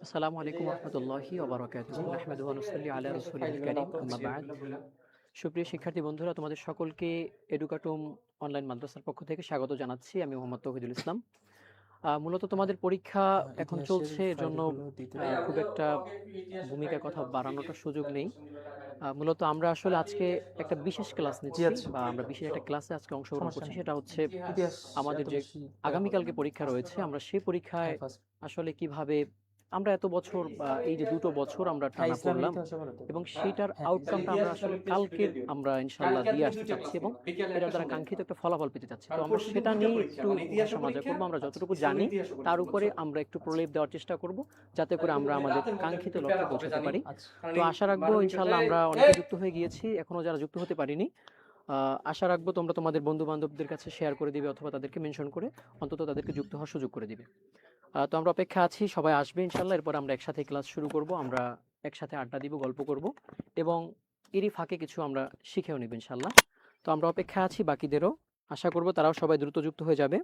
আসসালামু আলাইকুম রহমতুল্লাহি ওবারাকাতুহু নাহমাদুহু ওয়া নুসাল্লি আলা রাসূলিল কারীম আম্মা বা'দ। সুপ্রিয় শিক্ষার্থী বন্ধুরা, তোমাদের সকলকে এডুকাটুম অনলাইন মাদ্রাসার পক্ষ থেকে স্বাগত জানাচ্ছি। আমি মোহাম্মদ তৌহিদুল ইসলাম। মূলত তোমাদের পরীক্ষা এখন ইতিহাসের চলছে, এজন্য ফাইলগুলো দিতে পারবে? খুব একটা ভূমিকায় কথা বাড়ানোটার সুযোগ নেই। মূলত আমরা আসলে আজকে একটা বিশেষ ক্লাস জি নিচ্ছি, আচ্ছা, বা আমরা বিশেষ একটা ক্লাসে আজকে অংশগ্রহণ সমস্যা করছি। নেই। সেটা হচ্ছে ইতিহাস আমাদের এত যে বেশি ইয়া করবে আগামীকালকে না। পরীক্ষা রয়েছে, আমরা সেই পরীক্ষায় হ্যাঁ, ফার্স্ট। আসলে কিভাবে আমরা এত বছর বা এই যে ২ টো বছর আমরা হ্যাঁ, টানা ইসলামের পড়লাম ইতিহাসে বলো তো? এবং সেইটার হ্যাঁ, আউটকামটা আমরা আসলে কালকের আমরা ইনশাআল্লাহ দিয়ে আসতে চাচ্ছি, এবং এটার দ্বারা কাঙ্ক্ষিত একটা ফলাফল পেতে চাচ্ছি। তো আমরা সেটা নিয়ে একটু ভাষা মাজা করব। আমরা আচ্ছা। যতটুকু জানি তার উপরে আমরা একটু আচ্ছা, প্রলেপ দেওয়ার চেষ্টা করব, যাতে করে আমরা আমাদের কাঙ্ক্ষিত লক্ষ্যে পৌঁছাতে পারি। আচ্ছা। তো আশা রাখবো ইনশাআল্লাহ, আমরা অনেকে যুক্ত হয়ে গিয়েছি, এখনো যারা যুক্ত হতে পারিনি, আশা রাখবো তোমরা তোমাদের বন্ধু-বান্ধবদের কাছে শেয়ার করে দিবে, অথবা তাদেরকে মেনশন করে অন্তত তাদেরকে যুক্ত হওয়ার সুযোগ করে দিবে। তো আমরা অপেক্ষা আছি, সবাই আসবে ইনশাআল্লাহ। এরপর আমরা একসাথে ক্লাস শুরু করব, আমরা একসাথে আড্ডা দিব, গল্প করব, এবং এরই ফাঁকে কিছু আমরা শিখেও নিব ইনশাআল্লাহ। তো আমরা অপেক্ষা আছি বাকিদেরও, আশা করব তারাও সবাই দ্রুত যুক্ত হয়ে যাবে।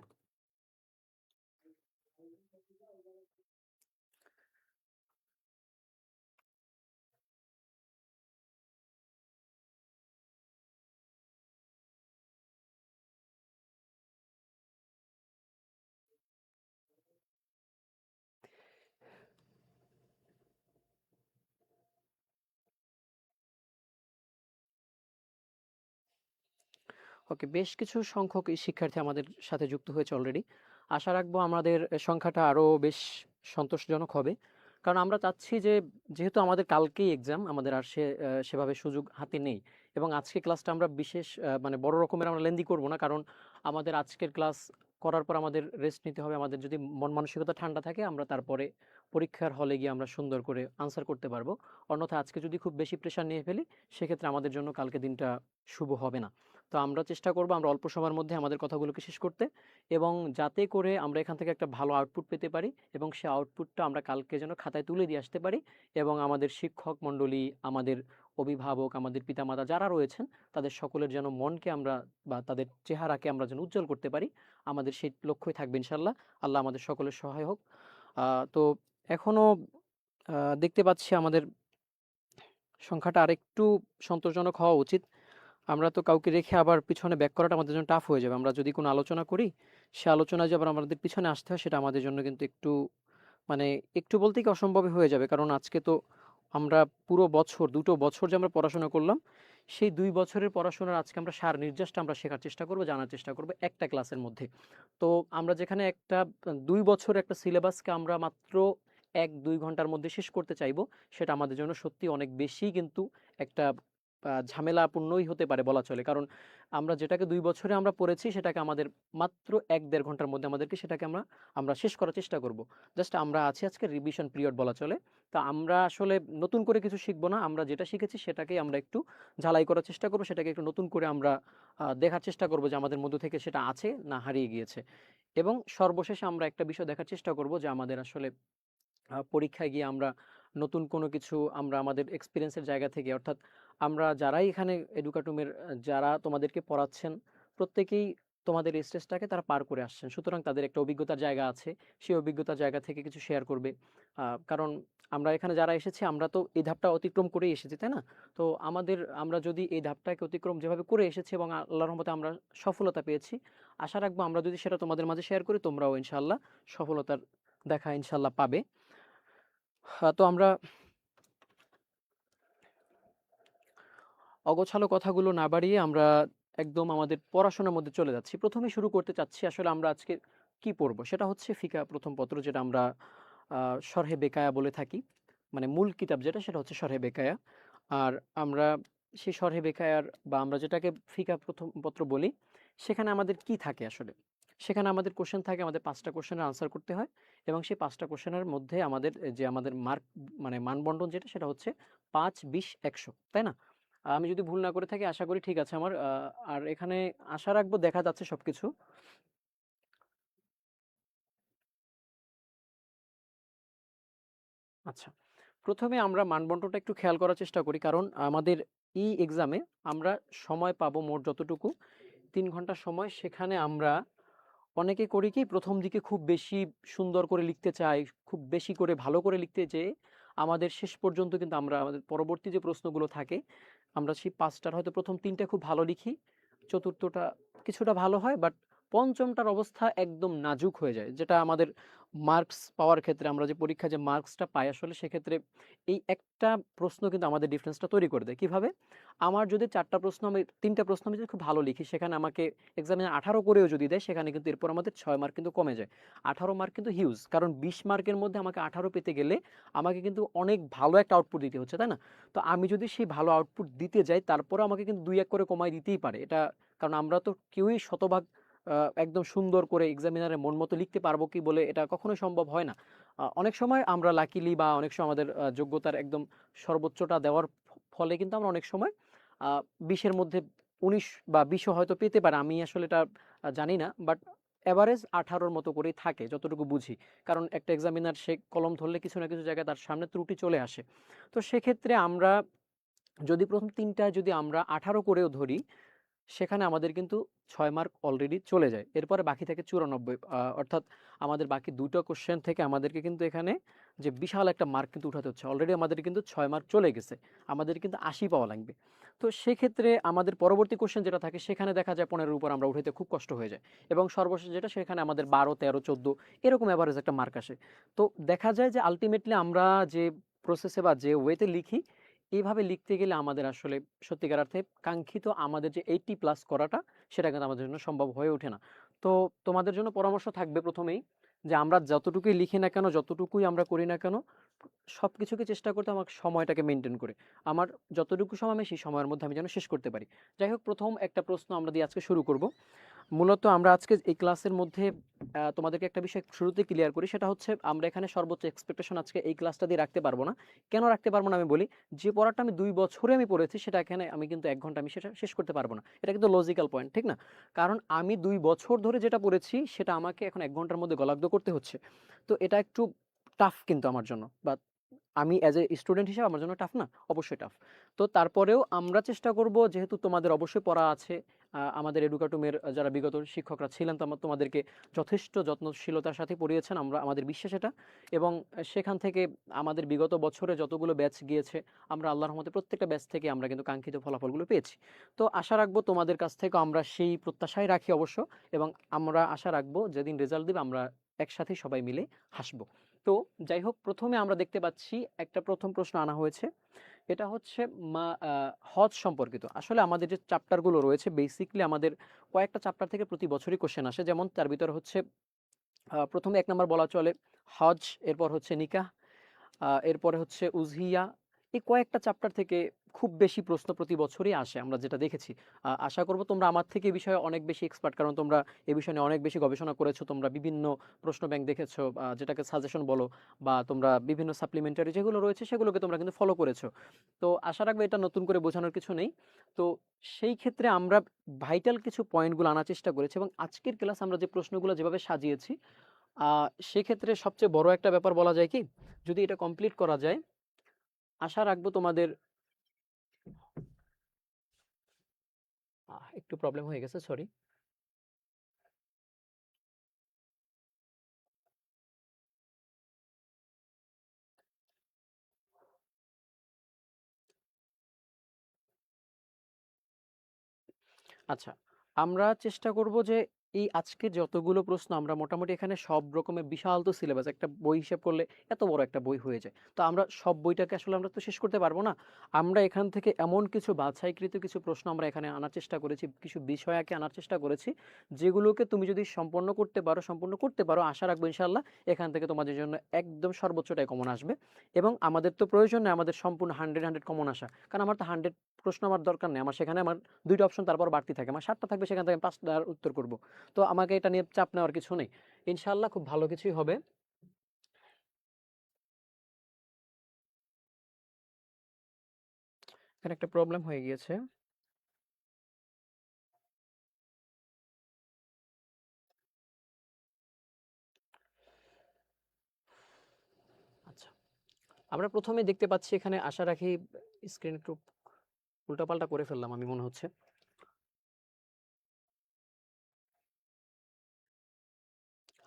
ওকে, বেশ কিছু সংখ্যক এই শিক্ষার্থী আমাদের সাথে যুক্ত হয়েছে অলরেডি। আশা রাখবো আমাদের সংখ্যাটা আরো বেশ সন্তোষজনক হবে, কারণ আমরা চাচ্ছি যে, যেহেতু আমাদের কালকেই এক্সাম, আমাদের আর সেভাবে সুযোগ হাতে নেই। এবং আজকে ক্লাসটা আমরা বিশেষ মানে বড় রকমের আমরা লেন্দি করব না, কারণ আমাদের আজকের ক্লাস করার পর আমাদের রেস্ট নিতে হবে। আমাদের যদি মন মানসিকতা ঠান্ডা থাকে, আমরা তারপরে পরীক্ষার হলে গিয়ে আমরা সুন্দর করে আনসার করতে পারবো। অন্যথায় আজকে যদি খুব বেশি প্রেশার নিয়ে ফেলি, সেক্ষেত্রে আমাদের জন্য কালকে দিনটা শুভ হবে না। তো আমরা চেষ্টা করব আমরা অল্প সময়ের মধ্যে আমাদের কথাগুলোকে শেষ করতে, এবং যাতে করে আমরা এখান থেকে একটা ভালো আউটপুট পেতে পারি, এবং সেই আউটপুটটা আমরা কালকে যেন খাতায় তুলে দিয়ে আসতে পারি, এবং আমাদের শিক্ষক মণ্ডলী, আমাদের অভিভাবক, আমাদের পিতামাতা যারা রয়েছেন, তাদের সকলের যেন মনকে আমরা বা তাদের চেহারাকে আমরা যেন উজ্জ্বল করতে পারি। আমাদের সেই লক্ষ্যই থাকবে ইনশাল্লাহ। আল্লাহ আমাদের সকলের সহায় হোক। তো এখনো দেখতে পাচ্ছি আমাদের সংখ্যাটা আরেকটু সন্তোষজনক হওয়া উচিত। আমরা তো কাউকে রেখে আবার পিছনে ব্যাক করাটা আমাদের জন্য টাফ হয়ে যাবে। আমরা যদি কোনো আলোচনা করি, সে আলোচনায় যে আবার আমাদের পিছনে আসতে হয়, সেটা আমাদের জন্য কিন্তু একটু, মানে একটু বলতে কি অসম্ভবই হয়ে যাবে। কারণ আজকে তো আমরা পুরো বছর, ২ টো বছর যে আমরা পড়াশোনা করলাম, সেই ২ বছরের পড়াশোনার আজকে আমরা সার নির্যাসটা আমরা শেখার চেষ্টা করব, জানার চেষ্টা করব একটা ক্লাসের মধ্যে। তো আমরা যেখানে একটা ২ বছরের একটা সিলেবাসকে আমরা মাত্র ১-২ ঘন্টার মধ্যে শেষ করতে চাইবো, সেটা আমাদের জন্য সত্যি অনেক বেশি কিন্তু একটা ঝামেলাপূর্ণই হতে পারে বলা চলে। কারণ আমরা যেটাকে ২ বছরে আমরা পড়েছি, সেটাকে আমাদের মাত্র ১-১.৫ ঘন্টার মধ্যে আমাদেরকে সেটাকে আমরা আমরা শেষ করার চেষ্টা করব। জাস্ট আমরা আছি আজকে রিভিশন পিরিয়ড বলা চলে। তো আমরা আসলে নতুন করে কিছু শিখব না। আমরা যেটা শিখেছি সেটাকেই আমরা একটু ঝালাই করার চেষ্টা করব। সেটাকে একটু নতুন করে আমরা দেখার চেষ্টা করব যে আমাদের মধ্য থেকে সেটা আছে না হারিয়ে গিয়েছে। এবং সর্বশেষে আমরা একটা বিষয় দেখার চেষ্টা করব যে, আমাদের আসলে পরীক্ষায় গিয়ে আমরা নতুন কোনো কিছু আমরা আমাদের এক্সপেরিয়েন্সের জায়গা থেকে, অর্থাৎ আমরা যারাই এখানে এডুকাটুমের যারা তোমাদেরকে পড়াচ্ছেন, প্রত্যেকেই তোমাদের এই স্টেজটাকে তারা পার করে আসছেন। সুতরাং তাদের একটা অভিজ্ঞতার জায়গা আছে। সেই অভিজ্ঞতার জায়গা থেকে কিছু শেয়ার করবে। কারণ আমরা এখানে যারা এসেছি, আমরা তো এই ধাপটা অতিক্রম করেই এসেছি, তাই না? তো আমরা যদি এই ধাপটাকে অতিক্রম যেভাবে করে এসেছি এবং আল্লাহর রহমতে আমরা সফলতা পেয়েছি, আশা রাখবো আমরা যদি সেটা তোমাদের মাঝে শেয়ার করি, তোমরাও ইনশাআল্লাহ সফলতার দেখা ইনশাআল্লাহ পাবে। তো আমরা অগোছালো কথাগুলো না বাড়িয়ে আমরা একদম আমাদের পড়াশোনার মধ্যে চলে যাচ্ছি। ১ম এ শুরু করতে চাচ্ছি আসলে আমরা আজকে কি পড়বো? সেটা হচ্ছে ফিকহ প্রথম পত্র, যেটা আমরা শরহে বেকায়া বলে থাকি। মানে মূল কিতাব যেটা, সেটা হচ্ছে শরহে বেকায়া। আর আমরা সেই শরহে বেকায়ার, বা আমরা যেটাকে ফিকহ প্রথম পত্র বলি, সেখানে আমাদের কি থাকে আসলে? সেখানে আমাদের কোয়েশ্চেন থাকে, আমাদের ৫ টা কোয়েশ্চেনের আনসার করতে হয়, এবং সেই ৫ টা কোয়েশ্চেনের মধ্যে আমাদের যে আমাদের মার্ক, মানে মানবন্টন যেটা, সেটা হচ্ছে ৫, ২০, ১০০, তাই না? আমি যদি ভুল না করে থাকি, আশা করি ঠিক আছে আমার। আর এখানে আশা রাখবো দেখা যাচ্ছে সবকিছু। আচ্ছা। ১ম এ আমরা মানবন্টনটা একটু খেয়াল করার চেষ্টা করি। কারণ আমাদের এই এক্সামে আমরা সময় পাবো মোট যতটুকু ৩ ঘন্টা সময়, সেখানে আমরা অনেকে করি কি প্রথম দিকে খুব বেশি সুন্দর করে লিখতে চাই, খুব বেশি করে ভালো করে লিখতে যেয়ে আমাদের শেষ পর্যন্ত কিন্তু আমরা আমাদের পরবর্তী যে প্রশ্নগুলো থাকে আমরা সেই ৫টার হয়তো প্রথম ৩টা খুব ভালো লিখি, চতুর্থটা কিছুটা ভালো হয়, বাট পঞ্চমটার অবস্থা একদম নাজুক হয়ে যায়, যেটা আমাদের মার্কস পাওয়ার ক্ষেত্রে আমরা যে পরীক্ষায় যে মার্কসটা পাই আসলে সেক্ষেত্রে এই একটা প্রশ্ন কিন্তু আমাদের ডিফারেন্সটা তৈরি করে দেয়। কিভাবে? আমার যদি ৪টা প্রশ্ন আমি ৩টা প্রশ্ন আমি যদি খুব ভালো লিখি সেখানে আমাকে এক্সামিনার 18 করেও যদি দেয় সেখানে কিন্তু এরপর আমাদের ৬ মার্ক কিন্তু কমে যায়। 18 মার্ক কিন্তু হিউজ। কারণ ২০ মার্কের মধ্যে আমাকে 18 পেতে গেলে আমাকে কিন্তু অনেক ভালো একটা আউটপুট দিতে হচ্ছে, তাই না? তো আমি যদি সেই ভালো আউটপুট দিতে যাই তারপরেও আমাকে কিন্তু ২-১ করে কমায় দিতেই পারে। এটা কারণ আমরা তো কেউই শতভাগ একদম সুন্দর করে এক্সামিনারের মন মতো লিখতে পারবো কি বলে এটা কখনোই সম্ভব হয় না। অনেক সময় আমরা লাকিলি বা অনেক সময় আমাদের যোগ্যতার একদম সর্বোচ্চটা দেওয়ার ফলে কিন্তু আমরা অনেক সময় ২০ এর মধ্যে ১৯ বা ২০ ও হয়তো পেতে পারে। আমি আসলে এটা জানি না। বাট এভারেজ ১৮ র মতো করেই থাকে যতটুকু বুঝি। কারণ একটা এক্সামিনার সে কলম ধরলে কিছু না কিছু জায়গায় তার সামনে ত্রুটি চলে আসে। তো সেক্ষেত্রে আমরা যদি প্রথম ৩ টায় যদি আমরা ১৮ করেও ধরি সেখানে আমাদের কিন্তু ৬ মার্ক অলরেডি চলে যায়। এরপরে বাকি থাকে ৯৪, অর্থাৎ আমাদের বাকি ২ টো কোয়েশ্চেন থেকে আমাদেরকে কিন্তু এখানে যে বিশাল একটা মার্ক কিন্তু উঠাতে হচ্ছে। অলরেডি আমাদের কিন্তু ৬ মার্ক চলে গেছে। আমাদের কিন্তু ৮০ পাওয়া লাগবে। তো সেক্ষেত্রে আমাদের পরবর্তী কোয়েশ্চেন যেটা থাকে সেখানে দেখা যায় ১৫ এর উপর আমরা উঠাইতে খুব কষ্ট হয়ে যায়। এবং সর্বশেষ যেটা সেখানে আমাদের ১২, ১৩, ১৪ এরকম এভারেজ একটা মার্ক আসে। তো দেখা যায় যে আল্টিমেটলি আমরা যে প্রসেসে বা যে ওয়েতে লিখি এইভাবে লিখতে গেলে আমাদের আসলে সত্যিকার অর্থে কাঙ্ক্ষিত আমাদের যে 80 প্লাস করাটা সেটা কিন্তু আমাদের জন্য সম্ভব হয়ে ওঠে না। তো তোমাদের জন্য পরামর্শ থাকবে প্রথমেই যে আমরা যতটুকুই লিখি না কেন, যতটুকুই আমরা করি না কেন, সবকিছুকে চেষ্টা করতে আমার সময়টাকে মেনটেন করে। আমার যতটুকু সময় আমি সেই সময়ের মধ্যে আমি যেন শেষ করতে পারি। যাই হোক, প্রথম একটা প্রশ্ন আমরা দিয়ে আজকে শুরু করব। মূলত আমরা আজকে এই ক্লাসের মধ্যে তোমাদেরকে একটা বিষয় শুরুতেই ক্লিয়ার করি, সেটা হচ্ছে আমরা এখানে সর্বোচ্চ এক্সপেকটেশন আজকে এই ক্লাসটা দিয়ে রাখতে পারবো না। কেন রাখতে পারবো না আমি বলি। যে পড়াটা আমি ২ বছরে আমি পড়েছি সেটা এখানে আমি কিন্তু ১ ঘন্টা আমি সেটা শেষ করতে পারবো না। এটা কিন্তু লজিক্যাল পয়েন্ট, ঠিক না? কারণ আমি ২ বছর ধরে যেটা পড়েছি সেটা আমাকে এখন ১ ঘন্টার মধ্যে গলাব্ধ করতে হচ্ছে। তো এটা একটু টাফ কিন্তু আমার জন্য, বা আমি অ্যাজ এ স্টুডেন্ট হিসেবে আমার জন্য টাফ না? অবশ্যই টাফ। তো তারপরেও আমরা চেষ্টা করব, যেহেতু তোমাদের অবশ্যই পড়া আছে, আমাদের এডুকাটুমের যারা বিগত শিক্ষকরা ছিলেন তোমাদেরকে যথেষ্ট যত্নশীলতার সাথে পড়িয়েছেন, আমরা আমাদের বিশ্বাস এটা। এবং সেখান থেকে আমাদের বিগত বছরে যতগুলো ব্যাচ গিয়েছে আমরা আল্লাহর রহমতে প্রত্যেকটা ব্যাচ থেকে আমরা কিন্তু কাঙ্ক্ষিত ফলাফলগুলো পেয়েছি। তো আশা রাখবো তোমাদের কাছ থেকেও আমরা সেই প্রত্যাশাই রাখি অবশ্য। এবং আমরা আশা রাখবো যেদিন রেজাল্ট দিবে আমরা একসাথেই সবাই মিলে হাসবো। তো যাই হোক, প্রথমে আমরা দেখতে পাচ্ছি একটা প্রথম প্রশ্ন আনা হয়েছে। এটা হচ্ছে হজ সম্পর্কিত। আসলে আমাদের যে চ্যাপ্টারগুলো রয়েছে বেসিক্যালি আমাদের কয়েকটা চ্যাপ্টার থেকে প্রতি বছরই কোশ্চেন আসে। যেমন তার ভিতরে হচ্ছে প্রথমে ১ নাম্বার বলা চলে হজ, এরপর হচ্ছে নিকাহ, এরপরে হচ্ছে উজহিয়া। এই কয়েকটা চ্যাপ্টার থেকে খুব বেশি প্রশ্ন প্রতি বছরই আসে আমরা যেটা দেখেছি। আশা করব তোমরা আমার থেকে এই বিষয়ে অনেক বেশি এক্সপার্ট, কারণ তোমরা এই বিষয় নিয়ে অনেক বেশি গবেষণা করেছো। তোমরা বিভিন্ন প্রশ্ন ব্যাংক দেখেছো, যেটাকে সাজেশন বলো, বা তোমরা বিভিন্ন সাপ্লিমেন্টারি যেগুলো রয়েছে সেগুলোকে তোমরা কিন্তু ফলো করেছো। তো আশা রাখবো এটা নতুন করে বোঝানোর কিছু নেই। তো সেই ক্ষেত্রে আমরা ভাইটাল কিছু পয়েন্টগুলো আনার চেষ্টা করেছি এবং আজকের ক্লাস আমরা যে প্রশ্নগুলো যেভাবে সাজিয়েছি সেক্ষেত্রে সবচেয়ে বড় একটা ব্যাপার বলা যায় কি, যদি এটা কমপ্লিট করা যায় আশা রাখবো তোমাদের একটু প্রবলেম হয়ে গেছে, সরি। আচ্ছা, আমরা চেষ্টা করব যে এই আজকে যতগুলো প্রশ্ন আমরা মোটামুটি এখানে সব রকমের বিশাল তো সিলেবাস, একটা বই হিসাব করলে এত বড় একটা বই হয়ে যায়। তো আমরা সব বইটাকে আসলে আমরা তো শেষ করতে পারবো না। আমরা এখান থেকে এমন কিছু বাছাইকৃত কিছু প্রশ্ন আমরা এখানে আনার চেষ্টা করেছি, কিছু বিষয়াকে আনার চেষ্টা করেছি, যেগুলোকে তুমি যদি সম্পূর্ণ করতে পারো আশা রাখবো ইনশাআল্লাহ এখান থেকে তোমাদের জন্য একদম সর্বোচ্চটাই কমন আসবে। এবং আমাদের তো প্রয়োজন নেই আমাদের সম্পূর্ণ 100 কমন আসা, কারণ আমার তো 100 প্রশ্ন আমার দরকার নেই। আমার সেখানে আমার ২ টা অপশন তারপর বাড়তি থাকে। আমার ৭ টা থাকবে, সেখান থেকে আমি ৫ টার উত্তর করব। তো আমাকে এটা নিয়ে চাপ নেওয়ার কিছু নেই। ইনশাআল্লাহ খুব ভালো কিছুই হবে। এখানে একটা প্রবলেম হয়ে গিয়েছে। আচ্ছা, আমরা প্রথমে দেখতে পাচ্ছি এখানে আশা রাখি স্ক্রিন একটু উল্টাপাল্টা করে ফেললাম আমি মনে হচ্ছে।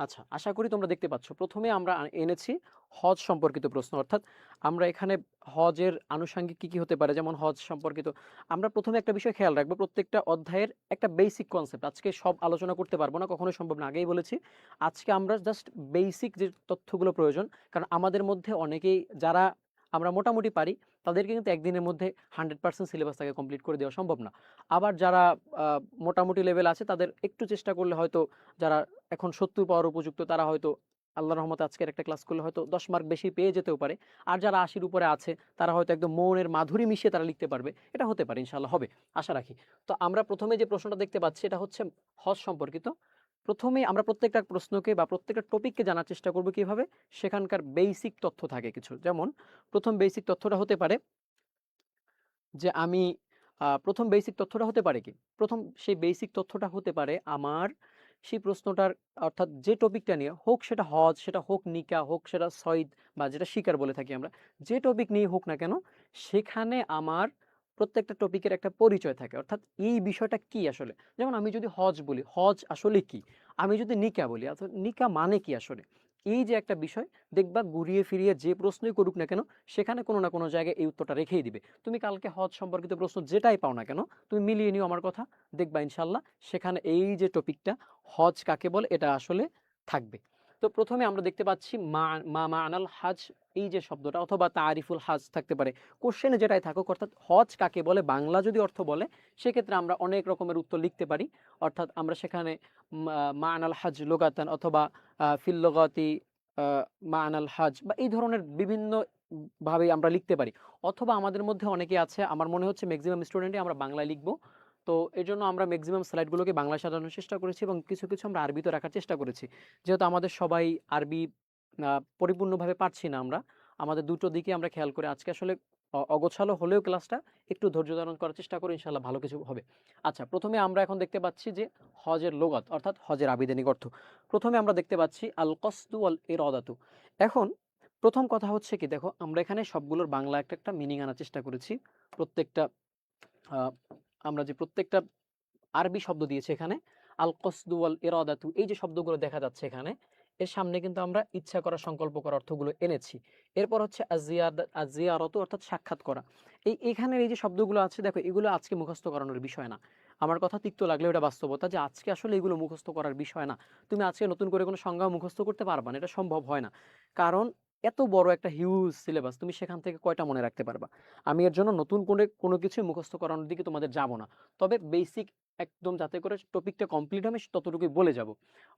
আচ্ছা, আশা করি তোমরা দেখতে পাচ্ছ। প্রথমে আমরা এনেছি হজ সম্পর্কিত প্রশ্ন, অর্থাৎ আমরা এখানে হজের আনুষঙ্গিক কি হতে পারে, যেমন হজ সম্পর্কিত। আমরা প্রথমে একটা বিষয় খেয়াল রাখবো, প্রত্যেকটা অধ্যায়ের একটা বেসিক কনসেপ্ট। আজকে সব আলোচনা করতে পারবো না, কখনোই সম্ভব না, আগেই বলেছি। আজকে আমরা জাস্ট বেসিক যে তথ্যগুলো প্রয়োজন, কারণ আমাদের মধ্যে অনেকেই যারা আমরা মোটামুটি পারি, তাদেরকে কিন্তু একদিনের মধ্যে 100% সিলেবাসটাকে কমপ্লিট করে দেওয়া সম্ভব না। আবার যারা মোটামুটি লেভেল আছে, তাদের একটু চেষ্টা করলে হয়তো, যারা এখন 70 পাওয়ার উপযুক্ত, তারা হয়তো আল্লাহর রহমতে আজকের একটা ক্লাস করলে হয়তো 10 মার্ক বেশি পেয়ে যেতেও পারে। আর যারা 80-র উপরে আছে, তারা হয়তো একদম মনের মাধুরী মিশিয়ে তারা লিখতে পারবে। এটা হতে পারে, ইনশাআল্লাহ হবে, আশা রাখি। তো আমরা প্রথমে যে প্রশ্নটা দেখতে পাচ্ছি, এটা হচ্ছে হজ সম্পর্কিত। প্রথমেই আমরা প্রত্যেকটা প্রশ্নকে বা প্রত্যেকটা টপিককে জানার চেষ্টা করব কিভাবে সেখানকার বেসিক তথ্য থাকে কিছু। যেমন প্রথম বেসিক তথ্যটা হতে পারে যে আমি প্রথম বেসিক তথ্যটা হতে পারে কি? প্রথম সেই বেসিক তথ্যটা হতে পারে আমার সেই প্রশ্নটার, অর্থাৎ যে টপিকটা নিয়ে হোক, সেটা হজ, সেটা হোক নিকাহ, হোক সেটা সয়দ বা যেটা শিকার বলে থাকি আমরা, যে টপিক নিয়ে হোক না কেন, সেখানে আমার প্রত্যেকটা টপিকের একটা পরিচয় থাকে। অর্থাৎ এই বিষয়টা কি আসলে, যেমন আমি যদি হজ বলি, হজ আসলে কি? আমি যদি নিকাহ বলি, অর্থাৎ নিকাহ মানে কি আসলে? এই যে একটা বিষয়, দেখবা ঘুরিয়ে ফিরিয়ে যে প্রশ্নই করুক না কেন, সেখানে কোনো না কোনো জায়গায় এই উত্তরটা রেখেই দিবে। তুমি কালকে হজ সম্পর্কিত প্রশ্ন যেটাই পাও না কেন, তুমি মিলিয়ে নিও আমার কথা, দেখবা ইনশাল্লাহ সেখানে এই যে টপিকটা হজ কাকে বলে এটা আসলে থাকবে। তো প্রথমে আমরা দেখতে পাচ্ছি মা'নাল হজ, এই যে শব্দটা, অথবা তারিফুল হজ থাকতে পারে, কোশ্চেনে যেটাই থাকুক। অর্থাৎ হজ কাকে বলে বাংলা যদি অর্থ বলে, সেক্ষেত্রে আমরা অনেক রকমের উত্তর লিখতে পারি। অর্থাৎ আমরা সেখানে মা'নাল হজ লুগাতান, অথবা ফিল লুগাতি মা'নাল হজ, বা এই ধরনের বিভিন্ন ভাবে আমরা লিখতে পারি। অথবা আমাদের মধ্যে অনেকে আছে, আমার মনে হচ্ছে ম্যাক্সিমাম স্টুডেন্টই আমরা বাংলায় লিখবো। তো এর জন্য আমরা ম্যাক্সিমাম স্লাইডগুলোকে বাংলায় সাজানোর চেষ্টা করেছি, এবং কিছু কিছু আমরা আরবিতে রাখার চেষ্টা করেছি। যেহেতু আমাদের সবাই আরবি পরিপূর্ণভাবে পারছি না আমরা, আমাদের দুটো দিকে আমরা খেয়াল করে আজকে আসলে অগোছালো হলেও ক্লাসটা একটু ধৈর্য ধারণ করার চেষ্টা করি, ইনশাআল্লাহ ভালো কিছু হবে। আচ্ছা, প্রথমে আমরা এখন দেখতে পাচ্ছি যে হজের লুগাত, অর্থাৎ হজের আবিধানিক অর্থ। প্রথমে আমরা দেখতে পাচ্ছি আল কসদু ওয়াল ইরাদাতু। এখন প্রথম কথা হচ্ছে কি, দেখো আমরা এখানে সবগুলোর বাংলা একটা একটা মিনিং আনার চেষ্টা করেছি। প্রত্যেকটা আহ, আমরা যে প্রত্যেকটা আরবি শব্দ দিয়েছে এখানে, আল কসদু ওয়াল ইরাদাতু, এই যে শব্দগুলো দেখা যাচ্ছে এখানে, এর সামনে কিন্তু আমরা ইচ্ছা করা, সংকল্প করা অর্থগুলো এনেছি। এরপর হচ্ছে আজিয়ারতু, অর্থাৎ সাক্ষাৎ করা। এখানের এই যে শব্দগুলো আছে, দেখো এগুলো আজকে মুখস্থ করানোর বিষয় না। আমার কথা তিক্ত লাগলেও এটা বাস্তবতা, যে আজকে আসলে এগুলো মুখস্থ করার বিষয় না। তুমি আজকে নতুন করে কোনো সংজ্ঞা মুখস্থ করতে পারবা না, এটা সম্ভব হয় না। কারণ এত বড় একটা হিউজ সিলেবাস, তুমি সেখান থেকে কয়টা মনে রাখতে পারবা? আমি এর জন্য নতুন করে কোনো কিছু মুখস্থ করানোর দিকে তোমাদের যাব না। তবে বেসিক একদম যাতে করে টপিকটা কমপ্লিট হবে ততটুকুই বলে যাব।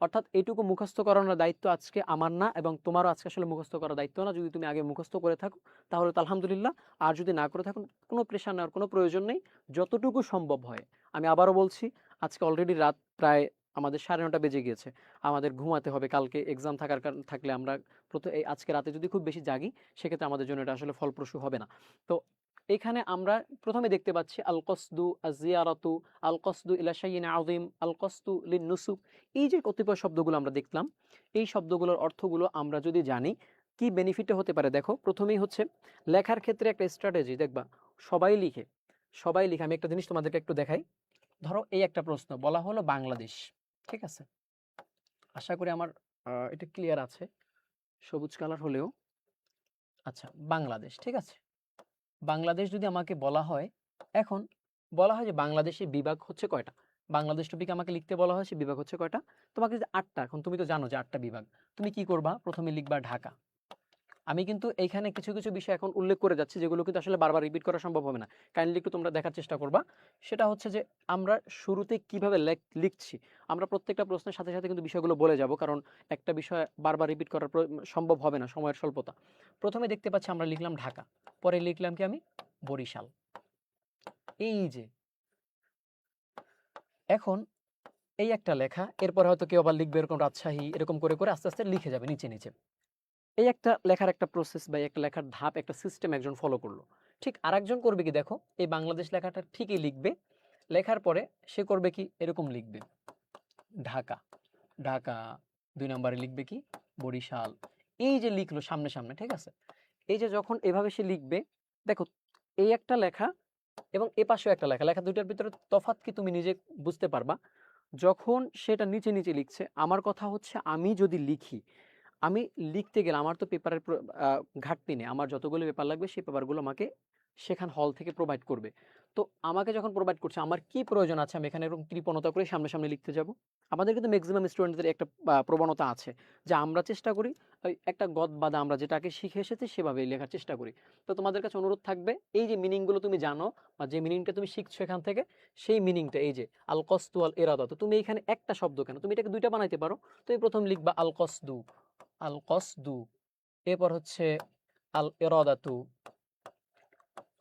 অর্থাৎ এইটুকু মুখস্থ করানোর দায়িত্ব আজকে আমার না, এবং তোমারও আজকে আসলে মুখস্থ করার দায়িত্ব না। যদি তুমি আগে মুখস্থ করে থাকো তাহলে তো আলহামদুলিল্লাহ, আর যদি না করে থাকো কোনো প্রেশার নেওয়ার কোনো প্রয়োজন নেই। যতটুকু সম্ভব হয়, আমি আবারও বলছি, আজকে অলরেডি রাত প্রায় আমাদের 9:30 বেজে গিয়েছে, আমাদের ঘুমাতে হবে, কালকে এক্সাম থাকলে আমরা এই আজকে রাতে যদি খুব বেশি জাগি, সেক্ষেত্রে আমাদের জন্য এটা আসলে ফলপ্রসূ হবে না। তো এখানে আমরা প্রথমে দেখতে পাচ্ছি আল কসদু আজিয়ারাতু, আল কসদু ইলা শাইইন আযীম, আল কসদু লিন নুসুক। এই যে কতিপয় শব্দগুলো আমরা দেখলাম, এই শব্দগুলোর অর্থগুলো আমরা যদি জানি, কি বেনিফিট হতে পারে। দেখো প্রথমেই হচ্ছে লেখার ক্ষেত্রে একটা স্ট্র্যাটেজি, দেখবা সবাই লিখে, সবাই লিখে। আমি একটা জিনিস তোমাদেরকে একটু দেখাই। ধরো এই একটা প্রশ্ন বলা হলো বাংলাদেশ, ঠিক আছে? আশা করি আমার এটা ক্লিয়ার আছে, সবুজ কালার হলেও। আচ্ছা, বাংলাদেশ, ঠিক আছে? বাংলাদেশ যদি আমাকে বলা হয়, এখন বলা হয় যে বাংলাদেশের বিভাগ হচ্ছে কয়টা, বাংলাদেশ টপিকে আমাকে লিখতে বলা হয়, সে বিভাগ হচ্ছে কয়টা, তোমাকে যে 8টা, এখন তুমি তো জানো যে 8টা বিভাগ। তুমি কি করবা? প্রথমে লিখবা ঢাকা। আমি কিন্তু এইখানে কিছু কিছু বিষয় এখন উল্লেখ করে যাচ্ছি, যেগুলো কিন্তু আসলে বারবার রিপিট করা সম্ভব হবে না। কাইন্ডলি একটু তোমরা দেখার চেষ্টা করবা। সেটা হচ্ছে যে আমরা শুরুতে কিভাবে লিখছি, আমরা প্রত্যেকটা প্রশ্নের সাথে সাথে কিন্তু বিষয়গুলো বলে যাব, কারণ একটা বিষয় বারবার রিপিট করা সম্ভব হবে না, সময়ের স্বল্পতা। প্রথমে দেখতে পাচ্ছি আমরা লিখলাম ঢাকা, পরে লিখলাম কি আমি? বরিশাল। এই যে এখন এই একটা লেখা, এরপর হয়তো কেউ আবার লিখবে এরকম রাজশাহী, এরকম করে করে আস্তে আস্তে লিখে যাবে নিচে নিচে। এই একটা লেখার একটা প্রসেস বা একটা লেখার ধাপ, একটা সিস্টেম একজন ফলো করলো। ঠিক আরেকজন করবে কি, দেখো এই বাংলাদেশ লেখাটা ঠিকই লিখবে, লেখার পরে সে করবে কি, এরকম লিখবে ঢাকা, ঢাকা। 2 নম্বরে লিখবে কি? বরিশাল। এই যে লিখলো সামনে সামনে, ঠিক আছে? এই যে যখন এভাবে সে লিখবে, দেখো এই একটা লেখা এবং এ পাশেও একটা লেখা, লেখা দুইটার ভিতরে তফাৎ কি তুমি নিজে বুঝতে পারবা। যখন সেটা নিচে নিচে লিখছে, আমার কথা হচ্ছে আমি যদি লিখি, আমি লিখতে গেলে আমার তো পেপারের ঘাটতি নেই। আমার যতগুলো পেপার লাগবে সেই পেপারগুলো আমাকে সেখান হল থেকে প্রোভাইড করবে। তো আমাকে যখন প্রোভাইড করছে, আমার কি প্রয়োজন আছে আমি এখানে এরকম কৃপণতা করে সামনে সামনে লিখতে যাব? আমাদের কিন্তু ম্যাক্সিমাম স্টুডেন্টদের একটা প্রবণতা আছে যে আমরা চেষ্টা করি ওই একটা গদ বাঁধা আমরা যেটাকে শিখে এসেছি সেভাবেই লেখার চেষ্টা করি। তো তোমাদের কাছে অনুরোধ থাকবে এই যে মিনিংগুলো তুমি জানো বা যে মিনিংটা তুমি শিখছো এখান থেকে, সেই মিনিংটা এই যে আল কসদু আল ইরাদা, তো তুমি এখানে একটা শব্দ কেন, তুমি এটাকে দুইটা বানাইতে পারো। তুমি প্রথম লিখবা আল কসদু, আল কসদু, এরপর হচ্ছে আল ইরাদাতু,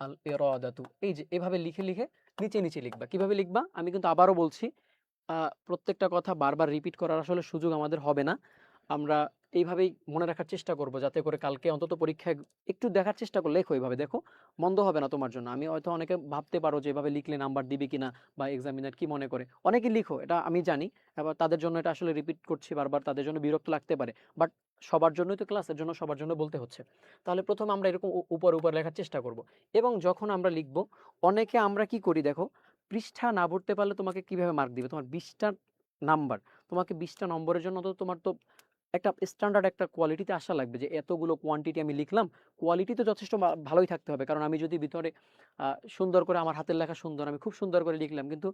আল ইরাদাতু, এই যে এভাবে লিখে লিখে নিচে নিচে লিখবা। কিভাবে লিখবা আমি কিন্তু আবারও বলছি, প্রত্যেকটা কথা বারবার রিপিট করার আসলে সুযোগ আমাদের হবে না। আমরা এইভাবেই মনে রাখার চেষ্টা করব যাতে করে কালকে অন্তত পরীক্ষায় একটু দেখার চেষ্টা করলে লেখো এইভাবে, দেখো মন্দ হবে না তোমার জন্য। আমি হয়তো অনেকে ভাবতে পারো যে এভাবে লিখলে নাম্বার দিবে কিনা বা এক্সামিনার কি মনে করে, অনেকে লিখো এটা আমি জানি। এবার তাদের জন্য এটা আসলে রিপিট করছি বারবার, তাদের জন্য বিরক্ত লাগতে পারে, বাট সবার জন্যই তো ক্লাসের জন্য সবার জন্য বলতে হচ্ছে। তাহলে প্রথমে আমরা এরকম উপর উপর লেখার চেষ্টা করব, এবং যখন আমরা লিখব, অনেকে আমরা কি করি দেখো, পৃষ্ঠা না ভরতে পারলে তোমাকে কিভাবে মার্ক দিবে? তোমার 20টা নাম্বার, তোমাকে 20টা নম্বরের জন্য তো তোমার তো একটা স্ট্যান্ডার্ড একটা কোয়ালিটিতে আসা লাগবে যে এতগুলো কোয়ান্টিটি আমি লিখলাম, কোয়ালিটি তো যথেষ্ট ভালোই থাকতে হবে। কারণ আমি যদি ভিতরে সুন্দর করে, আমার হাতের লেখা সুন্দর, আমি খুব সুন্দর করে লিখলাম, কিন্তু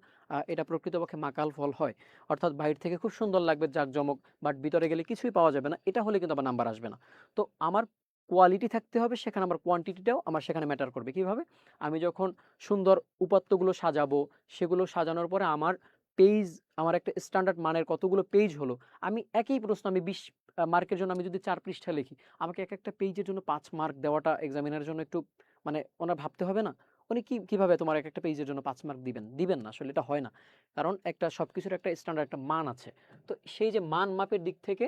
এটা প্রকৃতপক্ষে মাকাল ফল হয়, অর্থাৎ বাইরে থেকে খুব সুন্দর লাগবে জাঁকজমক, বাট ভিতরে গেলে কিছুই পাওয়া যাবে না, এটা হলে কিন্তু আবার নাম্বার আসবে না। তো আমার কোয়ালিটি থাকতে হবে, সেখানে আমার কোয়ান্টিটিটাও আমার সেখানে ম্যাটার করবে। কিভাবে? আমি যখন সুন্দর উপাত্তগুলো সাজাবো, সেগুলো সাজানোর পরে আমার পেজ, আমার একটা স্ট্যান্ডার্ড মানের কতগুলো পেজ হলো, আমি একই প্রশ্ন আমি 20 মার্কের জন্য আমি যদি 4 পৃষ্ঠা লিখি, আমাকে এক একটা পেজের জন্য 5 মার্ক দেওয়াটা এক্সামিনারের জন্য একটু মানে ওনার ভাবতে হবে না? উনি কিভাবে তোমার এক একটা পেজের জন্য 5 মার্ক দিবেন? দিবেন না, আসলে এটা হয় না। কারণ একটা সবকিছুর একটা স্ট্যান্ডার্ড একটা মান আছে। তো সেই যে মান মাপের দিক থেকে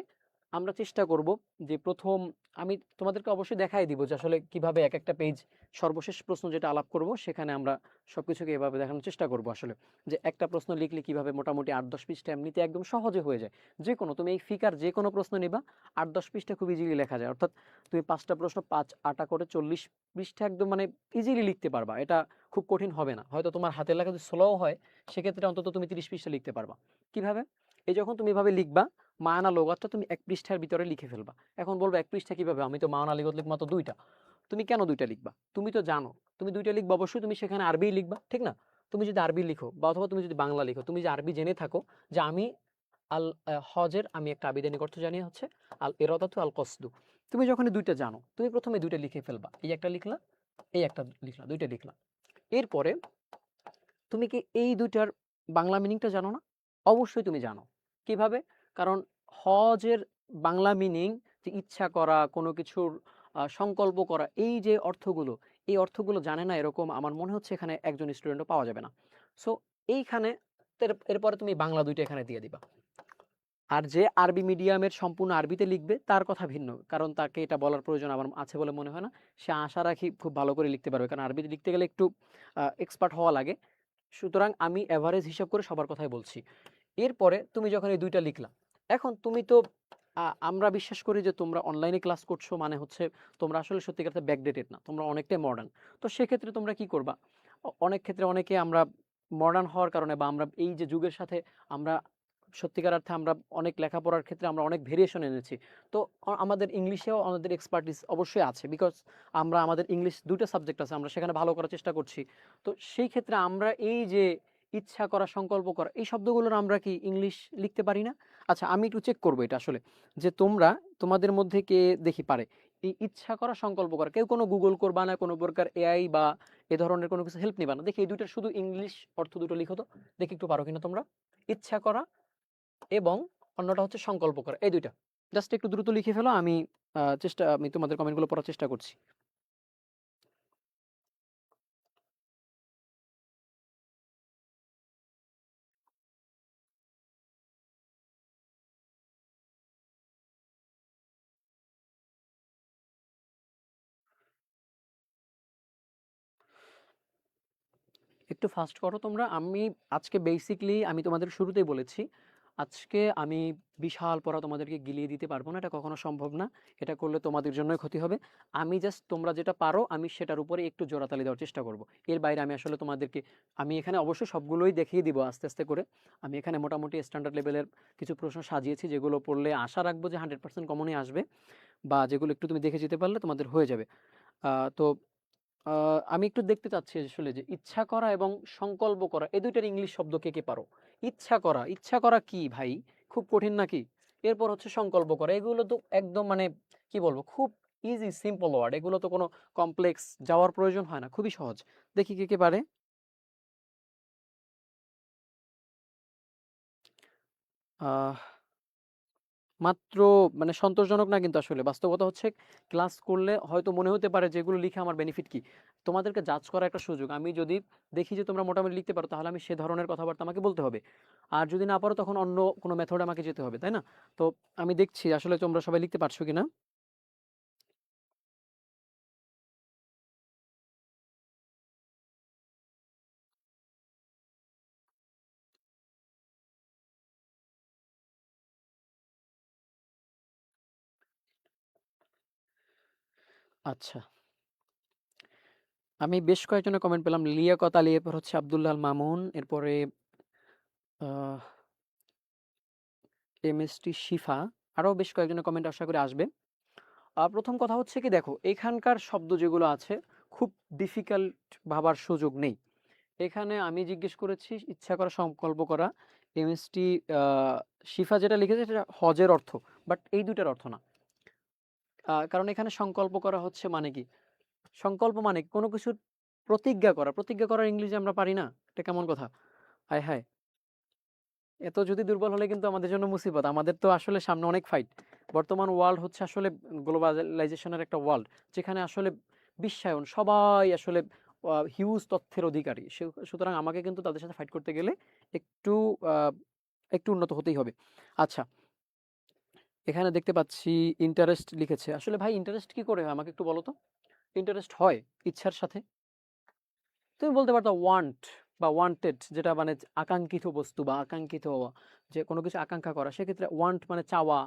আমরা চেষ্টা করব যে প্রথম আমি তোমাদেরকে অবশ্যই দেখাই দিব যে আসলে কিভাবে এক একটা পেজ, সর্বশেষ প্রশ্ন যেটা আলাপ করব সেখানে আমরা সবকিছুকে এভাবে দেখানোর চেষ্টা করব আসলে, যে একটা প্রশ্ন লিখলে কিভাবে মোটামুটি 8-10 পৃষ্ঠা এমনিতে একদম সহজে হয়ে যায়। যে কোনো তুমি এই ফিকার যে কোনো প্রশ্ন নিবা, 8-10 পৃষ্ঠা খুব ইজিলি লেখা যায়। অর্থাৎ তুমি 5টা প্রশ্ন 5-8 করে 40 পৃষ্ঠা একদম মানে ইজিলি লিখতে পারবা। এটা খুব কঠিন হবে না। হয়তো তোমার হাতের লেখা যদি স্লো হয়, সেক্ষেত্রে অন্তত তুমি 30 পৃষ্ঠা লিখতে পারবা। কিভাবে? এই যখন তুমি এভাবে লিখবা, মায়ানা লুগাতটা তুমি 1 পৃষ্ঠার ভিতরে লিখে ফেলবা। এখন বলবা 1 পৃষ্ঠা কিভাবে? আমি তো মায়ানা লুগাত লিখব মাত্র 2টা। তুমি কেন 2টা লিখবা? তুমি তো জানো তুমি 2টা লিখবা, অবশ্যই তুমি সেখানে আরবিই লিখবা, ঠিক না? তুমি যদি আরবি লিখো বা অথবা তুমি যদি বাংলা লিখো, তুমি যে আরবি জেনে থাকো যে আমি হজের আমি একটা আবিধানিক অর্থ জানি হচ্ছে আল ইরাদাতু আল কসদু। তুমি যখন এই 2টা জানো, তুমি প্রথমে 2টা লিখে ফেলবা। এই একটা লিখলা, এই একটা লিখলা, 2টা লিখলা। এরপরে তুমি কি এই 2টার বাংলা মিনিংটা জানো না? অবশ্যই তুমি জানো। কিভাবে? কারণ হজের বাংলা মিনিং যে ইচ্ছা করা, কোনো কিছুর সংকল্প করা, এই যে অর্থগুলো, এই অর্থগুলো জানে না এরকম আমার মনে হচ্ছে এখানে একজন স্টুডেন্টও পাওয়া যাবে না। সো এইখানে এরপরে তুমি বাংলা 2টা এখানে দিয়ে দিবা। আর যে আরবি মিডিয়ামের সম্পূর্ণ আরবিতে লিখবে তার কথা ভিন্ন। কারণ তাকে এটা বলার প্রয়োজন আমার আছে বলে মনে হয় না। সে আশা রাখি খুব ভালো করে লিখতে পারবে। কারণ আরবিতে লিখতে গেলে একটু এক্সপার্ট হওয়া লাগে। সুতরাং আমি এভারেজ হিসাব করে সবার কথাই বলছি। এরপরে তুমি যখন এই 2টা লিখলা, এখন তুমি তো আমরা বিশ্বাস করি যে তোমরা অনলাইনে ক্লাস করছো মানে হচ্ছে তোমরা আসলে সত্যিকার অর্থে ব্যাকডেটেড না। তোমরা অনেকটাই মডার্ন। তো সেক্ষেত্রে তোমরা কি করবা? অনেক ক্ষেত্রে অনেকে আমরা মডার্ন হওয়ার কারণে বা আমরা এই যে যুগের সাথে আমরা সত্যিকার অর্থে আমরা অনেক লেখাপড়ার ক্ষেত্রে আমরা অনেক ভেরিয়েশন এনেছি। তো আমাদের ইংলিশেও আমাদের এক্সপার্টিস অবশ্যই আছে। বিকজ আমরা আমাদের ইংলিশ 2টা সাবজেক্ট আছে। আমরা সেখানে ভালো করার চেষ্টা করছি। তো সেই ক্ষেত্রে আমরা এই যে ইচ্ছা করা, সংকল্প করা, এই শব্দগুলোর আমরা কি ইংলিশ লিখতে পারি না? আচ্ছা আমি একটু চেক করব এটা আসলে, যে তোমরা তোমাদের মধ্যে কে দেখি পারে এই ইচ্ছা করা, সংকল্প করা। কেউ কোনো গুগল করবা না, কোনো প্রকার এআই বা এ ধরনের কোনো কিছু হেল্প নিবা না। দেখি এই 2টার শুধু ইংলিশ অর্থ 2টো লিখো তো। দেখি একটু পারো কিনা তোমরা? ইচ্ছা করা এবং অন্যটা হচ্ছে সংকল্প করা। এই 2টা। জাস্ট একটু দ্রুত লিখে ফেলো। আমি তোমাদের কমেন্টগুলো পড়ার চেষ্টা করছি। একটু ফাস্ট করো তোমরা। আজকে বেসিক্যালি আমি তোমাদের শুরুতেই বলেছি, আজকে আমি বিশাল পড়া তোমাদেরকে গিলিয়ে দিতে পারবো না, এটা কখনো সম্ভব না। এটা করলে তোমাদের জন্যই ক্ষতি হবে। আমি জাস্ট তোমরা যেটা পারো আমি সেটার উপরে একটু জোরাতালি দেওয়ার চেষ্টা করব। এর বাইরে আমি আসলে তোমাদেরকে, আমি এখানে অবশ্যই সবগুলোই দেখিয়ে দিব আস্তে আস্তে করে। আমি এখানে মোটামুটি স্ট্যান্ডার্ড লেভেলের কিছু প্রশ্ন সাজিয়েছি, যেগুলো পড়লে আশা রাখবো যে 100% কমনই আসবে, বা যেগুলো একটু তুমি দেখে যেতে পারলে তোমাদের হয়ে যাবে। তো আমি একটু দেখতে চাচ্ছি আসলে যে ইচ্ছা করা এবং সংকল্প করা এই দুইটার ইংলিশ শব্দ কে কে পারো? ইচ্ছা করা, ইচ্ছা করা কি ভাই? খুব কঠিন নাকি? এরপর হচ্ছে সংকল্প করা, এগুলো তো একদম মানে কি বলবো, খুব ইজি সিম্পল ওয়ার্ড, এগুলো তো কোনো কমপ্লেক্স যাওয়ার প্রয়োজন হয় না, খুবই সহজ। দেখি কে কে পারে। আহ মাত্র মানে সন্তোষজনক না, কিন্তু আসলে বাস্তবতা হচ্ছে ক্লাস করলে হয়তো মনে হতে পারে যে এগুলো লিখে আমার বেনিফিট কি। তোমাদেরকে জাজ করার একটা সুযোগ, আমি যদি দেখি যে তোমরা মোটামুটি লিখতে পারো তাহলে আমি সে ধরনের কথাবার্তা আমাকে বলতে হবে, আর যদি না পারো তখন অন্য কোনো মেথডে আমাকে যেতে হবে, তাই না? তো আমি দেখছি আসলে তোমরা সবাই লিখতে পারছো কিনা। আচ্ছা, আমি বেশ কয়েকজনের কমেন্ট পেলাম, লিয়াকত আলী, এরপর হচ্ছে আব্দুল্লাহ আল মামুন, এরপরে এমএসটি শিফা, আরও বেশ কয়েকজনের কমেন্ট আশা করি আসবে। প্রথম কথা হচ্ছে কি, দেখো এখানকার শব্দ যেগুলো আছে খুব ডিফিকাল্ট ভাবার সুযোগ নেই। এখানে আমি জিজ্ঞেস করেছি ইচ্ছা করা, সংকল্প করা, এমএসটি শিফা যেটা লিখেছে সেটা হজের অর্থ, বাট এই দুইটার অর্থ না। কারণ এখানে সংকল্প করা হচ্ছে মানে কি, সংকল্প মানে কোনো কিছুর প্রতিজ্ঞা করা, প্রতিজ্ঞা করার ইংলিশে আমরা পারি না, এটা কেমন কথা? হায় হায়, এত যদি দুর্বল হলে কিন্তু আমাদের জন্য মুসিবত। আমাদের তো আসলে সামনে অনেক ফাইট। বর্তমান ওয়ার্ল্ড হচ্ছে আসলে গ্লোবালাইজেশনের একটা ওয়ার্ল্ড, যেখানে আসলে বিশ্বায়ন সবাই আসলে হিউজ তথ্যের অধিকারী। সুতরাং আমাকে কিন্তু তাদের সাথে ফাইট করতে গেলে একটু আহ, একটু উন্নত হতেই হবে। আচ্ছা, এখানে দেখতে পাচ্ছি ইন্টারেস্ট লিখেছে। আসলে ভাই ইন্টারেস্ট কি করে হয় আমাকে একটু বলো তো। ইন্টারেস্ট হয় ইচ্ছার সাথে। তুমি বলতে পারতো ওয়ান্ট বা ওয়ান্টেড, যেটা মানে আকাঙ্ক্ষিত বস্তু বা আকাঙ্ক্ষিত যে কোনো কিছু আকাঙ্ক্ষা করা, সেক্ষেত্রে ওয়ান্ট মানে চাওয়া।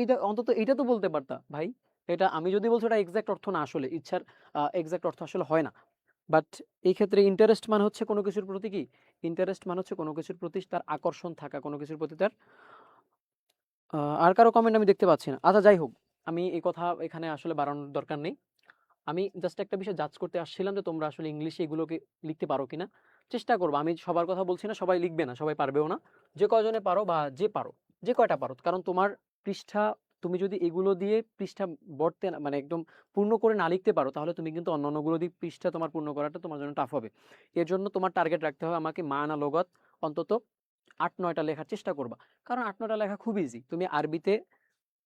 এটা অন্তত এটা তো বলতে পারতা ভাই। এটা আমি যদি বলছি ওটা এক্সাক্ট অর্থ না, আসলে ইচ্ছার এক্সাক্ট অর্থ আসলে হয় না। বাট এই ক্ষেত্রে ইন্টারেস্ট মানে হচ্ছে কোনো কিছুর প্রতি কি, ইন্টারেস্ট মানে হচ্ছে কোনো কিছুর প্রতি তার আকর্ষণ থাকা, কোনো কিছুর প্রতি তার আর কারো কমেন্ট আমি দেখতে পাচ্ছি না। আচ্ছা যাই হোক, আমি এই কথা এখানে আসলে বাড়ানোর দরকার নেই। আমি জাস্ট একটা বিষয় জাজ করতে আসছিলাম যে তোমরা আসলে ইংলিশে এগুলোকে লিখতে পারো কিনা। চেষ্টা করবো, আমি সবার কথা বলছি না, সবাই লিখবে না, সবাই পারবেও না। যে কয়জনে পারো বা যে পারো, যে কয়টা পারো, কারণ তোমার পৃষ্ঠা, তুমি যদি এগুলো দিয়ে পৃষ্ঠা বর্তে মানে একদম পূর্ণ করে না লিখতে পারো, তাহলে তুমি কিন্তু অন্যান্যগুলো দিয়ে পৃষ্ঠা তোমার পূর্ণ করাটা তোমার জন্য টাফ হবে। এর জন্য তোমার টার্গেট রাখতে হবে আমাকে মানা লগাত অন্তত 8-9টা লেখার চেষ্টা করবা। কারণ 8-9টা লেখা খুব ইজি, তুমি আরবিতে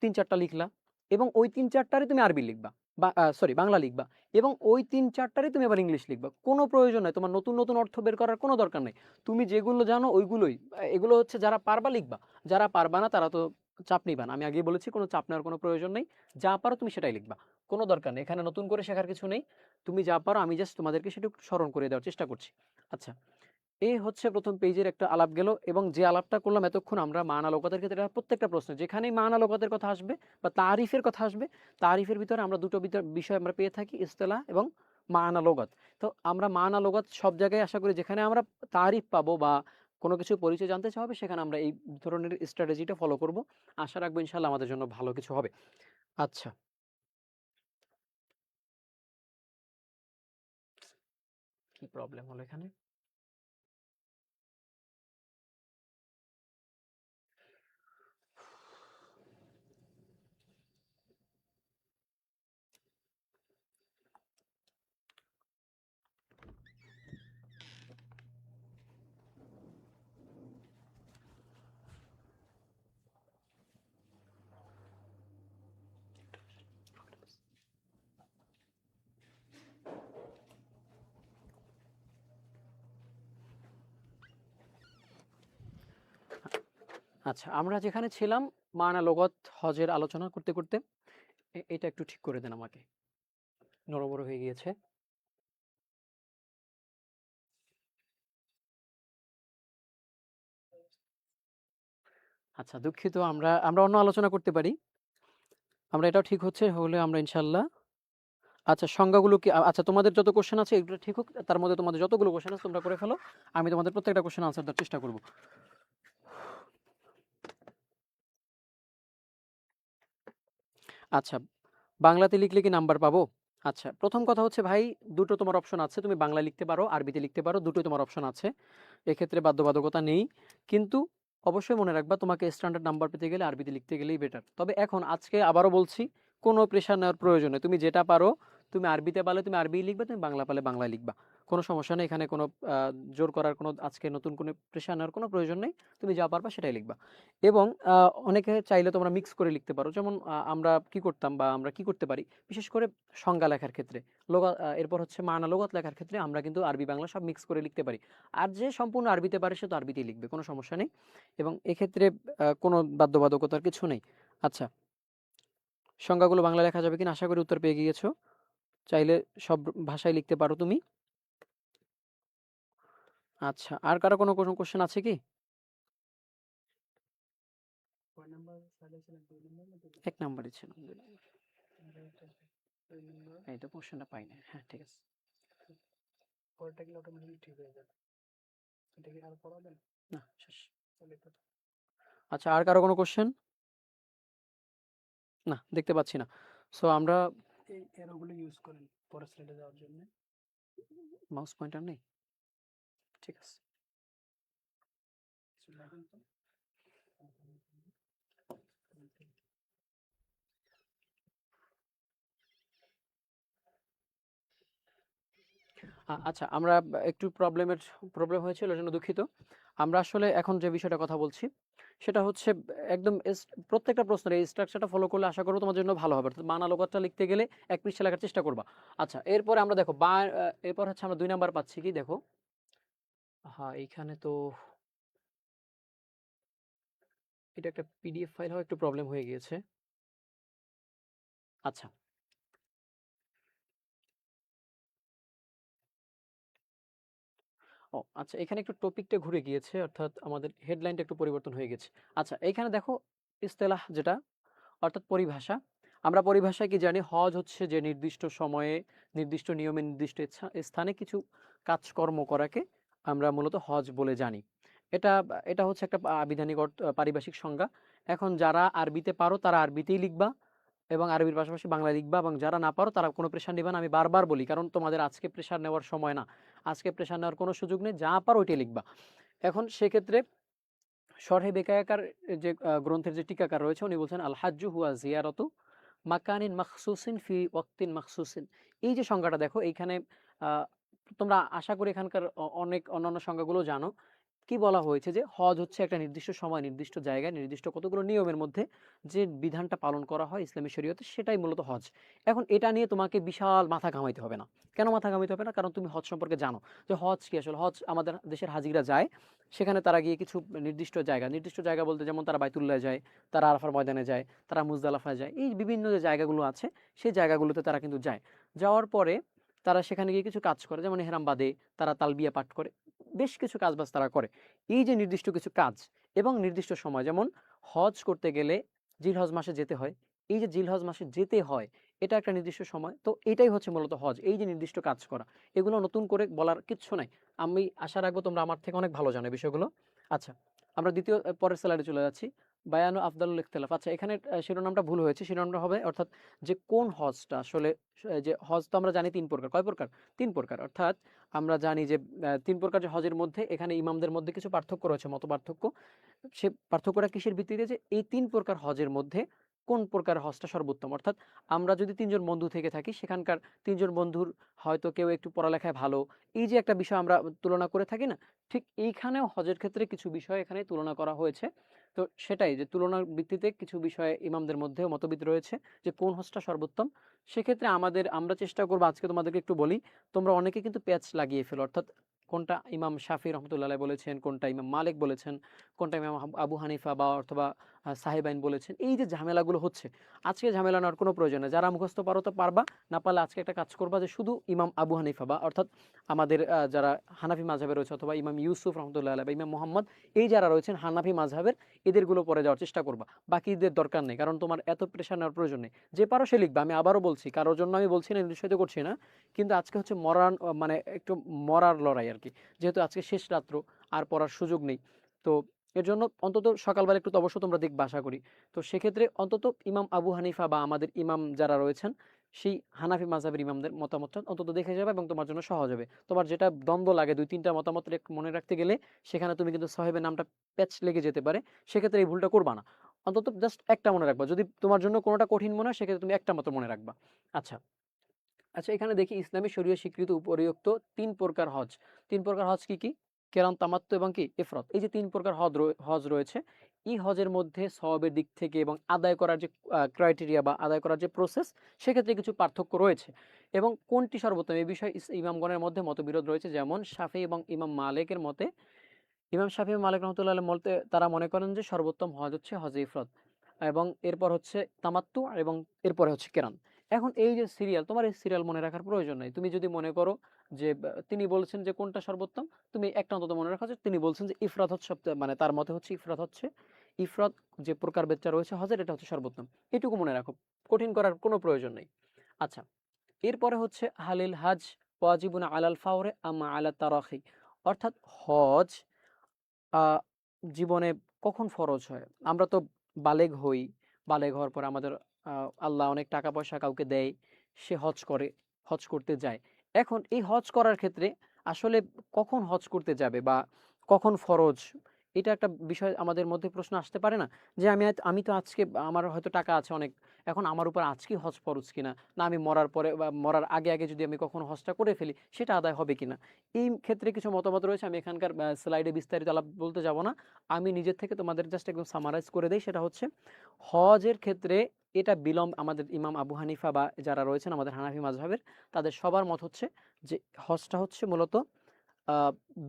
3-4টা লিখলা এবং ওই 3-4টারই তুমি আরবি লিখবা, বা সরি বাংলা লিখবা, এবং ওই 3-4টারই তুমি আবার ইংলিশ লিখবা। কোনো প্রয়োজন নাই তোমার নতুন নতুন অর্থ বের করার, কোনো দরকার নেই। তুমি যেগুলো জানো ওইগুলোই, এগুলো হচ্ছে যারা পারবা লিখবা, যারা পারবা না তারা তো চাপ নিবা না। আমি আগেই বলেছি কোনো চাপ নেওয়ার কোনো প্রয়োজন নেই। যা পারো তুমি সেটাই লিখবা, কোনো দরকার নেই, এখানে নতুন করে শেখার কিছু নেই। তুমি যা পারো আমি জাস্ট তোমাদেরকে সেটা একটু স্মরণ করে দেওয়ার চেষ্টা করছি। আচ্ছা, এই হচ্ছে প্রথম পেজের একটা আলাপ গেল, এবং যে আলাপটা করলাম এতক্ষণ আমরা মানা লোকাতের ক্ষেত্রে, প্রত্যেকটা প্রশ্নে যেখানেই মানা লোকাতের কথা আসবে বা তারিফের কথা আসবে, তারিফের ভিতরে আমরা দুটো বিষয় আমরা পেয়ে থাকি, ইস্তেলাহ এবং মানা লোগাত। তো আমরা মানা লোগাত সব জায়গায় আশা করি যেখানে আমরা তারিফ পাবো বা কোনো কিছু পরিচয় জানতে চাওয়া হবে, সেখানে আমরা এই ধরনের স্ট্র্যাটেজিটা ফলো করব। আশা রাখবো ইনশাল্লাহ আমাদের জন্য ভালো কিছু হবে। আচ্ছা, কি প্রবলেম হলো এখানে? আচ্ছা, আমরা যেখানে ছিলাম মানা লোগত হজের আলোচনা করতে করতে, এটা একটু ঠিক করে দেন আমাকে, নড়বড় হয়ে গিয়েছে। আচ্ছা দুঃখিত, আমরা আমরা অন্য আলোচনা করতে পারি। আমরা এটাও ঠিক হচ্ছে হলে আমরা ইনশাল্লাহ। আচ্ছা সংজ্ঞাগুলো কি আচ্ছা তোমাদের যত কোশ্চেন আছে এগুলো ঠিক হোক, তার মধ্যে তোমাদের যতগুলো কোশ্চেন আছে তোমরা করে ফেলো, আমি তোমাদের প্রত্যেকটা কোশ্চেন আনসার দেওয়ার চেষ্টা করব। আচ্ছা বাংলাতে লিখলে কি নাম্বার পাবো? আচ্ছা প্রথম কথা হচ্ছে ভাই, দুটো তোমার অপশন আছে, তুমি বাংলা লিখতে পারো আরবিতে লিখতে পারো, দুটোই তোমার অপশন আছে, এক্ষেত্রে বাধ্যবাধকতা নেই। কিন্তু অবশ্যই মনে রাখবা তোমাকে স্ট্যান্ডার্ড নাম্বার পেতে গেলে আরবিতে লিখতে গেলেই বেটার। তবে এখন আজকে আবারও বলছি, কোনো প্রেশার নেওয়ার প্রয়োজন নেই, তুমি যেটা পারো, তুমি আরবিতে পারলে তুমি আরবি লিখবা, তুমি বাংলা পারলে বাংলা লিখবা, কোনো সমস্যা নেই। এখানে কোনো জোর করার কোনো আজকে নতুন কোনো প্রেশার নেওয়ার কোনো প্রয়োজন নেই, তুমি যা পারবা সেটাই লিখবা। এবং অনেকে চাইলে তোমরা মিক্স করে লিখতে পারো, যেমন আমরা কি করতাম বা আমরা কি করতে পারি, বিশেষ করে সংজ্ঞা লেখার ক্ষেত্রে, এরপর হচ্ছে মানা লগাত লেখার ক্ষেত্রে আমরা কিন্তু আরবি বাংলা সব মিক্স করে লিখতে পারি। আর যে সম্পূর্ণ আরবিতে পারে সে তো আরবিতেই লিখবে, কোনো সমস্যা নেই। এবং এক্ষেত্রে কোনো বাধ্যবাধকতার কিছু নেই। আচ্ছা সংজ্ঞাগুলো বাংলা লেখা যাবে কিনা, আশা করি উত্তর পেয়ে গিয়েছো। চাইলে সব ভাষায় লিখতে পারো তুমি। আচ্ছা আর কারো কোনো কোনো কোশ্চেন আছে কি? এক নাম্বারই ছিল, এই তো কোশ্চেনটা পাই না। হ্যাঁ ঠিক আছে, না শেষ। আচ্ছা আর কারো কোনো কোশ্চেন? না দেখতে পাচ্ছি না। সো আমরা মাউস পয়েন্টার নেই, ঠিক আছে। আচ্ছা আমরা একটু প্রবলেম হয়েছিল এর জন্য দুঃখিত। আমরা আসলে এখন যে বিষয়টা কথা বলছি সেটা হচ্ছে একদম প্রত্যেকটা প্রশ্নের এই স্ট্রাকচারটা ফলো করলে আশা করবো তোমার জন্য ভালো হবে। অর্থাৎ বাংলা লোকতটা লিখতে গেলে এক পৃষ্ঠা লেখার চেষ্টা করবা। আচ্ছা এরপরে আমরা দেখো এরপর হচ্ছে আমরা 2 নাম্বার পাচ্ছি কি দেখো। হ্যাঁ এইখানে তো এটা একটা পিডিএফ ফাইল হওয়া একটু প্রবলেম হয়ে গিয়েছে। আচ্ছা ও আচ্ছা এখানে একটু টপিকটা ঘুরে গিয়েছে, অর্থাৎ আমাদের হেডলাইনটা একটু পরিবর্তন হয়ে গেছে। আচ্ছা এইখানে দেখো ইস্তেলাহ যেটা, অর্থাৎ পরিভাষা। আমরা পরিভাষায় কি জানি, হজ হচ্ছে যে নির্দিষ্ট সময়ে নির্দিষ্ট নিয়মে নির্দিষ্ট স্থানে কিছু কাজকর্ম করাকে আমরা মূলত হজ বলে জানি। এটা এটা হচ্ছে একটা আবিধানিক পারিভাষিক সংজ্ঞা। এখন যারা আরবিতে পারো তারা আরবিতেই লিখবা এবং আরবির পাশাপাশি বাংলা লিখবা, এবং যারা না পারো তারা কোনো প্রেশার নিবা না। আমি বারবার বলি, কারণ তোমাদের আজকে প্রেশার নেওয়ার সময় না, আজকে প্রেশার নেওয়ার কোনো সুযোগ নেই, যা পারো ওইটাই লিখবা। এখন সেক্ষেত্রে শরহে বেকায়াকার যে গ্রন্থের যে টিকাকার রয়েছে উনি বলছেন আল হাজ্জু হুয়া জিয়ারতু মাকানিন মাখসুসিন ফি ওয়াক্তিন মাখসুসিন। এই যে সংজ্ঞাটা দেখো এইখানে, আহ, তোমরা আশা করি এখানকার অনেক অন্যান্য সংজ্ঞাগুলো জানো। কি বলা হয়েছে যে হজ হচ্ছে একটা নির্দিষ্ট সময় নির্দিষ্ট জায়গায় নির্দিষ্ট কতগুলো নিয়মের মধ্যে যে বিধানটা পালন করা হয় ইসলামী শরীয়তে, সেটাই মূলত হজ। এখন এটা নিয়ে তোমাকে বিশাল মাথা ঘামাইতে হবে না। কেন মাথা ঘামাইতে হবে না? কারণ তুমি হজ সম্পর্কে জানো যে হজ কি। আসলে হজ আমাদের দেশের হাজিরা যায়, সেখানে তারা গিয়ে কিছু নির্দিষ্ট জায়গা বলতে যেমন তারা বাইতুল্লাহ যায়, তারা আরাফার ময়দানে যায়, তারা মুজদালাফায় যায়, এই বিভিন্ন যে জায়গাগুলো আছে সেই জায়গাগুলোতে তারা কিন্তু যায়। যাওয়ার পরে তারা সেখানে গিয়ে কিছু কাজ করে, যেমন ইহরাম বাঁধে, তারা তালবিয়া পাঠ করে, বেশ কিছু কাজবাজ তারা করে। এই যে নির্দিষ্ট কিছু কাজ এবং নির্দিষ্ট সময়, যেমন হজ করতে গেলে জিলহজ মাসে যেতে হয়, এই যে জিলহজ মাসে যেতে হয় এটা একটা নির্দিষ্ট সময়, তো এটাই হচ্ছে মূলত হজ, এই যে নির্দিষ্ট কাজ করা। এগুলো নতুন করে বলার কিচ্ছু নাই। আমি আশা রাখবো তোমরা আমার থেকে অনেক ভালো জানো এই বিষয়গুলো। আচ্ছা আমরা দ্বিতীয় পরের স্লাইডে চলে যাচ্ছি। বায়ানু আফদালুল ইখতিলাফ। আচ্ছা এখানে শিরোনামটা ভুল হয়েছে, শিরোনামটা হবে অর্থাৎ যে কোন হজটা আসলে, যে হজ তো আমরা জানি 3 প্রকার। কয় প্রকার? 3 প্রকার। অর্থাৎ আমরা জানি যে 3 প্রকার যে হজের মধ্যে এখানে ইমামদের মধ্যে কিছু পার্থক্য রয়েছে, মত পার্থক্য। সে পার্থক্যটা কিসের ভিত্তিতে? যে এই 3 প্রকার হজের মধ্যে কোন প্রকার হজটা সর্বোত্তম। অর্থাৎ আমরা যদি 3 জন বন্ধু থেকে থাকি, সেখানকার 3 জন বন্ধুর হয়তো কেউ একটু পড়ালেখায় ভালো, এই যে একটা বিষয় আমরা তুলনা করে থাকি না, ঠিক এইখানেও হজের ক্ষেত্রে কিছু বিষয় এখানে তুলনা করা হয়েছে। তো সেটাই যে তুলনার ভিত্তিতে কিছু বিষয়ে ইমামদের মধ্যেও মতবিদ রয়েছে যে কোন হজটা সর্বোত্তম। সেক্ষেত্রে আমরা চেষ্টা করবো আজকে তোমাদেরকে একটু বলি। তোমরা অনেকে কিন্তু প্যাচ লাগিয়ে ফেলো, অর্থাৎ কোনটা ইমাম শাফি রহমতুল্লাহ বলেছেন, কোনটা ইমাম মালিক বলেছেন, কোনটা ইমাম আবু হানিফা বা অথবা সাহেবাইন বলেছেন। এই যে ঝামেলাগুলো হচ্ছে, আজকে ঝামেলা নেওয়ার কোনো প্রয়োজন নেই। যারা মুখস্থ পারো তো পারবা, না পারলে আজকে একটা কাজ করবা যে শুধু ইমাম আবু হানিফা বা অর্থাৎ আমাদের যারা হানাফি মাযহাবে রয়েছে অথবা ইমাম ইউসুফ রহমতুল্লাহ আলাইহি বা ইমাম মুহাম্মদ, এই যারা রয়েছেন হানাফি মাযহাবের, এদেরগুলো পড়ে যাওয়ার চেষ্টা করবা। বাকিদের দরকার নেই, কারণ তোমার এত প্রেশার নেওয়ার প্রয়োজন নেই। যে পারো সে লিখবা। আমি আবারও বলছি, কারোর জন্য আমি বলছি না, নিরুৎসাহিত করছি না, কিন্তু আজকে হচ্ছে মরার মানে একটু মরার লড়াই আর কি। যেহেতু আজকে শেষ রাত্র, আর পড়ার সুযোগ নেই, তো এর জন্য অন্তত সকালবেলা একটু তো অবশ্য তোমরা দেখবা আশা করি। তো সেক্ষেত্রে অন্তত ইমাম আবু হানিফা বা আমাদের ইমাম যারা রয়েছেন সেই হানাফি মাযহাবের ইমামদের মতামতটা অন্তত দেখে যাবে, এবং তোমার জন্য সহজ হবে। তোমার যেটা দ্বন্দ্ব লাগে ২-৩টা মতামত মনে রাখতে গেলে, সেখানে তুমি কিন্তু সাহেবের নামটা প্যাচ লেগে যেতে পারে। সেক্ষেত্রে এই ভুলটা করবা না। অন্তত জাস্ট একটা মনে রাখবা। যদি তোমার জন্য কোনোটা কঠিন মনে হয়, সেক্ষেত্রে তুমি একটা মাত্র মনে রাখবা। আচ্ছা, আচ্ছা, এখানে দেখি ইসলামী শরীয়ত স্বীকৃত উপরিউক্ত ৩ প্রকার হজ। ৩ প্রকার হজ কি কি? কেরান, তামাত্তু এবং কি ইফরাত। এই যে ৩ প্রকার হজ রয়েছে, এই হজের মধ্যে সওয়াবের দিক থেকে এবং আদায় করার যে ক্রাইটেরিয়া বা আদায় করার যে প্রসেস, সেক্ষেত্রে কিছু পার্থক্য রয়েছে। এবং কোনটি সর্বোত্তম এই বিষয়ে ইমামগণের মধ্যে মতবিরোধ রয়েছে। যেমন শাফি এবং ইমাম মালিকের মতে, ইমাম শাফি এবং মালিক রহমতুল্লাহ আলাইহির মতে তারা মনে করেন যে সর্বোত্তম হজ হচ্ছে হজে ইফরাত, এবং এরপর হচ্ছে তামাত্তু, এবং এরপরে হচ্ছে কেরান। এখন এই যে সিরিয়াল, তোমার এই সিরিয়াল মনে রাখার প্রয়োজন নাই। তুমি যদি মনে করো যে তিনি বলছেন যে কোনটা সর্বোত্তম, তুমি একটা অন্তত মনে রাখো যে তিনি বলছেন যে ইফরাত হচ্ছে মানে তার মতে হচ্ছে ইফরাত যে প্রকারভেদটা রয়েছে হজের, এটা হচ্ছে সর্বোত্তম। এটুকু মনে রাখো, কঠিন করার কোনো প্রয়োজন নেই। আচ্ছা, এরপরে হচ্ছে হালিল হাজ ওয়াজিবুন আলাল ফাওরে আম্মা আলা তারাখি, অর্থাৎ হজ আহ জীবনে কখন ফরজ হয়? আমরা তো বালেগ হই, বালেগ হওয়ার পর আমাদের আল্লাহ অনেক টাকা পয়সা কাউকে দেয়, সে হজ করে, হজ করতে যায়। এখন এই হজ করার ক্ষেত্রে আসলে কখন হজ করতে যাবে বা কখন ফরজ, এটা একটা বিষয় আমাদের মধ্যে প্রশ্ন আসতে পারে না? যে আমি তো আজকে, আমার হয়তো টাকা আছে অনেক, এখন আমার উপর আজকে হজ ফরজ কিনা, না আমি মরার পরে বা মরার আগে আগে যদি আমি কখনো হজটা করে ফেলি, সেটা আদায় হবে কিনা। এই ক্ষেত্রে কিছু মতামত রয়েছে। আমি এখানকার স্লাইডে বিস্তারিত আলাপ বলতে যাব না। আমি নিজের থেকে তোমাদের জাস্ট একদম সামারাইজ করে দেই। সেটা হচ্ছে হজের ক্ষেত্রে এটা আমাদের ইমাম আবু হানিফা বা যারা রয়েছেন আমাদের হানাফি মাযহাবের, তাদের সবার মত হচ্ছে যে হজটা হচ্ছে মূলত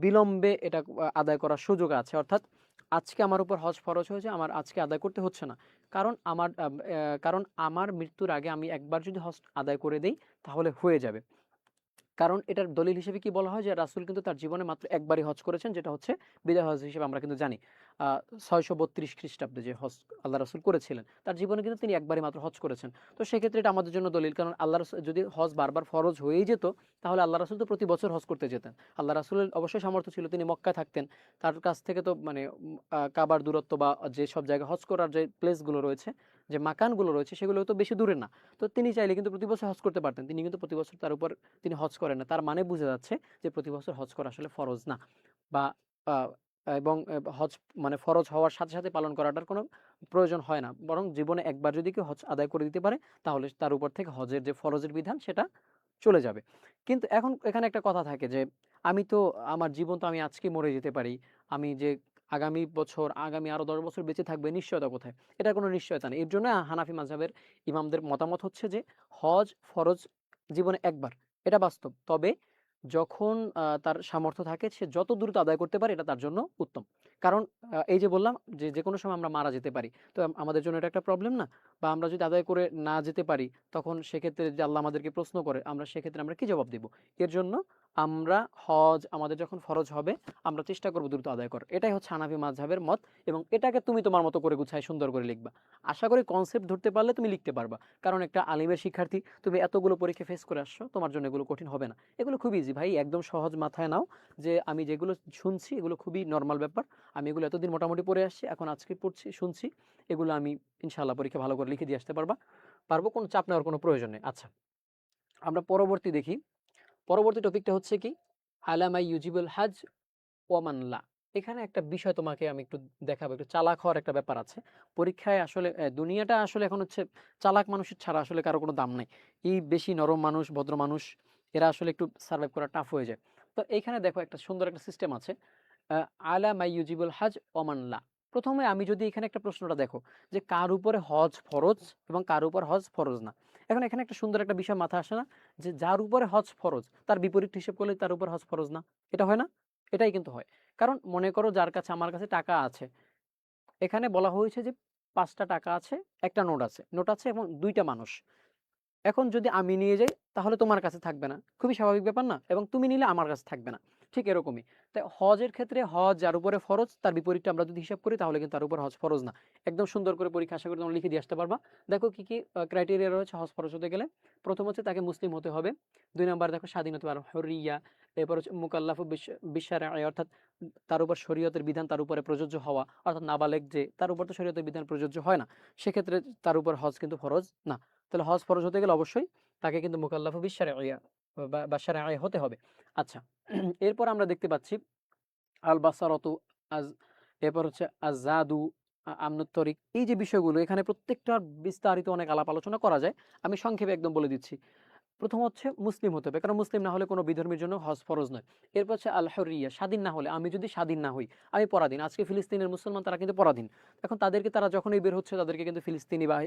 বিলম্বে এটা আদায় করার সুযোগ আছে। অর্থাৎ আজকে আমার উপর হজ ফরজ হয়েছে, আমার আজকে আদায় করতে হচ্ছে না। কারণ আমার মৃত্যুর আগে আমি একবার যদি হজ আদায় করে দেই, তাহলে হয়ে যাবে। কারণ এটার দলিল হিসেবে কি বলা হয় যে রাসূল কিন্তু তার জীবনে মাত্র একবারই হজ করেছেন, যেটা হচ্ছে বিদায় হজ হিসেবে আমরা কিন্তু জানি। ৬৩২ খ্রিস্টাব্দে যে হজ আল্লাহ রাসূল করেছিলেন, তার জীবনে কিন্তু তিনি একবারই মাত্র হজ করেছেন। তো সেক্ষেত্রে এটা আমাদের জন্য দলিল। কারণ আল্লাহ রাসূল যদি হজ বারবার ফরজ হয়েই যেত, তাহলে আল্লাহ রাসূল তো প্রতি বছর হজ করতে যেতেন। আল্লাহ রাসূলের অবশ্যই সামর্থ্য ছিল, তিনি মক্কায় থাকতেন। তার কাছ থেকে তো মানে কাবার দূরত্ব বা যেসব জায়গায় হজ করার যে প্লেসগুলো রয়েছে, যে মাকানগুলো রয়েছে, সেগুলো তো বেশি দূরে না। তো তিনি চাইলে কিন্তু প্রতি বছর হজ করতে পারতেন। তিনি কিন্তু প্রতি বছর তার উপর তিনি হজ করেন না। তার মানে বোঝা যাচ্ছে যে প্রতি বছর হজ করা আসলে ফরজ না, বা আহ, এবং হজ মানে ফরজ হওয়ার সাথে সাথে পালন করাটার কোনো প্রয়োজন হয় না। বরং জীবনে একবার যদি কেউ হজ আদায় করে দিতে পারে, তাহলে তার উপর থেকে হজের যে ফরজের বিধান সেটা চলে যাবে। কিন্তু এখন এখানে একটা কথা থাকে যে আমি তো, আমার জীবন তো আমি আজকে মরে যেতে পারি, আমি যে আগামী বছর, আগামী আরো ১০ বছর বেঁচে থাকবে, নিশ্চয়তা কোথায়? এটা কোনো নিশ্চয়তা নেই। এর জন্য হানাফি মাযহাবের ইমামদের মতামত হচ্ছে যে হজ ফরজ জীবনে একবার, এটা বাস্তব। তবে যখন তার সামর্থ্য থাকে, সে যত দ্রুত আদায় করতে পারে, এটা তার জন্য উত্তম। কারণ এই যে বললাম যে যেকোনো সময় আমরা মারা যেতে পারি। তো আমাদের জন্য এটা একটা প্রবলেম না? বা আমরা যদি আদায় করে না যেতে পারি, তখন সেক্ষেত্রে যদি আল্লাহ আমাদেরকে প্রশ্ন করে, সেক্ষেত্রে আমরা কি জবাব দিব? এর জন্য আমরা হজ আমাদের যখন ফরজ হবে, আমরা চেষ্টা করব দ্রুত আদায় করার। এটাই হচ্ছে হানাফি মাযহাবের মত, এবং এটাকে তুমি তোমার মতো করে গুছায় সুন্দর করে লিখবা। আশা করি কনসেপ্ট ধরতে পারলে তুমি লিখতে পারবা। কারণ একটা আলিমের শিক্ষার্থী, তুমি এতগুলো পরীক্ষা ফেস করে আসছো, তোমার জন্য এগুলো কঠিন হবে না। এগুলো খুব ইজি ভাই, একদম সহজ মাথায় নাও যে আমি যেগুলো শুনছি এগুলো খুবই নর্মাল ব্যাপার। আমি এগুলো এতদিন মোটামুটি পড়ে আসছি, এখন আজকে পড়ছি, শুনছি, এগুলো আমি ইনশাআল্লাহ পরীক্ষা ভালো করে লিখে দিয়ে আসতে পারবো, কোনো চাপ নেওয়ার কোনো প্রয়োজন নেই। আচ্ছা, আমরা পরবর্তী দেখি। পরবর্তী টপিকটা হচ্ছে কি, আলামাই ইউজিবুল হাজ ওয়ামান লা। এখানে একটা বিষয় তোমাকে আমি একটু দেখাবো, একটু চালাক হওয়ার একটা ব্যাপার আছে পরীক্ষায়। আসলে দুনিয়াটা আসলে এখন হচ্ছে চালাক মানুষের ছাড়া আসলে কারো কোনো দাম নাই। এই বেশি নরম মানুষ, ভদ্র মানুষ, এরা আসলে একটু সার্ভাইভ করা টাফ হয়ে যায়। তো এইখানে দেখো একটা সুন্দর একটা সিস্টেম আছে, আলা মাই ইউজিবুল হাজ ওমান লা। প্রথমে আমি যদি এখানে একটা প্রশ্নটা দেখো যে কার উপরে হজ ফরজ এবং কার উপর হজ ফরজ না। এখন এখানে একটা সুন্দর একটা বিষয় মাথা আসে না, যে যার উপরে হজ ফরজ তার বিপরীত হিসেব করলে তার উপর হজ ফরজ না? এটা হয় না? এটাই কিন্তু হয়। কারণ মনে করো যার কাছে, আমার কাছে টাকা আছে, এখানে বলা হয়েছে যে 5টা টাকা আছে, একটা নোট আছে এবং 2টা মানুষ। এখন যদি আমি নিয়ে যাই তাহলে তোমার কাছে থাকবে না, খুবই স্বাভাবিক ব্যাপার না? এবং তুমি নিলে আমার কাছে থাকবে না। ঠিক এরকমই। তাই হজের ক্ষেত্রে হজ যার উপরে ফরজ তার বিপরীতটা আমরা যদি হিসাব করি তাহলে কিন্তু তার উপর হজ ফরজ না। একদম সুন্দর করে পরীক্ষা আশা করি তোমরা লিখে দিয়ে আসতে পারবা। দেখো কি কি ক্রাইটেরিয়া রয়েছে হজ ফরজ হতে গেলে। প্রথম হচ্ছে তাকে মুসলিম হতে হবে। 2 নাম্বার দেখো স্বাধীন হতে পারবে, হুররিয়া। এরপর হচ্ছে মুকাল্লাফু বিশারঈ, অর্থাৎ তার উপর শরীয়তের বিধান তার উপরে প্রযোজ্য হওয়া, অর্থাৎ নাবালেগ যে তার উপর তো শরীয়তের বিধান প্রযোজ্য হয় না, সেক্ষেত্রে তার উপর হজ কিন্তু ফরজ না। তাহলে হজ ফরজ হতে গেলে অবশ্যই তাকে কিন্তু মুকাল্লাফু বিশারঈয়া বা শারঈ হতে হবে। আচ্ছা, এরপর আমরা দেখতে পাচ্ছি আল বাসারতু, আজ, এরপর হচ্ছে আজাদু, আমনুত তরিক। এই যে বিষয়গুলো এখানে প্রত্যেকটার বিস্তারিত অনেক আলাপ আলোচনা করা যায়। আমি সংক্ষেপে একদম বলে দিচ্ছি। প্রথম হচ্ছে মুসলিম হতে হবে, কারণ মুসলিম না হলে কোনো বিধর্মীর জন্য হজ ফরজ নয়। এরপর হচ্ছে আল হুররিয়া, স্বাধীন না হলে, আমি যদি স্বাধীন না হই, আমি পরাধীন। আজকে ফিলিস্তিনের মুসলমান তারা কিন্তু পরাধীন। এখন তাদেরকে তারা যখনই বের হচ্ছে তাদেরকে কিন্তু ফিলিস্তিনি বা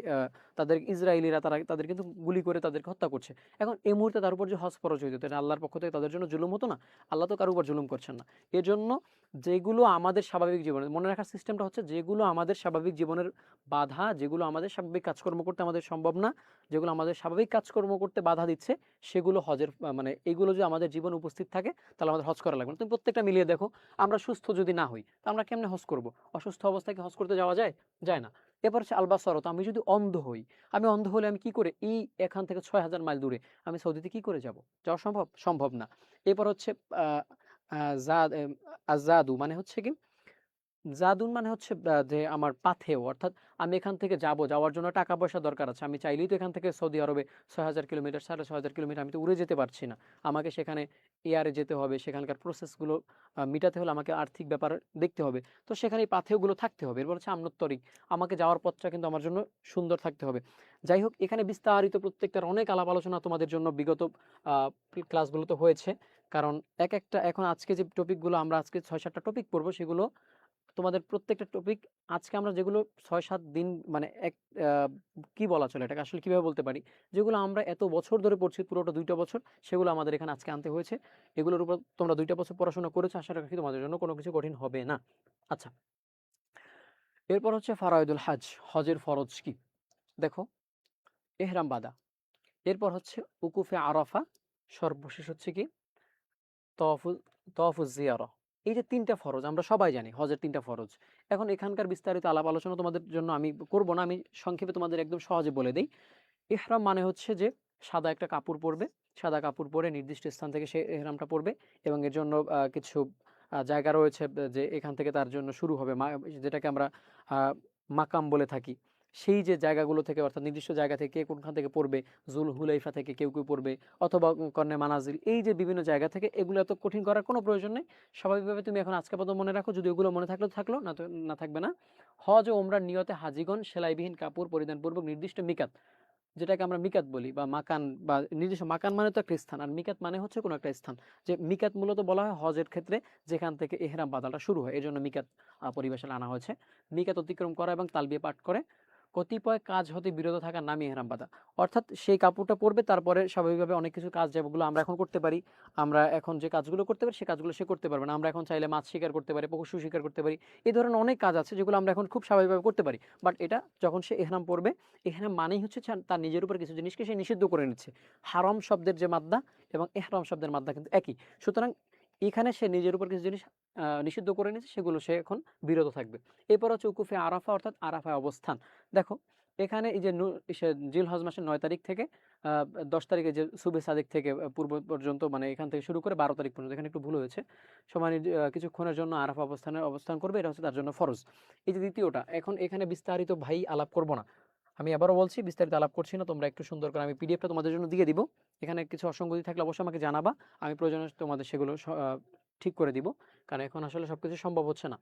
তাদের ইসরায়েলিরা তারা তাদের কিন্তু গুলি করে তাদেরকে হত্যা করছে। এখন এই মুহূর্তে তার উপর যে হজ ফরজ হইতো, এটা আল্লাহর পক্ষ থেকে তাদের জন্য জুলুম হতো না? আল্লাহ তো কারোর উপর জুলুম করছেন না। এজন্য যেগুলো আমাদের স্বাভাবিক জীবনে মনে রাখার সিস্টেমটা হচ্ছে, যেগুলো আমাদের স্বাভাবিক জীবনের বাধা, যেগুলো আমাদের স্বাভাবিক কাজকর্ম করতে আমাদের সম্ভব না, যেগুলো আমাদের স্বাভাবিক কাজকর্ম করতে বাধা দিচ্ছে, সেগুলো হজের মানে এগুলো যদি আমাদের জীবনে উপস্থিত থাকে তাহলে আমাদের হজ করা লাগবে না। তুমি প্রত্যেকটা মিলিয়ে দেখো, আমরা সুস্থ যদি না হই তা আমরা কেমনে হজ করব? অসুস্থ অবস্থায় কি হজ করতে যাওয়া যায়? যায় না। এরপর হচ্ছে আলবাসরত, আমি যদি অন্ধ হই, আমি অন্ধ হলে আমি কি করে এই এখান থেকে 6000 মাইল দূরে আমি সৌদিতে কি করে যাব? যাওয়া সম্ভব? সম্ভব না। এরপর হচ্ছে আহ আহ, জাদ এম, আজাদু মানে হচ্ছে কি, জাদুন মানে হচ্ছে যে আমার পাথেয়, অর্থাৎ আমি এখান থেকে যাওয়ার জন্য টাকা পয়সা দরকার আছে। আমি চাইলেই তো এখান থেকে সৌদি আরবে 6000 কিলোমিটার 6500 কিলোমিটার আমি তো উড়ে যেতে পারছি না। আমাকে সেখানে এয়ারে যেতে হবে, সেখানকার প্রসেসগুলো মিটাতে হলে আমাকে আর্থিক ব্যাপার দেখতে হবে। তো সেখানে এই পাথেয়গুলো থাকতে হবে। এরপর হচ্ছে আমনত্তরিক, আমাকে যাওয়ার পথটা কিন্তু আমার জন্য সুন্দর থাকতে হবে। যাই হোক, এখানে বিস্তারিত প্রত্যেকটার অনেক আলাপ আলোচনা তোমাদের জন্য বিগত ক্লাসগুলোতে হয়েছে। কারণ এক একটা এখন আজকে যে টপিকগুলো আমরা আজকে 6-7টা টপিক পড়বো, সেগুলো তোমাদের প্রত্যেকটা টপিক আজকে আমরা যেগুলো 6-7 দিন মানে এক আহ, কি বলা চলে এটাকে আসলে কিভাবে বলতে পারি, যেগুলো আমরা এত বছর ধরে পড়ছি, পুরোটা 2টা বছর, সেগুলো আমাদের এখানে আজকে আনতে হয়েছে। এগুলোর উপর তোমরা 2টা বছর পড়াশোনা করেছো, আশা রাখি তোমাদের জন্য কোনো কিছু কঠিন হবে না। আচ্ছা, এরপর হচ্ছে ফারায়দুল হজ, হজের ফরজ কি? দেখো, এহরাম বাঁধা, এরপর হচ্ছে উকুফে আরাফা, সর্বশেষ হচ্ছে কি তওয়াফুল তওয়াফুজ জিয়ারা। এই যে 3টা ফরজ আমরা সবাই জানি, হজের 3টা ফরজ। এখন এখানকার বিস্তারিত আলাপ আলোচনা তোমাদের জন্য আমি করব না, আমি সংক্ষেপে তোমাদের একদম সহজে বলে দেই। ইহরাম মানে হচ্ছে যে সাদা একটা কাপড় পরবে, সাদা কাপড় পরে নির্দিষ্ট স্থান থেকে সে ইহরামটা পরবে, এবং এর জন্য কিছু জায়গা রয়েছে যে এখান থেকে তার জন্য শুরু হবে, যেটাকে আমরা মাকাম বলে থাকি। সেই যে জায়গাগুলো থেকে, অর্থাৎ নির্দিষ্ট জায়গা থেকে কে কোনখান থেকে পড়বে, জুল হুলাইফা থেকে কেউ কেউ পড়বে, অথবা কর্ণে মানাজিল, এই যে বিভিন্ন জায়গা থেকে, এগুলো এত কঠিন করার কোনো প্রয়োজন নেই। স্বাভাবিকভাবে তুমি এখন আজকে পর্যন্ত মনে রাখো, যদি ওগুলো মনে থাকলো থাকলো, না তো না থাকবে না। হজ ও ওমরার নিয়তে হাজিগণ সেলাইবিহীন কাপড় পরিধানপূর্বক নির্দিষ্ট মিকাত, যেটাকে আমরা মিকাত বলি, বা মাকান, বা নির্দিষ্ট মাকান মানে তো একটা স্থান, আর মিকাত মানে হচ্ছে কোনো একটা স্থান। যে মিকাত মূলত বলা হয় হজের ক্ষেত্রে যেখান থেকে এহরাম বাঁধাটা শুরু হয়, এই জন্য মিকাত পরিভাষা আনা হয়েছে। মিকাত অতিক্রম করা এবং তালবিয়া পাঠ করে কতিপয় কাজ হতে বিরত থাকার নামই ইহরাম বাঁধা। অর্থাৎ সেই কাপড়টা পরবে, তারপরে স্বাভাবিকভাবে অনেক কিছু কাজ যেগুলো আমরা এখন করতে পারি, আমরা এখন যে কাজগুলো করতে পারি সে কাজগুলো সে করতে পারবে না। আমরা এখন চাইলে মাছ শিকার করতে পারি, পশু শিকার করতে পারি, এই ধরনের অনেক কাজ আছে যেগুলো আমরা এখন খুব স্বাভাবিকভাবে করতে পারি। বাট এটা যখন সে ইহরাম পরবে, ইহরাম মানেই হচ্ছে তার নিজের উপর কিছু জিনিসকে সে নিষিদ্ধ করে নিচ্ছে। হারাম শব্দের যে মাদ্দা এবং ইহরাম শব্দের মাদ্দা কিন্তু একই। সুতরাং এখানে সে নিজের উপর কিছু জিনিস নিষিদ্ধ করে নিচ্ছে, সেগুলো সে এখন বিরত থাকবে। এরপর হচ্ছে উকুফে আরাফা, অর্থাৎ আরাফায় অবস্থান। দেখো, এখানে এই যে জিলহজ মাসের 9 তারিখ থেকে 10 তারিখে যে সুবে সাদিক থেকে পূর্ব পর্যন্ত, মানে এখান থেকে শুরু করে 12 তারিখ পর্যন্ত, এখানে একটু ভুল হয়েছে, সময় কিছুক্ষণের জন্য আরাফা অবস্থান করবে, এটা হচ্ছে তার জন্য ফরজ। এই যে দ্বিতীয়টা, এখন এখানে বিস্তারিত ভাই আলাপ করব না, আমি আবারও বলছি বিস্তারিত আলাপ করছি না। তোমরা একটু সুন্দর করে, আমি পিডিএফটা তোমাদের জন্য দিয়ে দিব, এখানে কিছু অসঙ্গতি থাকলে অবশ্যই আমাকে জানাবা, আমি প্রয়োজনে তোমাদের সেগুলো ঠিক করে দিব, কারণ এখন আসলে সবকিছু সম্ভব হচ্ছে না।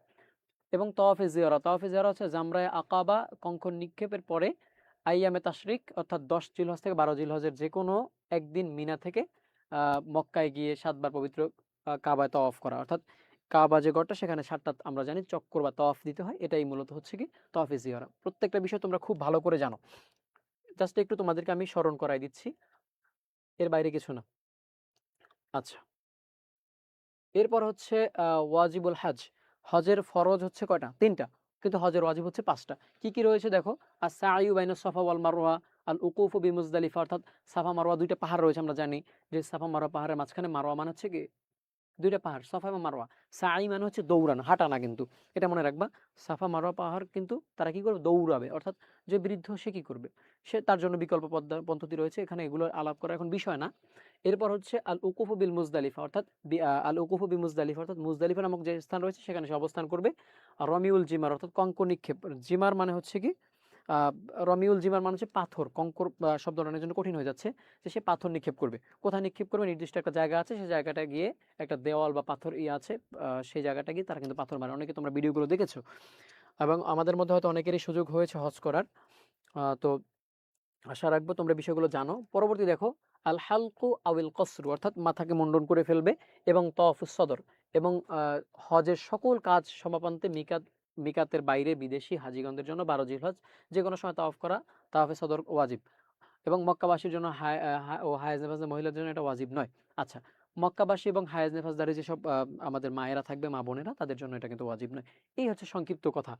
এবং তওয়াফে জিয়ারা, তওয়াফে জিয়ারা হচ্ছে জামরায়ে আকাবা কঙ্কন নিক্ষেপের পরে আইয়ামে তাশরিক, অর্থাৎ 10 জিলহজ থেকে 12 জিলহজের যে কোনো একদিন মিনা থেকে মক্কায় গিয়ে 7 বার পবিত্র কাবায় তওয়াফ করা, অর্থাৎ কাবা যে ঘরটা সেখানে 7টা আমরা জানি চক্কর বা তওয়াফ দিতে হয়, এটাই মূলত হচ্ছে কি তওয়াফে জিয়ারা। প্রত্যেকটা বিষয় তোমরা খুব ভালো করে জানো, জাস্ট একটু তোমাদেরকে আমি স্মরণ করাই দিচ্ছি, এর বাইরে কিছু না। আচ্ছা, এরপর হচ্ছে ওয়াজিবুল হজ, হজের ফরজ হচ্ছে কয়টা? 3টা। কিন্তু হজের ওয়াজিব হচ্ছে 5টা। কি কি রয়েছে দেখো, আস-সা'য়ু বাইনাস সাফা ওয়াল মারওয়া, আল উকুফু বিমুজদালিফা, অর্থাৎ সাফা মারওয়া 2টা পাহাড় রয়েছে, আমরা জানি যে সাফা মারওয়া পাহাড়ের মাঝখানে, মারওয়া মানে হচ্ছে কি 2টা পাহাড়, সাফা এবং মারওয়া। সাই মানে হচ্ছে দৌড়ানো, হাঁটা না কিন্তু, এটা মনে রাখবা। সাফা মারওয়া পাহাড় কিন্তু তারা কি করবে, দৌড়াবে, অর্থাৎ যে বৃদ্ধ সে কি করবে, সে তার জন্য বিকল্প পদ্ধতি রয়েছে, এখানে এগুলো আলাপ করা এখন বিষয় না। এরপর হচ্ছে আল উকুফু বিল মুজদালিফা, অর্থাৎ আল উকুফু বি মুজদালিফা, অর্থাৎ মুজদালিফা নামক যে স্থান রয়েছে সেখানে সে অবস্থান করবে। আর রমিউল জিমার, অর্থাৎ কঙ্কর নিক্ষেপ, জিমার মানে হচ্ছে কি আহ, রমিউল জিমার মানে হচ্ছে পাথর, কঙ্কর শব্দটা অনেক জন্য কঠিন হয়ে যাচ্ছে, যে সে পাথর নিক্ষেপ করবে। কোথায় নিক্ষেপ করবে, নির্দিষ্ট একটা জায়গা আছে, সেই জায়গাটা গিয়ে একটা দেওয়াল বা পাথর আছে, সেই জায়গাটা গিয়ে তারা কিন্তু পাথর মারে, অনেকে তোমরা ভিডিওগুলো দেখেছো, এবং আমাদের মধ্যে হয়তো অনেকেরই সুযোগ হয়েছে হজ করার। তো আশা রাখবো তোমরা বিষয়গুলো জানো। পরবর্তী দেখো, আল হালকু আউল কসরু, অর্থাৎ মাথাকে মুন্ডন করে ফেলবে, এবং তওয়াফুস সদর, এবং হজের সকল কাজ সমাপন্তে মিকাতের বাইরে বিদেশি হাজিগণদের জন্য 12 জিলহজ যে কোনো সময় তাওয়াফ করা, তাওয়াফে সদর ওয়াজিব, এবং মক্কাবাসীর জন্য ও হায়েজ নেফাজের মহিলাদের জন্য এটা ওয়াজিব নয়। আচ্ছা, মক্কাবাসী এবং হায়েজ নেফাজদারি যেসব আমাদের মায়েরা থাকবে, মা বোনেরা, তাদের জন্য এটা কিন্তু ওয়াজিব নয়। এই হচ্ছে সংক্ষিপ্ত কথা,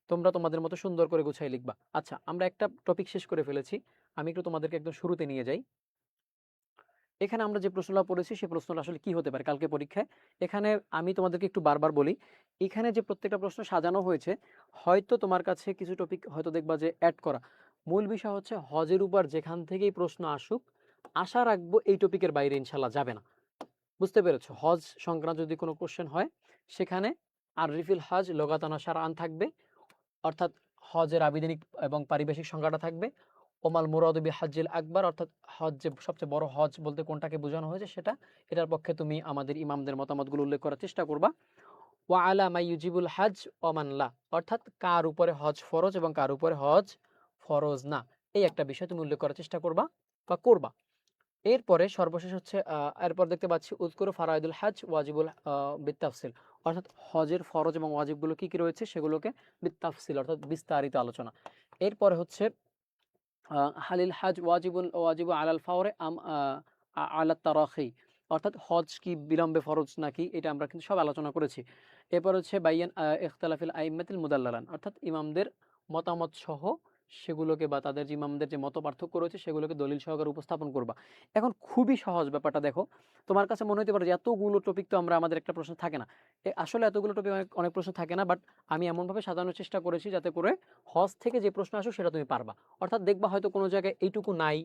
তোমরা তোমাদের মতো সুন্দর করে গুছাই লিখবা। আচ্ছা, আমরা একটা টপিক শেষ করে ফেলেছি, আমি একটু তোমাদেরকে একদম শুরুতে নিয়ে যাই। এখানে আমরা যে প্রশ্নটা পড়েছি সেই প্রশ্নটা আসলে কি হতে পারে কালকে পরীক্ষায়। এখানে আমি তোমাদেরকে একটু বারবার বলি, এখানে যে প্রত্যেকটা প্রশ্ন সাজানো হয়েছে, হয়তো তোমার কাছে কিছু টপিক হয়তো দেখবা যে অ্যাড করা, মূল বিষয় হচ্ছে হজের উপর যেখান থেকেই প্রশ্ন আসুক, আশা রাখবো এই টপিকের বাইরে ইনশাল্লাহ যাবে না। বুঝতে পেরেছো? হজ সংক্রান্ত যদি কোনো কোশ্চেন হয়, সেখানে আর রিফিল হজ লোগাতানা সারান থাকবে, অর্থাৎ হজের আবিধানিক এবং পারিভাষিক সংজ্ঞাটা থাকবে। ওমাল মুরাদু বি হাজ্জিল আকবার, অর্থাৎ হজ যে সবচেয়ে বড় হজ বলতে কোনটাকে বোঝানো হয়েছে সেটা, এটার পক্ষে তুমি আমাদের ইমামদের মতামতগুলো উল্লেখ করার চেষ্টা করবা। ওয়া আলা মাই ইউজিবুল হজ ওমান লা, অর্থাৎ কার উপরে হজ ফরজ এবং কার উপরে হজ ফরজ না, এই একটা বিষয় তুমি উল্লেখ করার চেষ্টা করবা বা করবা। এরপরে সর্বশেষ হচ্ছে এরপর দেখতে পাচ্ছি উযকুরু ফারাইদুল হজ ওয়াজিবুল বিত্তাফসিল, অর্থাৎ হজের ফরজ এবং ওয়াজিবগুলো কি কি রয়েছে সেগুলোকে বিত্তাফসিল, অর্থাৎ বিস্তারিত আলোচনা। এরপরে হচ্ছে হালিল হজ ওয়াজিবু আলাল ফাওরে আম আলা তারাখি, অর্থাৎ হজ কি বিলম্বে ফরজ নাকি, এটা আমরা কিন্তু সব আলোচনা করেছি। এরপর হচ্ছে বাইয়ান ইখতিলাফিল আইম্মাতিল মুদাল্লালান, অর্থাৎ ইমামদের মতামত সহ সেগুলোকে, বা তাদের যে ইমামদের যে মত পার্থক্য রয়েছে সেগুলোকে দলিল সহকারে উপস্থাপন করবা। এখন খুবই সহজ ব্যাপারটা দেখো, তোমার কাছে মনে হতে পারে যে এতগুলো টপিক তো আমাদের একটা প্রশ্ন থাকে না। আসলে এতগুলো টপিক অনেক অনেক প্রশ্ন থাকে না, বাট আমি এমনভাবে সাজানোর চেষ্টা করেছি যাতে করে হজ থেকে যে প্রশ্ন আসুক সেটা তুমি পারবা। অর্থাৎ দেখবা হয়তো কোনো জায়গায় এইটুকু নাই,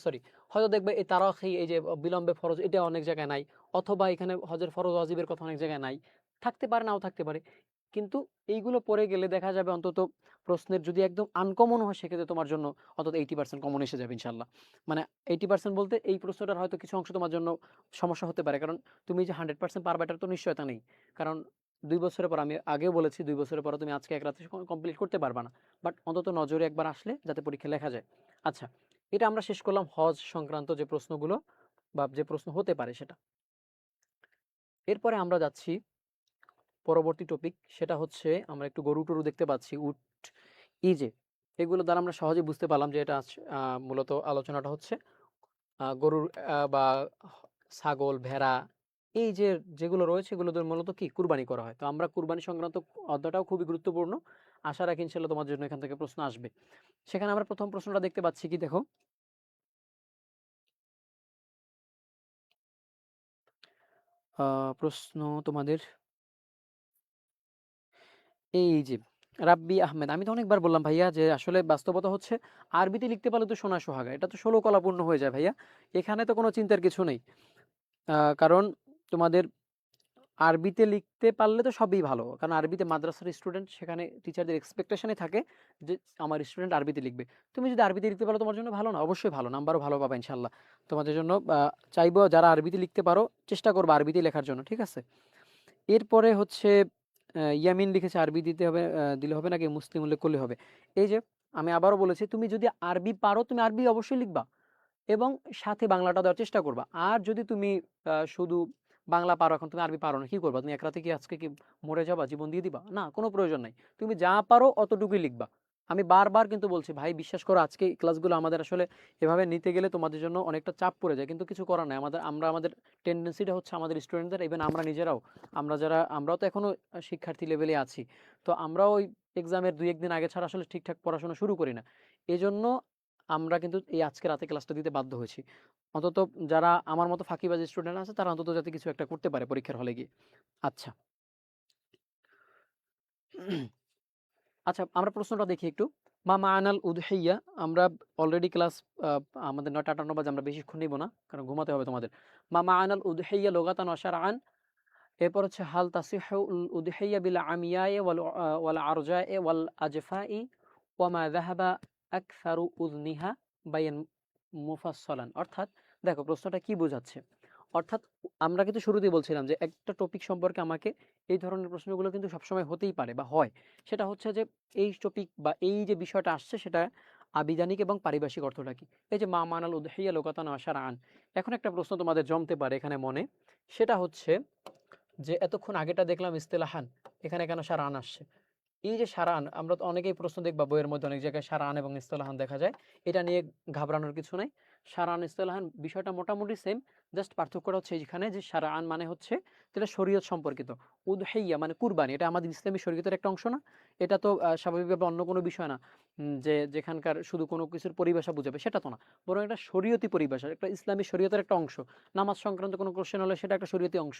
সরি, হয়তো দেখবে এই তারাখি, এই যে বিলম্বে ফরজ, এটা অনেক জায়গায় নাই, অথবা এখানে হজের ফরজ ওয়াজিবের কথা অনেক জায়গায় নাই, থাকতে পারে নাও থাকতে পারে। কিন্তু এইগুলো পড়ে গেলে দেখা যাবে অন্তত প্রশ্নের যদি একদম আনকমন হয় সেক্ষেত্রে তোমার জন্য অন্তত 80% কমন এসে যাবে ইনশাল্লাহ। মানে 80% বলতে এই প্রশ্নটার হয়তো কিছু অংশ তোমার জন্য সমস্যা হতে পারে, কারণ তুমি যে 100% পারবে এটার তো নিশ্চয়তা নেই। কারণ 2 বছরের পর, আমি আগেও বলেছি, 2 বছরের পর তুমি আজকে এক রাতে কমপ্লিট করতে পারবা না, বাট অন্তত নজরে একবার আসলে যাতে পরীক্ষা লেখা যায়। আচ্ছা, এটা আমরা শেষ করলাম হজ সংক্রান্ত যে প্রশ্নগুলো বা যে প্রশ্ন হতে পারে সেটা। এরপরে আমরা যাচ্ছি পরবর্তী টপিক, সেটা হচ্ছে আমরা একটু গরু টরু দেখতে পাচ্ছি, উট, এই যে এগুলো দ্বারা আমরা সহজে বুঝতে পারলাম যে এটা মূলত আলোচনাটা হচ্ছে গরুর বা ছাগল, ভেড়া, এই যে যেগুলো রয়েছে এগুলো মূলত কি কুরবানি করা হয়। তো আমরা কুরবানি সংক্রান্ত অধ্যায়টাও খুবই গুরুত্বপূর্ণ, আশা রাখি ইনশাল্লাহ তোমার জন্য এখান থেকে প্রশ্ন আসবে। সেখানে আমরা প্রথম প্রশ্নটা দেখতে পাচ্ছি কি দেখো, প্রশ্ন তোমাদের এই যে রাব্বি আহমেদ, আমি তো অনেকবার বললাম ভাইয়া যে আসলে বাস্তবতা হচ্ছে আরবিতে লিখতে পারলে তো সোনা সোহাগা, এটা তো 16 কলাপূর্ণ হয়ে যায় ভাইয়া, এখানে তো কোনো চিন্তার কিছু নেই। কারণ তোমাদের আরবিতে লিখতে পারলে তো সবই ভালো, কারণ আরবিতে মাদ্রাসার স্টুডেন্ট, সেখানে টিচারদের এক্সপেকটেশনই থাকে যে আমার স্টুডেন্ট আরবিতে লিখবে। তুমি যদি আরবিতে লিখতে পারো তোমার জন্য ভালো, না অবশ্যই ভালো, নাম্বারও ভালো পাবে ইনশাল্লাহ তোমাদের জন্য। চাইবো যারা আরবিতে লিখতে পারো চেষ্টা করবো আরবিতে লেখার জন্য, ঠিক আছে। এরপরে হচ্ছে ইয়ামিন লিখেছে আরবি দিতে হবে, দিলে হবে নাকি মুসলিম উল্লেখ করলে হবে। এই যে আমি আবারও বলেছি, তুমি যদি আরবি পারো তুমি আরবি অবশ্যই লিখবা, এবং সাথে বাংলাটা দেওয়ার চেষ্টা করবা। আর যদি তুমি শুধু বাংলা পারো, এখন তুমি আরবি পারো না, কি করবা? তুমি এক রাতে কি আজকে কি মরে যাবা, জীবন দিয়ে দিবা? না, কোনো প্রয়োজন নাই, তুমি যা পারো অতটুকুই লিখবা। আমি বারবার কিন্তু বলছি ভাই বিশ্বাস করো, আজকে এই ক্লাসগুলো আমাদের আসলে এভাবে নিতে গেলে তোমাদের জন্য অনেকটা চাপ পড়ে যায়, কিন্তু কিছু করার নাই। আমাদের টেন্ডেন্সিটা হচ্ছে আমাদের স্টুডেন্টদের, ইভেন আমরা নিজেরাও, আমরাও তো এখনো শিক্ষার্থী লেভেলে আছি। তো আমরাও ওই এক্সামের 2-1 দিন আগে ছাড়া আসলে ঠিকঠাক পড়াশোনা শুরু করি না। এজন্য আমরা কিন্তু এই আজকে রাতে ক্লাসটা দিতে বাধ্য হয়েছি। অন্তত যারা আমার মতো ফাঁকিবাজ স্টুডেন্ট আছে তারা অন্তত যাতে কিছু একটা করতে পারে পরীক্ষার হলে গিয়ে। আচ্ছা। আচ্ছা, আমরা প্রশ্নটা দেখি একটু। মা মা'নাল উদহিয়া, আমরা অলরেডি ক্লাস আমাদের ৯টা ৫৮ বাজে, আমরা বেশিক্ষণ নিব না কারণ ঘুমাতে হবে তোমাদের। মা মা'নাল উদহিয়া লুগাতান ওয়া শারআন। এরপর হচ্ছে হাল তাসিহুল উদহিয়া বিল আমিয়ায়ে ওয়াল আরজায়ে ওয়াল আজফাই ওয়া মা যাহাবা আকসারু উযনিহা বায়ান মুফাসসালান। অর্থাৎ দেখো প্রশ্নটা কি বোঝাচ্ছে। অর্থাৎ আমরা কিন্তু শুরুতেই বলছিলাম যে একটা টপিক সম্পর্কে আমাকে এই ধরনের প্রশ্নগুলো কিন্তু সবসময় হতেই পারে বা হয়। সেটা হচ্ছে যে এই টপিক বা এই যে বিষয়টা আসছে সেটা আবিধানিক এবং পারিভাষিক অর্থটা কি। এই যে মা মানাল উদহিয়া লুগাতান ওয়া শারআন, এখন একটা প্রশ্ন তোমাদের জমতে পারে এখানে মনে। সেটা হচ্ছে যে এতক্ষণ আগেটা দেখলাম ইস্তেলাহান, এখানে কেন শারআন আসছে? এই যে সারান, আমরা তো অনেকেই প্রশ্ন দেখবা বইয়ের মধ্যে অনেক জায়গায় সারান এবং ইস্তেলাহান দেখা যায়। এটা নিয়ে ঘাবড়ানোর কিছু নাই। সারান ইস্তেলাহান বিষয়টা মোটামুটি সেম, জাস্ট পার্থক্যটা হচ্ছে এখানে যে সারান মানে হচ্ছে যেটা শরীয়ত সম্পর্কিত। উদহিয়া মানে কুরবানি, এটা আমাদের ইসলামী শরীয়তের একটা অংশ না? এটা তো স্বাভাবিকভাবে অন্য কোনো বিষয় না, যে যেখানকার শুধু কোনো কিছুর পরিভাষা বুঝাবে সেটা তো না, বরং এটা শরীয়তি পরিভাষা, একটা ইসলামী শরীয়তের একটা অংশ। নামাজ সংক্রান্ত কোনো কোশ্চেন হলে সেটা একটা শরীয়তি অংশ।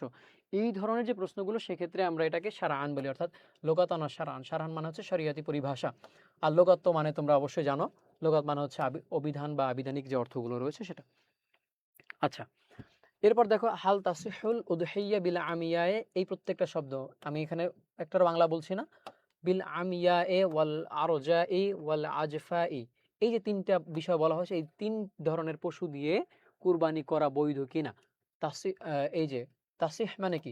এই ধরনের যে প্রশ্নগুলো সেক্ষেত্রে আমরা এটাকে সারান বলি, অর্থাৎ লোকাতানা সারান। সারান মানে হচ্ছে শরিয়াতি পরিভাষা। আর লোকাত তো মানে তোমরা অবশ্যই জানো, লোকাত মানে হচ্ছে অভিধান বা আবিধানিক যে অর্থগুলো রয়েছে সেটা। আচ্ছা, এরপর দেখো হাল তাসিহুল উদহিয়া বিল আমিয়ায়ে, এই প্রত্যেকটা শব্দ আমি এখানে একটার বাংলা বলছি না। বিল আমিয়ায়ে ওয়াল আরজাই ওয়াল আজফাই, এই যে তিনটা বিষয় বলা হয়েছে, এই তিন ধরনের পশু দিয়ে কুরবানি করা বৈধ কিনা। এই যে তাসিহ মানে কি?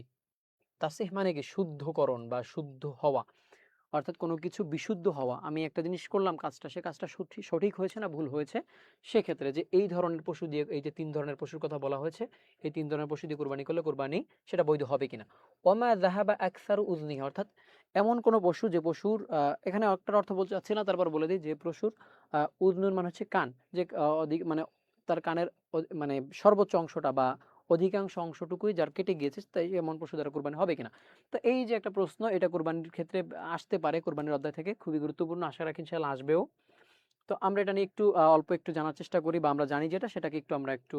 তাসিহ মানে কি? শুদ্ধকরণ বা শুদ্ধ হওয়া, অর্থাৎ কোনো কিছু বিশুদ্ধ হওয়া। আমি একটা জিনিস করলাম কাজটা, সে কাজটা সঠিক হয়েছে না ভুল হয়েছে, সেক্ষেত্রে যে এই ধরনের পশু দিয়ে, এই যে ৩ ধরনের পশুর কথা বলা হয়েছে, এই ৩ ধরনের পশু দিয়ে কুরবানি করলে কুরবানি সেটা বৈধ হবে কিনা। ওয়ামা যাহাবা আকসারু উজনিহি, অর্থাৎ এমন কোনো পশু যে পশুর এখানে একটা অর্থ বলতে চাচ্ছি না, তারপর বলে দিই যে পশুর উজনুন মানে হচ্ছে কান, যে অধিক মানে তার কানের মানে সর্বোচ্চ অংশটা বা অধিকাংশ অংশটুকুই যার কেটে গিয়েছে, তাই এমন পশু দ্বারা কুরবানি হবে কিনা। তো এই যে একটা প্রশ্ন, এটা কোরবানির ক্ষেত্রে আসতে পারে, কোরবানির অধ্যায় থেকে খুবই গুরুত্বপূর্ণ, আশা রাখি ইনশাআল্লাহ আসবেও। তো আমরা এটা নিয়ে একটু অল্প একটু জানার চেষ্টা করি, বা আমরা জানি যেটা সেটাকে একটু আমরা একটু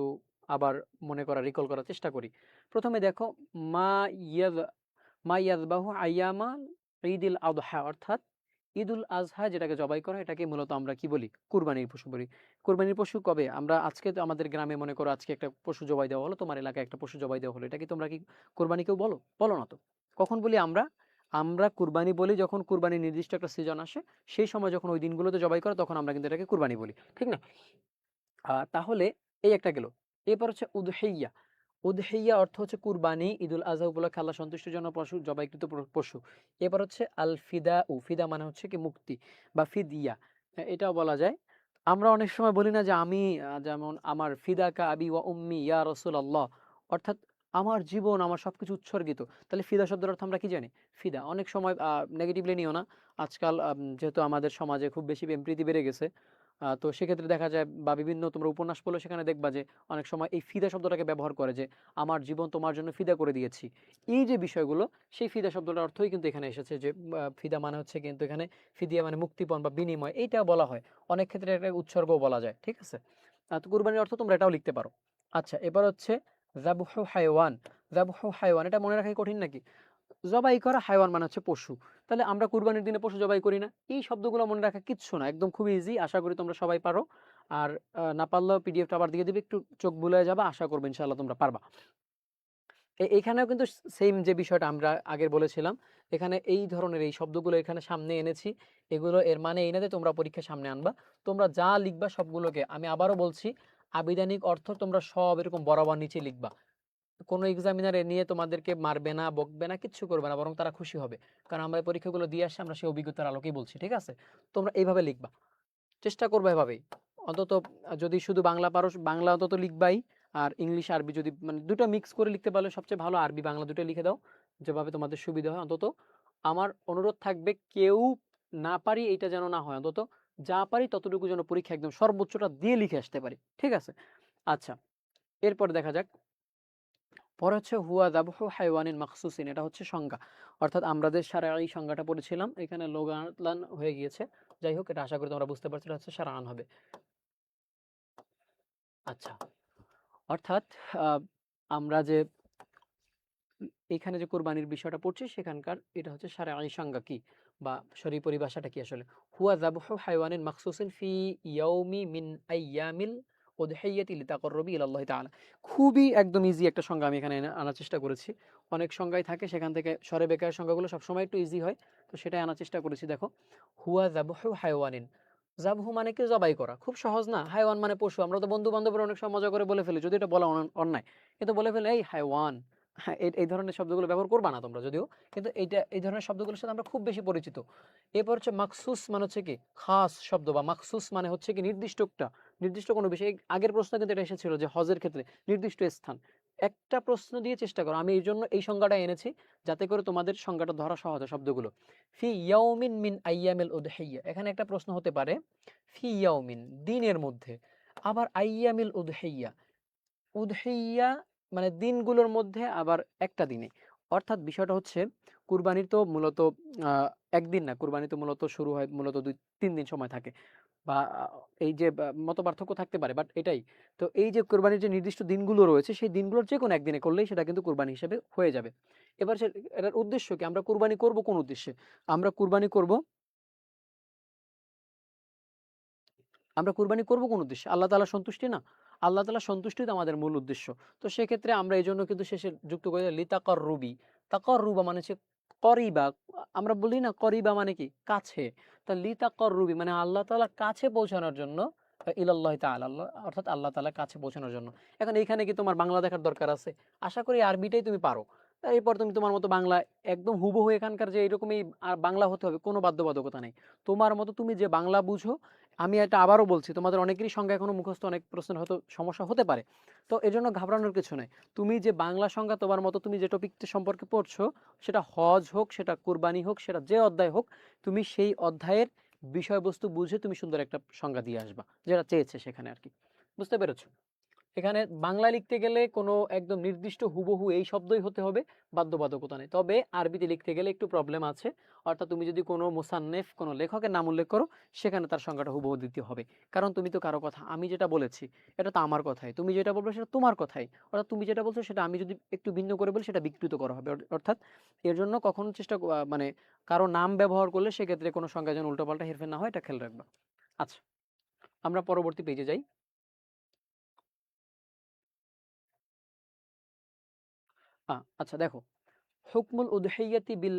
আবার মনে করা, রিকল করার চেষ্টা করি। প্রথমে দেখো, মা ইয়াদ মা ইয়াযবাহু আইয়ামা ঈদুল আযহা, অর্থাৎ ঈদুল আজহা যেটাকে জবাই করা, এটাকে মূলত আমরা কি বলি? কুরবানির পশু বলি। কুরবানির পশু কবে? আমরা আজকে তো আমাদের গ্রামে মনে করো আজকে একটা পশু জবাই দেওয়া হলো, তোমার এলাকায় একটা পশু জবাই দেওয়া হলো, এটা কি তোমরা কি কুরবানি কেউ বলো? বলো না তো। কখন বলি আমরা? আমরা কুরবানি বলি যখন কুরবানির নির্দিষ্ট একটা সিজন আসে, সেই সময় যখন ওই দিনগুলোতে জবাই করে তখন আমরা কিন্তু এটাকে কুরবানি বলি, ঠিক না? তাহলে এই একটা গেল। এরপর হচ্ছে উদহিয়া। উদহিয়া অর্থ হচ্ছে কুরবানি, ঈদুল আজহা উপলক্ষে আল্লাহ সন্তুষ্টির জন্য পশু জবাইকৃত পশু। এবার হচ্ছে আল ফিদাউ, ফিদা মানে হচ্ছে কি মুক্তি বা ফিদিয়া, এটাও বলা যায়। আমরা অনেক সময় বলি না যে আমি যেমন আমার ফিদাকা আবি ওয়া উম্মি ইয়া রাসূলুল্লাহ, অর্থাৎ আমার জীবন আমার সবকিছু উৎসর্গিত। তাহলে ফিদা শব্দের অর্থ আমরা কি জানি? ফিদা। অনেক সময় নেগেটিভলি নিও না। আজকাল যেহেতু আমাদের সমাজে খুব বেশি প্রেম প্রীতি বেড়ে গেছে, তো সেক্ষেত্রে দেখা যায় বা বিভিন্ন তোমরা উপন্যাস পড়লে সেখানে দেখবা যে অনেক সময় এই ফিদা শব্দটাকে ব্যবহার করে, যে আমার জীবন তোমার জন্য ফিদা করে দিয়েছি। এই যে বিষয়গুলো, সেই ফিদা শব্দটার অর্থই কিন্তু এখানে এসেছে, যে ফিদা মানে হচ্ছে কিন্তু এখানে ফিদিয়া মানে মুক্তিপণ বা বিনিময়, এইটা বলা হয়। অনেক ক্ষেত্রে এটা উৎসর্গও বলা যায়, ঠিক আছে? তো কুরবানির অর্থ তোমরা এটাও লিখতে পারো। আচ্ছা, এবার হচ্ছে যাবহু হায়ওয়ান। যাবহু হায়ওয়ান, এটা মনে রাখা কঠিন নাকি? জবাই করা, হায়ওয়ান মানে হচ্ছে পশু। তাহলে আমরা কুরবানির দিনে পশু জবাই করি না? এই শব্দগুলো মনে রাখা কিচ্ছু না, একদম খুবই ইজি। আশা করি তোমরা সবাই পারো। আর না পারলেও পিডিএফটা আবার দিয়ে দিবে, একটু চোখ বুলায় যাবা, আশা করবো ইনশাআল্লাহ তোমরা পারবা। এখানেও কিন্তু সেম যে বিষয়টা আমরা আগে বলেছিলাম, এখানে এই ধরনের এই শব্দগুলো এখানে সামনে এনেছি। এগুলো এর মানে এই না যে তোমরা পরীক্ষার সামনে আনবা। তোমরা যা লিখবা সবগুলোকে, আমি আবারও বলছি, আবিধানিক অর্থ তোমরা সব এরকম বরাবর নিচে লিখবা। কোনো এক্সামিনার এ নিয়ে তোমাদেরকে মারবে না, বকবে না, কিচ্ছু করবে না, বরং তারা খুশি হবে। কারণ আমরা এই পরীক্ষাগুলো দিয়ে আসছি, আমরা সেই অভিজ্ঞতার আলোকেই বলছি, ঠিক আছে? তোমরা এইভাবে লিখবা, চেষ্টা করবা এভাবেই। অন্তত যদি শুধু বাংলা পারো, বাংলা অন্তত লিখবাই। আর ইংলিশ আরবি যদি মানে দুটো মিক্স করে লিখতে পারলে সবচেয়ে ভালো। আরবি বাংলা দুটো লিখে দাও, যেভাবে তোমাদের সুবিধা হয়। অন্তত আমার অনুরোধ থাকবে, কেউ না পারি এটা যেন না হয়, অন্তত যা পারি ততটুকু যেন পরীক্ষা একদম সর্বোচ্চটা দিয়ে লিখে আসতে পারি, ঠিক আছে? আচ্ছা, এরপর দেখা যাক। পরে হচ্ছে হুয়া যাবহু হাইওয়ানিন মাখসুসিন, এটা হচ্ছে সংজ্ঞা। অর্থাৎ আমরা যে শারঈ সংজ্ঞাটা পড়েছিলাম এখানে লোগালান হয়ে গিয়েছে। যাই হোক, এটা আশা করি তোমরা বুঝতে পারছো, এটা হচ্ছে শারআন হবে। আচ্ছা, অর্থাৎ আহ, আমরা যে এখানে যে কোরবানির বিষয়টা পড়ছি সেখানকার এটা হচ্ছে শারঈ সংজ্ঞা কি বা শরীয়ী পরিভাষাটা কি আসলে। হুয়া যাবহু হাইওয়ানিন মাখসুসিন ফি ইয়াউমি মিন আইয়ামিল উদহিয়াতি লিতাকাররুবি ইলাল্লাহি তাআলা। খুবই একদম ইজি একটা সংজ্ঞা আমি এখানে আনার চেষ্টা করেছি। অনেক সংজ্ঞাই থাকে, সেখান থেকে সরে বেকার সংজ্ঞাগুলো সবসময় একটু ইজি হয়, তো সেটাই আনার চেষ্টা করেছি। দেখো, হুয়া যাবহু হাইওয়ানিন, যাবহু মানে কি জবাই করা, খুব সহজ না? হাইওয়ান মানে পশু, আমরা তো বন্ধু বান্ধবের অনেক সময় মজা করে বলে ফেলি, যদি এটা বলা অন্যায়, কিন্তু বলে ফেলে এই হাইওয়ান। হ্যাঁ, এই ধরনের শব্দগুলো ব্যবহার করবা না তোমরা যদিও, কিন্তু এই ধরনের শব্দগুলোর সাথে আমরা খুব বেশি পরিচিত। এরপর হচ্ছে মাকসুস মানে হচ্ছে কি খাস শব্দ, বা মাকসুস মানে হচ্ছে কি নির্দিষ্ট কোনো বিষয়। আগের প্রশ্ন কিন্তু এটা এসেছিল যে হজের ক্ষেত্রে নির্দিষ্ট স্থান। একটা প্রশ্ন দিয়ে চেষ্টা করো, আমি এই জন্য এই সংজ্ঞাটা এনেছি যাতে করে তোমাদের সংজ্ঞাটা ধরা সহজ হয় শব্দগুলো। ফি ইয়াউমিন মিন আইয়ামিল উদহিয়া, এখানে একটা প্রশ্ন হতে পারে, ফি ইয়াউমিন দিনের মধ্যে, আবার আইয়ামিল উদহিয়া, উদহিয়া মানে দিনগুলোর মধ্যে, আবার একটা দিনে। অর্থাৎ বিষয়টা হচ্ছে কুরবানির তো মূলত একদিন না, কুরবানি তো মূলত শুরু হয় মূলত 2-3 দিন সময় থাকে, বা এই যে মত পার্থক্য থাকতে পারে, বাট এটাই তো, এই যে কুরবানির যে নির্দিষ্ট দিনগুলো রয়েছে সেই দিনগুলোর যে কোনো একদিনে করলেই সেটা কিন্তু কুরবানি হিসেবে হয়ে যাবে। এবার এটার উদ্দেশ্য কি, আমরা কুরবানি করব কোন উদ্দেশ্যে? আমরা কুরবানি করব আমরা কুরবানি করব কোন উদ্দেশ্যে? আল্লাহ তাআলা সন্তুষ্টি না? আল্লাহ তাআলা সন্তুষ্টি তো আমাদের মূল উদ্দেশ্য। তো সেক্ষেত্রে আমরা এই জন্য কিন্তু শেষে যুক্ত করে লিতাকাররুবি। তাকাররুবা মানে হচ্ছে করিবা। আমরা বলি না করিবা মানে কি কাছে। তা লিতাকাররুবি মানে আল্লাহ তাআলার কাছে পৌঁছানোর জন্য, ইলাল্লাহি তাআলা আল্লাহ, অর্থাৎ আল্লাহ তাআলার কাছে পৌঁছানোর জন্য। এখন এইখানে কি তোমার বাংলা দেখার দরকার আছে? আশা করি আরবিটাই তুমি পারো। এরপর তুমি তোমার মতো বাংলা একদম হুবহু এখানকার যে এরকমই বাংলা হতে হবে কোনো বাধ্যবাধকতা নেই। তোমার মতো তুমি যে বাংলা বুঝো, আমি এটা আবারও বলছি, তোমাদের অনেকেরই সংজ্ঞা এখনো মুখস্থ, অনেক প্রশ্নের হয়তো সমস্যা হতে পারে। তো এজন্য ঘাবড়ানোর কিছু নেই। তুমি যে বাংলা সংজ্ঞা তোমার মতো তুমি যে টপিকটি সম্পর্কে পড়ছো, সেটা হজ হোক, সেটা কুরবানি হোক, সেটা যে অধ্যায় হোক, তুমি সেই অধ্যায়ের বিষয়বস্তু বুঝে তুমি সুন্দর একটা সংজ্ঞা দিয়ে আসবা, যেটা চেয়েছে সেখানে আর কি। বুঝতে পেরেছো? এখানে বাংলা লিখতে গেলে কোনো একদম নির্দিষ্ট হুবহু এই শব্দই হতে হবে বাধ্যবাধকতা নেই। তবে আরবিতে লিখতে গেলে একটু প্রবলেম আছে। অর্থাৎ তুমি যদি কোনো মুসান্নেফ কোনো লেখকের নাম উল্লেখ করো, সেখানে তার সংজ্ঞাটা হুবহু দিতে হবে। কারণ তুমি তো কারো কথা, আমি যেটা বলেছি এটা তো আমার কথাই, তুমি যেটা বলবে সেটা তোমার কথাই। অর্থাৎ তুমি যেটা বলছো সেটা আমি যদি একটু ভিন্ন করে বলি সেটা বিকৃত করা হবে। অর্থাৎ এর জন্য কখনো মানে কারো নাম ব্যবহার করলে সেক্ষেত্রে কোনো সংজ্ঞা যেন উল্টোপাল্টা হেরফের না হয়, এটা খেয়াল রাখবা। আচ্ছা, আমরা পরবর্তী পেজে যাই। আচ্ছা দেখো, হুকমুল উদহিয়াতি বিল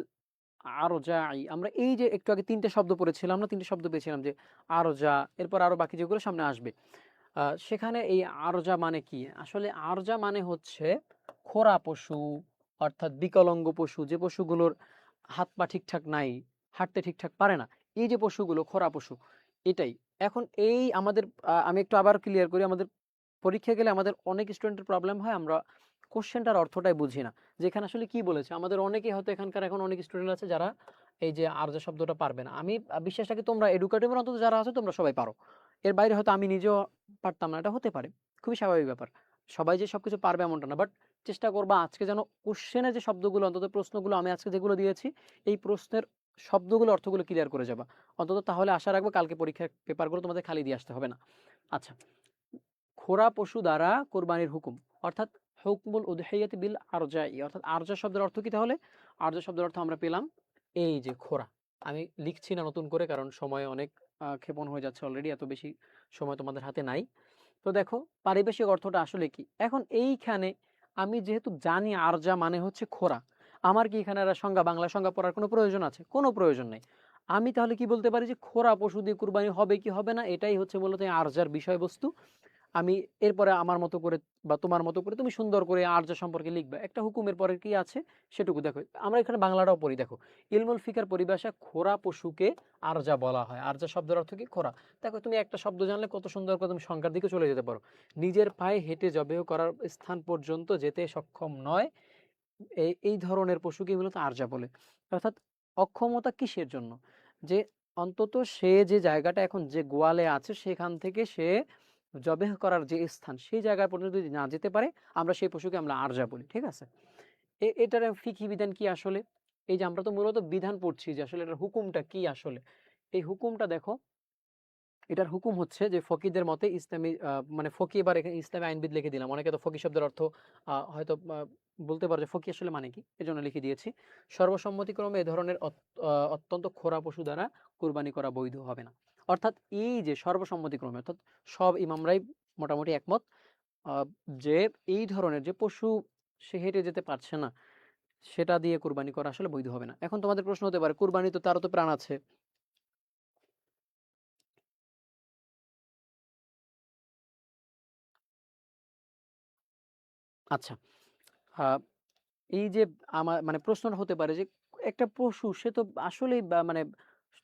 আরজাই, আমরা এই যে একটু আগে 3টে শব্দ পড়েছিলাম, আমরা 3টে শব্দ পেয়েছিলাম যে আরজা, এরপর আরো বাকি যেগুলো সামনে আসবে। সেখানে এই আরজা মানে কি? আসলে আরজা মানে হচ্ছে খোরা পশু, অর্থাৎ বিকলাঙ্গ পশু, যে পশুগুলোর হাত পা ঠিকঠাক নাই, হাঁটতে ঠিকঠাক পারে না, এই যে পশুগুলো খোরা পশু, এটাই। এখন এই আমাদের আমি একটু আবার ক্লিয়ার করি, আমাদের পরীক্ষা গেলে আমাদের অনেক স্টুডেন্টের প্রবলেম হয়, আমরা কোশ্চেনটার অর্থটাই বুঝি না, যেখানে আসলে কি বলেছে। আমাদের অনেকেই হয়তো এখানকার এখন অনেক স্টুডেন্ট আছে যারা এই যে আরজা শব্দটা পারবে না। আমি বিশ্বাস রাখি তোমরা এডুকেটিভের অন্তত যারা আছে তোমরা সবাই পারো। এর বাইরে হয়তো আমি নিজেও পারতাম না, এটা হতে পারে, খুবই স্বাভাবিক ব্যাপার। সবাই যে সবকিছু পারবে এমনটা না, বাট চেষ্টা করবা আজকে যেন কোশ্চেনের যে শব্দগুলো, অন্তত প্রশ্নগুলো আমি আজকে যেগুলো দিয়েছি, এই প্রশ্নের শব্দগুলো অর্থগুলো ক্লিয়ার করে যাবা অন্তত, তাহলে আশা রাখবো কালকে পরীক্ষার পেপারগুলো তোমাদের খালি দিয়ে আসতে হবে না। আচ্ছা, খোরা পশু দ্বারা কোরবানির হুকুম, অর্থাৎ হুকমুল উদহিয়াতি বিল আরজাই, অর্থাৎ আরজা শব্দের অর্থ কি তাহলে? আরজা শব্দের অর্থ আমরা পেলাম এই যে খোরা। আমি লিখছি না নতুন করে, কারণ সময় অনেক ক্ষেপণ হয়ে যাচ্ছে অলরেডি, এত বেশি সময় তোমাদের হাতে নাই। তো দেখো, পারিবেশিক অর্থটা আসলে কি, এখন এইখানে আমি যেহেতু জানি আরজা মানে হচ্ছে খোরা, আমার কি এখানে আর সংজ্ঞা, বাংলা সংজ্ঞা পড়ার কোনো প্রয়োজন আছে? কোনো প্রয়োজন নেই। আমি তাহলে কি বলতে পারি যে খোরা পশু দিয়ে কুরবানি হবে কি হবে না, এটাই হচ্ছে মূলত এই আরজার বিষয়বস্তু। আমি এরপরে আমার মতো করে বা তোমার মতো করে তুমি সুন্দর করে আরজা সম্পর্কে লিখবে, একটা হুকুমের পরে কি আছে সেটুকু দেখো। আমরা এখানে বাংলাটাও পড়ি, দেখো, ইলমুল ফিকার পরিভাষা খোরা পশুকে আরজা বলা হয়। আরজা শব্দের অর্থ কি? খোরা। দেখো, তুমি একটা শব্দ জানলে কত সুন্দর করে তুমি সংখ্যার দিকে চলে যেতে পারো। নিজের পায়ে হেঁটে জবেহ করার স্থান পর্যন্ত যেতে সক্ষম নয়, এই এই ধরনের পশুকে মূলত আরজা বলে। অর্থাৎ অক্ষমতা কিসের জন্য? যে অন্তত সে যে জায়গাটা এখন যে গোয়ালে আছে সেখান থেকে সে জবেহ করার যে স্থান সেই জায়গা পর্যন্ত যদি না যেতে পারে আমরা সেই পশুকে আমরা আরজা বলি, ঠিক আছে? এটার ফিকহি বিধান কি আসলে? এই যে আমরা তো মূলত বিধান পড়ছি যে আসলে এটার হুকুমটা কি আসলে। এই হুকুমটা দেখো, এটার হুকুম হচ্ছে যে ফকিদের মতে ইসলামী মানে ফকি, এবার এখানে ইসলামী আইনবিদ লিখে দিলাম, অনেকে তো ফকি শব্দের অর্থ হয়তো বলতে পারো যে ফকি আসলে মানে কি, এজন্য লিখে দিয়েছি। সর্বসম্মতিক্রমে এ ধরনের অত্যন্ত খোরা পশু দ্বারা কুরবানি করা বৈধ হবে না। অর্থাৎ এই যে সর্বসম্মতিক্রমে, অর্থাৎ সব ইমামরাই মোটামুটি একমত আহ, যে এই ধরনের যে পশু সে হেঁটে যেতে পারছে না সেটা দিয়ে কুরবানি করা আসলে বৈধ হবে না। এখন তোমাদের প্রশ্ন হতে পারে, কুরবানি তো তারও তো প্রাণ আছে। আচ্ছা, আহ, এই যে আমার মানে প্রশ্নটা হতে পারে যে একটা পশু সে তো আসলেই মানে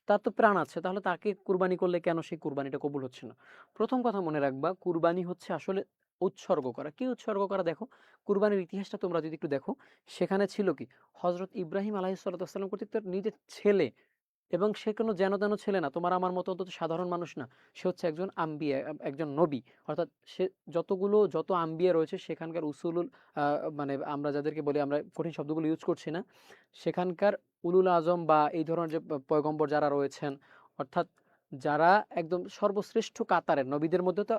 তার তো প্রাণ আছে, তাহলে তাকে কুরবানি করলে কেন সেই কুরবানিটা কবুল হচ্ছে না? প্রথম কথা মনে রাখবা, কুরবানি হচ্ছে আসলে উৎসর্গ করা। কি উৎসর্গ করা? দেখো, কুরবানির ইতিহাসটা তোমরা যদি একটু দেখো, সেখানে ছিল কি, হজরত ইব্রাহিম আলাইহিস সালাম কর্তৃক তার নিজের ছেলে, এবং সে কোনো যেন তেন ছেলে না, তোমার আমার মতো অন্তত সাধারণ মানুষ না, সে হচ্ছে একজন আম্বিয়া, একজন নবী। অর্থাৎ সে যত আম্বিয়া রয়েছে সেখানকার উসুলুল মানে আমরা যাদেরকে বলি, আমরা কঠিন শব্দগুলো ইউজ করছি না, সেখানকার উলুল আজম বা এই ধরনের যে পয়গম্বর যারা রয়েছেন, অর্থাৎ যারা একদম সর্বশ্রেষ্ঠ কাতারের নবীদের মধ্যে তো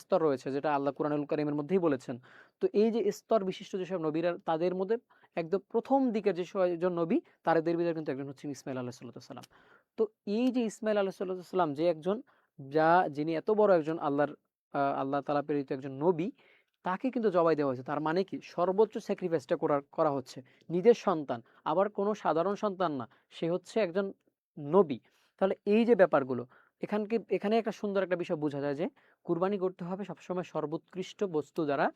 স্তর রয়েছে, যেটা আল্লাহ কুরআনুল কারীমের মধ্যেই বলেছেন। তো এই যে স্তর বিশিষ্ট যেসব নবীরা, তাদের মধ্যে একদম প্রথম দিকের যে জন নবী, তাদের ভিতরে কিন্তু একজন হচ্ছে ইসমাইল আলাইহিস সালাম। তো এই যে ইসমাইল আলাইহিস সালাম যে একজন, যিনি এত বড় একজন আল্লাহ তাআলা প্রেরিত একজন নবী, তাকে কিন্তু জবাই দেওয়া হয়েছে। তার মানে কি, সর্বোচ্চ স্যাক্রিফাইসটা করা হচ্ছে নিজের সন্তান, আবার কোনো সাধারণ সন্তান না, সে হচ্ছে একজন নবী। তাহলে এই যে ব্যাপারগুলো, এখানে একটা সুন্দর একটা বিষয় বোঝা যায় যে কুরবানি করতে হবে সবসময় সর্বোৎকৃষ্ট বস্তু দ্বারা,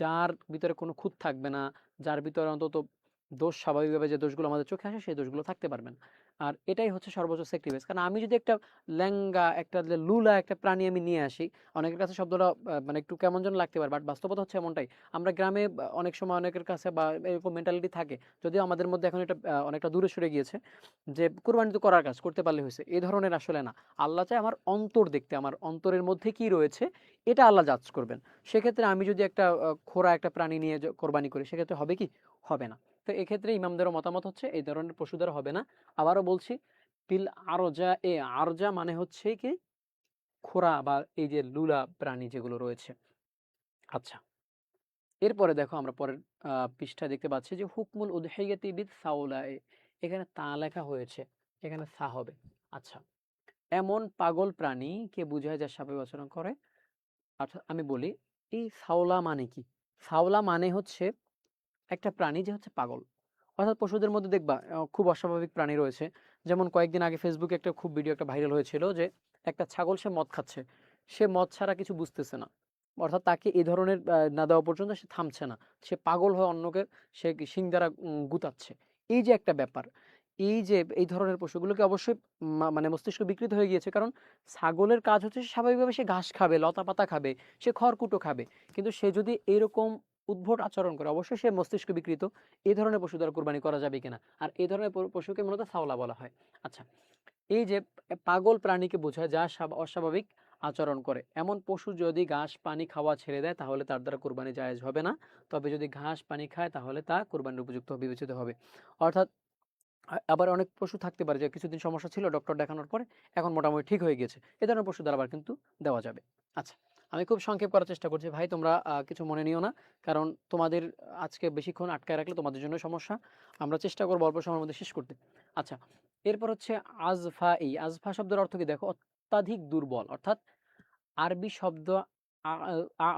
যার ভিতরে কোনো খুঁত থাকবে না, যার ভিতরে অন্তত দোষ, স্বাভাবিকভাবে যে দোষগুলো আমাদের চোখে আসে সেই দোষগুলো থাকতে পারবেন। আর এটাই হচ্ছে সর্বোচ্চ স্যাক্রিফাইস। কারণ আমি যদি একটা ল্যাঙ্গা, একটা লুলা একটা প্রাণী আমি নিয়ে আসি, অনেকের কাছে শব্দটা মানে একটু কেমন যেন লাগতে পারে, বাট বাস্তবতা হচ্ছে এমনটাই। আমরা গ্রামে অনেক সময় অনেকের কাছে বা এরকম মেন্টালিটি থাকে, যদিও আমাদের মধ্যে এখন এটা অনেকটা দূরে সরে গিয়েছে, যে কুরবানি তো করার কাজ, করতে পারলে হয়েছে, এই ধরনের আসলে না। আল্লাহ চায় আমার অন্তর দেখতে, আমার অন্তরের মধ্যে কি রয়েছে এটা আল্লাহ জাজ করবেন। সেক্ষেত্রে আমি যদি একটা খোরা একটা প্রাণী নিয়ে কোরবানি করি, সেক্ষেত্রে হবে কি? হবে না। তো এক্ষেত্রে ইমামদেরও মতামত হচ্ছে এই ধরনের পশু দ্বারা হবে না। আবারও বলছি, পিল আরজা, আরজা মানে হচ্ছে কি, খোরা বা এই যে লুলা প্রাণী যেগুলো রয়েছে। আচ্ছা, এরপরে দেখো আমরা পরের পৃষ্ঠায় দেখতে পাচ্ছি যে হুকমুল উদহিয়াতি বিদ সাউলায়ে, এখানে তা লেখা হয়েছে, এখানে সা হবে। আচ্ছা, এমন পাগল প্রাণী কে বোঝায় যা স্বাভাবিক আচরণ করে। অর্থাৎ আমি বলি, এই সাওলা মানে কি? সাওলা মানে হচ্ছে একটা প্রাণী যে হচ্ছে পাগল। অর্থাৎ পশুদের মধ্যে দেখবা খুব অস্বাভাবিক প্রাণী রয়েছে। যেমন কয়েকদিন আগে ফেসবুকে একটা খুব ভিডিও একটা ভাইরাল হয়েছিল যে একটা ছাগল, সে মদ খাচ্ছে, সে মদ ছাড়া কিছু বুঝতেছে না। অর্থাৎ তাকে এই ধরনের না দেওয়া পর্যন্ত সে থামছে না, সে পাগল হয়ে অন্যকে সে শিং দ্বারা গুতাচ্ছে। এই যে একটা ব্যাপার, এই যে এই ধরনের পশুগুলোকে অবশ্যই মানে মস্তিষ্ক বিকৃত হয়ে গিয়েছে। কারণ ছাগলের কাজ হচ্ছে স্বাভাবিকভাবে সে ঘাস খাবে, লতা পাতা খাবে, সে খড়কুটো খাবে। কিন্তু সে যদি এরকম উদ্ভট আচরণ করে, অবশ্যই সে মস্তিষ্ক বিকৃত। এই ধরনের পশু দ্বারা কুরবানি করা যাবে কিনা? আর এই ধরনের পশুকে মূলত সাওলা বলা হয়। আচ্ছা, এই যে পাগল প্রাণীকে বোঝায় যা অস্বাভাবিক আচরণ করে। এমন পশু যদি ঘাস পানি খাওয়া ছেড়ে দেয় তাহলে তার দ্বারা কুরবানি জায়েজ হবে না। তবে যদি ঘাস পানি খায় তাহলে তা কুরবানির উপযুক্ত বিবেচিত হবে। অর্থাৎ আবার অনেক পশু থাকতে পারে যে কিছুদিন সমস্যা ছিল, ডক্টর দেখানোর পরে এখন মোটামুটি ঠিক হয়ে গেছে, এ ধরনের পশু দ্বারা আবার কিন্তু দেওয়া যাবে। আচ্ছা, আমি খুব সংক্ষেপ করার চেষ্টা করছি ভাই, তোমরা কিছু মনে নিও না। কারণ তোমাদের আজকে বেশিক্ষণ আটকায় রাখলে তোমাদের জন্য সমস্যা। আমরা চেষ্টা করবো অল্প সময়ের মধ্যে শেষ করতে। আচ্ছা, এরপর হচ্ছে আজফা। এই আজফা শব্দের অর্থ কি দেখো, অত্যাধিক দুর্বল। অর্থাৎ আরবি শব্দ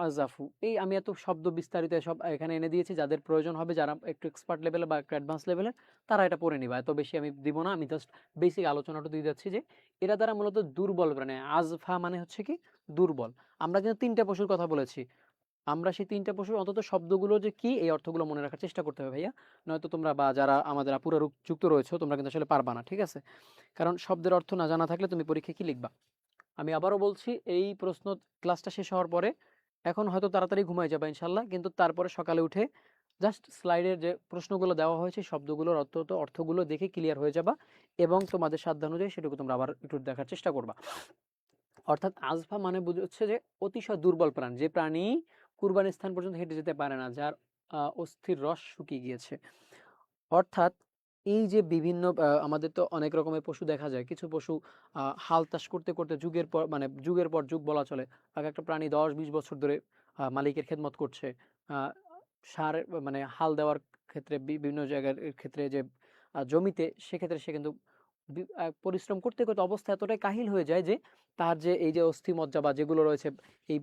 আজাফু। এই আমি এত শব্দ বিস্তারিত সব এখানে এনে দিয়েছি, যাদের প্রয়োজন হবে, যারা একটু এক্সপার্ট লেভেলে বা একটু অ্যাডভান্স লেভেলে, তারা এটা পড়ে নিবা। এত বেশি আমি দিব না, আমি জাস্ট বেসিক আলোচনাটা দিয়ে যাচ্ছি যে এরা দ্বারা মূলত দুর্বল প্রাণী। আজফা মানে হচ্ছে কি, দুর্বল। আমরা কিন্তু তিনটা পশুর কথা বলেছি, আমরা সেই তিনটা পশুর অন্তত শব্দগুলো যে কি, এই অর্থগুলো মনে রাখার চেষ্টা করতে হবে ভাইয়া। নয়তো তোমরা বা যারা আমাদের আপুরা যুক্ত রয়েছে, তোমরা কিন্তু আসলে পারবা না, ঠিক আছে? কারণ শব্দের অর্থ না জানা থাকলে তুমি পরীক্ষায় কি লিখবা? আমি আবারও বলছি, এই প্রশ্ন ক্লাসটা শেষ হওয়ার পরে এখন হয়তো তাড়াতাড়ি ঘুমায় যাবে ইনশাল্লাহ, কিন্তু তারপরে সকালে উঠে জাস্ট স্লাইডের যে প্রশ্নগুলো দেওয়া হয়েছে শব্দগুলোর অর্থগুলো দেখে ক্লিয়ার হয়ে যাবা এবং তোমাদের সাধ্যানুযায়ী সেটুকু তোমরা আবার একটু দেখার চেষ্টা করবা। অর্থাৎ আজফা মানে হচ্ছে যে অতিশয় দুর্বল প্রাণ, যে প্রাণী কুরবানির স্থান পর্যন্ত হেঁটে যেতে পারে না, যার অস্থির রস শুকিয়ে গিয়েছে। অর্থাৎ এই যে বিভিন্ন আমাদের তো অনেক রকমের পশু দেখা যায়, কিছু পশু হাল চাষ করতে করতে যুগের পর যুগ বলা চলে, এক একটা প্রাণী 10-20 বছর ধরে মালিকের খেদমত করছে। সার মানে হাল দেওয়ার ক্ষেত্রে বিভিন্ন জায়গার ক্ষেত্রে যে জমিতে, সেক্ষেত্রে সে কিন্তু পরিশ্রম করতে করতে অবস্থা এতটাই কাহিল হয়ে যায় যে তার যে এই যে অস্থিমজ্জা বা যেগুলো রয়েছে এই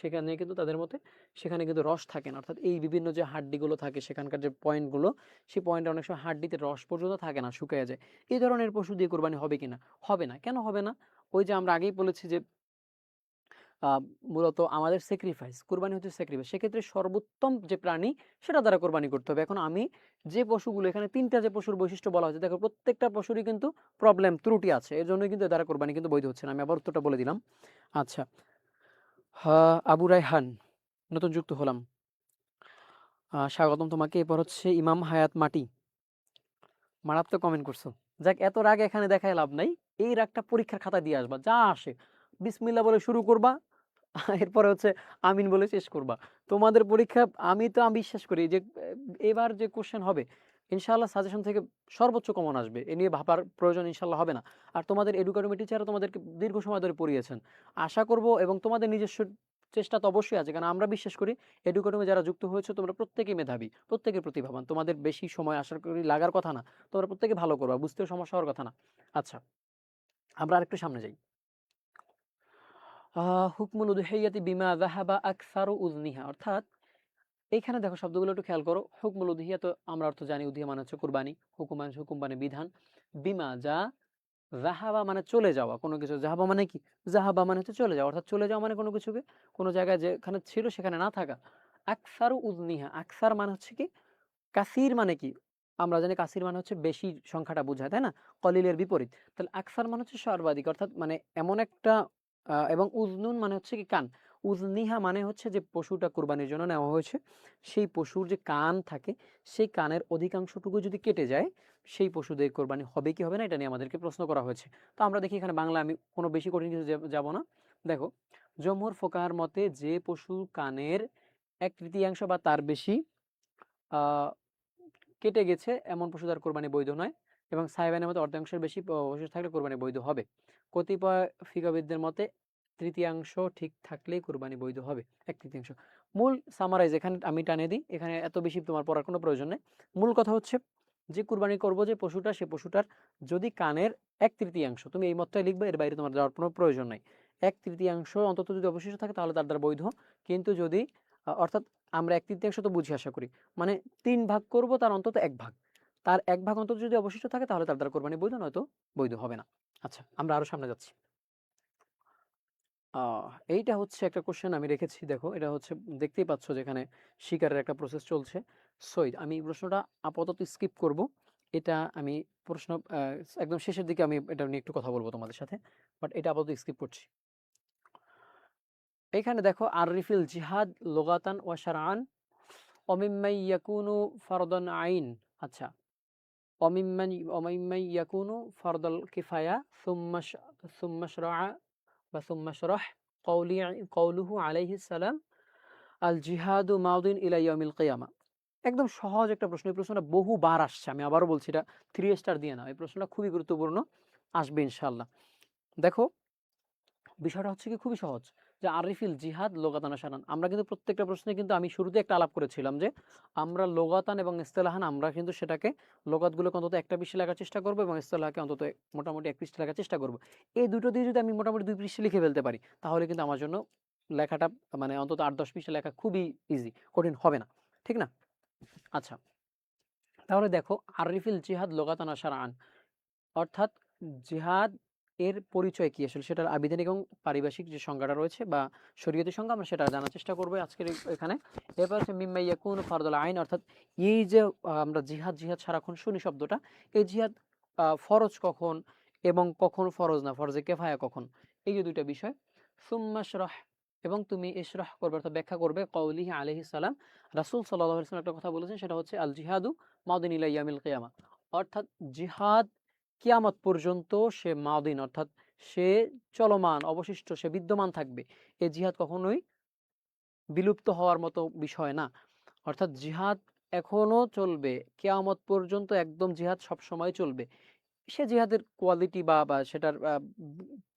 সেখানে কিন্তু তাদের মধ্যে সেখানে কিন্তু রস থাকে না। অর্থাৎ এই বিভিন্ন যে হাড্ডিগুলো থাকে সেখানকার যে পয়েন্টগুলো, সেই পয়েন্টে অনেক সময় হাড্ডিতে রস পর্যন্ত থাকে না, শুকিয়ে যায়। এই ধরনের পশু দিয়ে কোরবানি হবে কিনা? হবে না। কেন হবে না? ওই যে আমরা আগেই বলেছি যে মূলত আমাদের স্যাক্রিফাইস, কুরবানি হচ্ছে স্যাক্রিফাইস। সেক্ষেত্রে সর্বোত্তম যে প্রাণী সেটা দ্বারা কোরবানি করতে হবে। এখন আমি যে পশুগুলো এখানে ৩ টা যে পশুর বৈশিষ্ট্য বলা হয়েছে, দেখো প্রত্যেকটা পশুরই কিন্তু প্রবলেম, ত্রুটি আছে। এর জন্যই কিন্তু এর দ্বারা কোরবানি কিন্তু বৈধ হচ্ছে না। আমি আবার উত্তরটা বলে দিলাম। আচ্ছা, আবু রায়হান নতুন যুক্ত হলাম। স্বাগতম তোমাকে। এরপর হচ্ছে ইমাম হায়াত মাটি, মারাত্মক কমেন্ট করছো। যাক, এত রাগ এখানে দেখায় লাভ নাই। এই রাগটা পরীক্ষার খাতায় দিয়ে আসবা, যা আসে বিসমিল্লাহ বলে শুরু করবা, এরপরে হচ্ছে আমিন বলে শেষ করবা। তোমাদের পরীক্ষা আমি বিশ্বাস করি যে এবার যে কোশ্চেন হবে ইনশাআল্লাহ সাজেশন থেকে সর্বোচ্চ কমন আসবে, এ নিয়ে ভাবার প্রয়োজন ইনশাআল্লাহ হবে না। আর তোমাদের এডুকেটমি টিচারও তোমাদেরকে দীর্ঘ সময় ধরে পড়িয়েছেন, আশা করব। এবং তোমাদের নিজস্ব চেষ্টা তো অবশ্যই আছে, কারণ আমরা বিশ্বাস করি এডুকেটমি যারা যুক্ত হয়েছে তোমরা প্রত্যেকেই মেধাবী, প্রত্যেকে প্রতিভাবান, তোমাদের বেশি সময় আশা করি লাগার কথা না, তোমরা প্রত্যেকে ভালো করবা, বুঝতেও সমস্যা হওয়ার কথা না। আচ্ছা, আমরা আরেকটু সামনে যাই। হুকমুল উদহিয়াতি বিমা যাহাবা আকসারু উজনিহা, অর্থাৎ এইখানে দেখো শব্দগুলো একটু খেয়াল করো। হুকমুল উদহিয়া তো আমরা অর্থ জানি, উদহিয়া মানে হচ্ছে কুরবানি, হুকুম মানে বিধান, বিমা যা, জাহাবা মানে চলে যাওয়া কোনো কিছু, জাহাবা মানে কি, জাহাবা মানে হচ্ছে চলে যাওয়া, অর্থাৎ চলে যাওয়া মানে কোনো কিছুকে কোনো জায়গায় যেখানে ছিল সেখানে না থাকা। আকসারু উজনিহা, আকসার মানে হচ্ছে কি, কাসির মানে কি, আমরা জানি কাসির মানে হচ্ছে বেশি সংখ্যাটা বোঝায়, তাই না? কলিলের বিপরীত। তাহলে আকসার মানে হচ্ছে সর্বাধিক, অর্থাৎ মানে এমন একটা এবং উজনুন মানে হচ্ছে কি কান। উজনিহা মানে হচ্ছে যে পশুটা কুরবানির জন্য নেওয়া হয়েছে, সেই পশুর যে কান থাকে, সেই কানের অধিকাংশটুকু যদি কেটে যায়, সেই পশুদের কোরবানি হবে কি হবে না, এটা নিয়ে আমাদেরকে প্রশ্ন করা হয়েছে। তো আমরা দেখি এখানে বাংলা, আমি কোনো বেশি কঠিন কিছু যাব না। দেখো, জমহুর ফোকাহার মতে যে পশু কানের 1/3 বা তার বেশি আহ কেটে গেছে এমন পশু তার কোরবানি বৈধ নয়, এবং সাহেবানের মতে অর্ধাংশের বেশি অবশিষ্ট থাকলে কোরবানি বৈধ হবে। কতিপয় ফিকাবিদদের মতে তৃতীয়াংশ ঠিক থাকলেই কোরবানি বৈধ হবে, 1/3। মূল সামারাইজ এখানে আমি টানে দিই, এখানে এত বেশি তোমার পড়ার কোনো প্রয়োজন নেই। মূল কথা হচ্ছে যে কুরবানি করবো যে পশুটা, সে পশুটার যদি কানের 1/3, তুমি এই মতটাই লিখবে, এর বাইরে তোমার যাওয়ার কোনো প্রয়োজন নাই। 1/3 অন্তত যদি অবশিষ্ট থাকে তাহলে তার দ্বারা বৈধ। কিন্তু যদি অর্থাৎ আমরা 1/3 তো বুঝি আশা করি, মানে 3 ভাগ করব, তার অন্তত 1 ভাগ, তার 1 ভাগ অন্তত যদি অবশিষ্ট থাকে তাহলে তার দ্বারা কোরবানি বৈধ, নয়তো বৈধ হবে না। আচ্ছা, আমরা আরো সামনে যাচ্ছি। এইটা হচ্ছে একটা কোশ্চেন আমি রেখেছি, দেখো এটা হচ্ছে, দেখতেই পাচ্ছ যেখানে শিকারের একটা প্রসেস চলছে। সৈদ, আমি এই প্রশ্নটা আপাতত স্কিপ করব। এটা আমি প্রশ্ন একদম শেষের দিকে আমি এটা নিয়ে একটু কথা বলবো তোমাদের সাথে, বাট এটা আপাতত স্কিপ করছি। এখানে দেখো, আররিফিল জিহাদ লুগাতান ওয়া শারআন অমিম্মাই ইয়াকুনু ফারদান আইন। আচ্ছা, অমিম্মাই ইয়াকুনু ফারদাল কিফায়া সুম্মা শরা'a বা সুম্মা শরাহ কওলি কওলুহু আলাইহিস সালাম আল জিহাদু মাউদিন ইলা ইয়াউমিল কিয়ামা। একদম সহজ একটা প্রশ্ন, এই প্রশ্নটা বহুবার আসছে, আমি আবারও বলছি, এটা 3 স্টার দিয়ে না, এই প্রশ্নটা খুবই গুরুত্বপূর্ণ, আসবে ইনশাআল্লাহ। দেখো, বিষয়টা হচ্ছে কি খুবই সহজ, যে আরিফিল জিহাদ লোগাতান শারান। আমরা কিন্তু প্রত্যেকটা প্রশ্নে কিন্তু আমি শুরুতে একটা আলাপ করেছিলাম যে আমরা লোগাতান এবং ইস্তেলাহান, আমরা কিন্তু সেটাকে লোগাতগুলোকে অন্তত একটা পৃষ্ঠা লেখার চেষ্টা করবো এবং ইস্তেলাহকে অন্তত মোটামুটি 1 পৃষ্ঠা লেখার চেষ্টা করবো। এই দুটো দিয়ে যদি আমি মোটামুটি 2 পৃষ্ঠা লিখে ফেলতে পারি, তাহলে কিন্তু আমার জন্য লেখাটা মানে অন্তত 8-10 পৃষ্ঠা লেখা খুবই ইজি, কঠিন হবে না, ঠিক না? আচ্ছা, তাহলে দেখো, আরিফিল জিহাদ লোগাতান শারান, অর্থাৎ জিহাদ এর পরিচয় কি আসলে, সেটার আবিধানিক এবং পারিভাষিক যে সংজ্ঞাটা রয়েছে বা শরীয়তি সংজ্ঞা, আমরা সেটা জানার চেষ্টা করবো আজকের এখানে। এরপর হচ্ছে মিম্মা ইয়াকুনু ফারদুল আইন, অর্থাৎ এই যে আমরা জিহাদ জিহাদ সারাক্ষণ শুনি শব্দটা, এই জিহাদ ফরজ কখন এবং কখন ফরজ না, ফরজে কেফায়া কখন, এই যে দুইটা বিষয়। সুম্মা শরাহ, এবং তুমি ইশরাহ করবে অর্থাৎ ব্যাখ্যা করবে কওলিহি আলাইহিস সালাম, রাসূল সাল্লাল্লাহু আলাইহি ওয়াসাল্লাম একটা কথা বলেছেন, সেটা হচ্ছে আল জিহাদু মাদিন ইলা ইয়াউমিল কিয়ামা। অর্থাৎ জিহাদ কিয়ামত পর্যন্ত সে মাদিন, অর্থাৎ সে চলমান, অবশিষ্ট, সে বিদ্যমান থাকবে। এই জিহাদ কখনোই বিলুপ্ত হওয়ার মতো বিষয় না। অর্থাৎ জিহাদ এখনো চলবে কিয়ামত পর্যন্ত, একদম জিহাদ সব সময় চলবে। সে জিহাদের কোয়ালিটি বা সেটার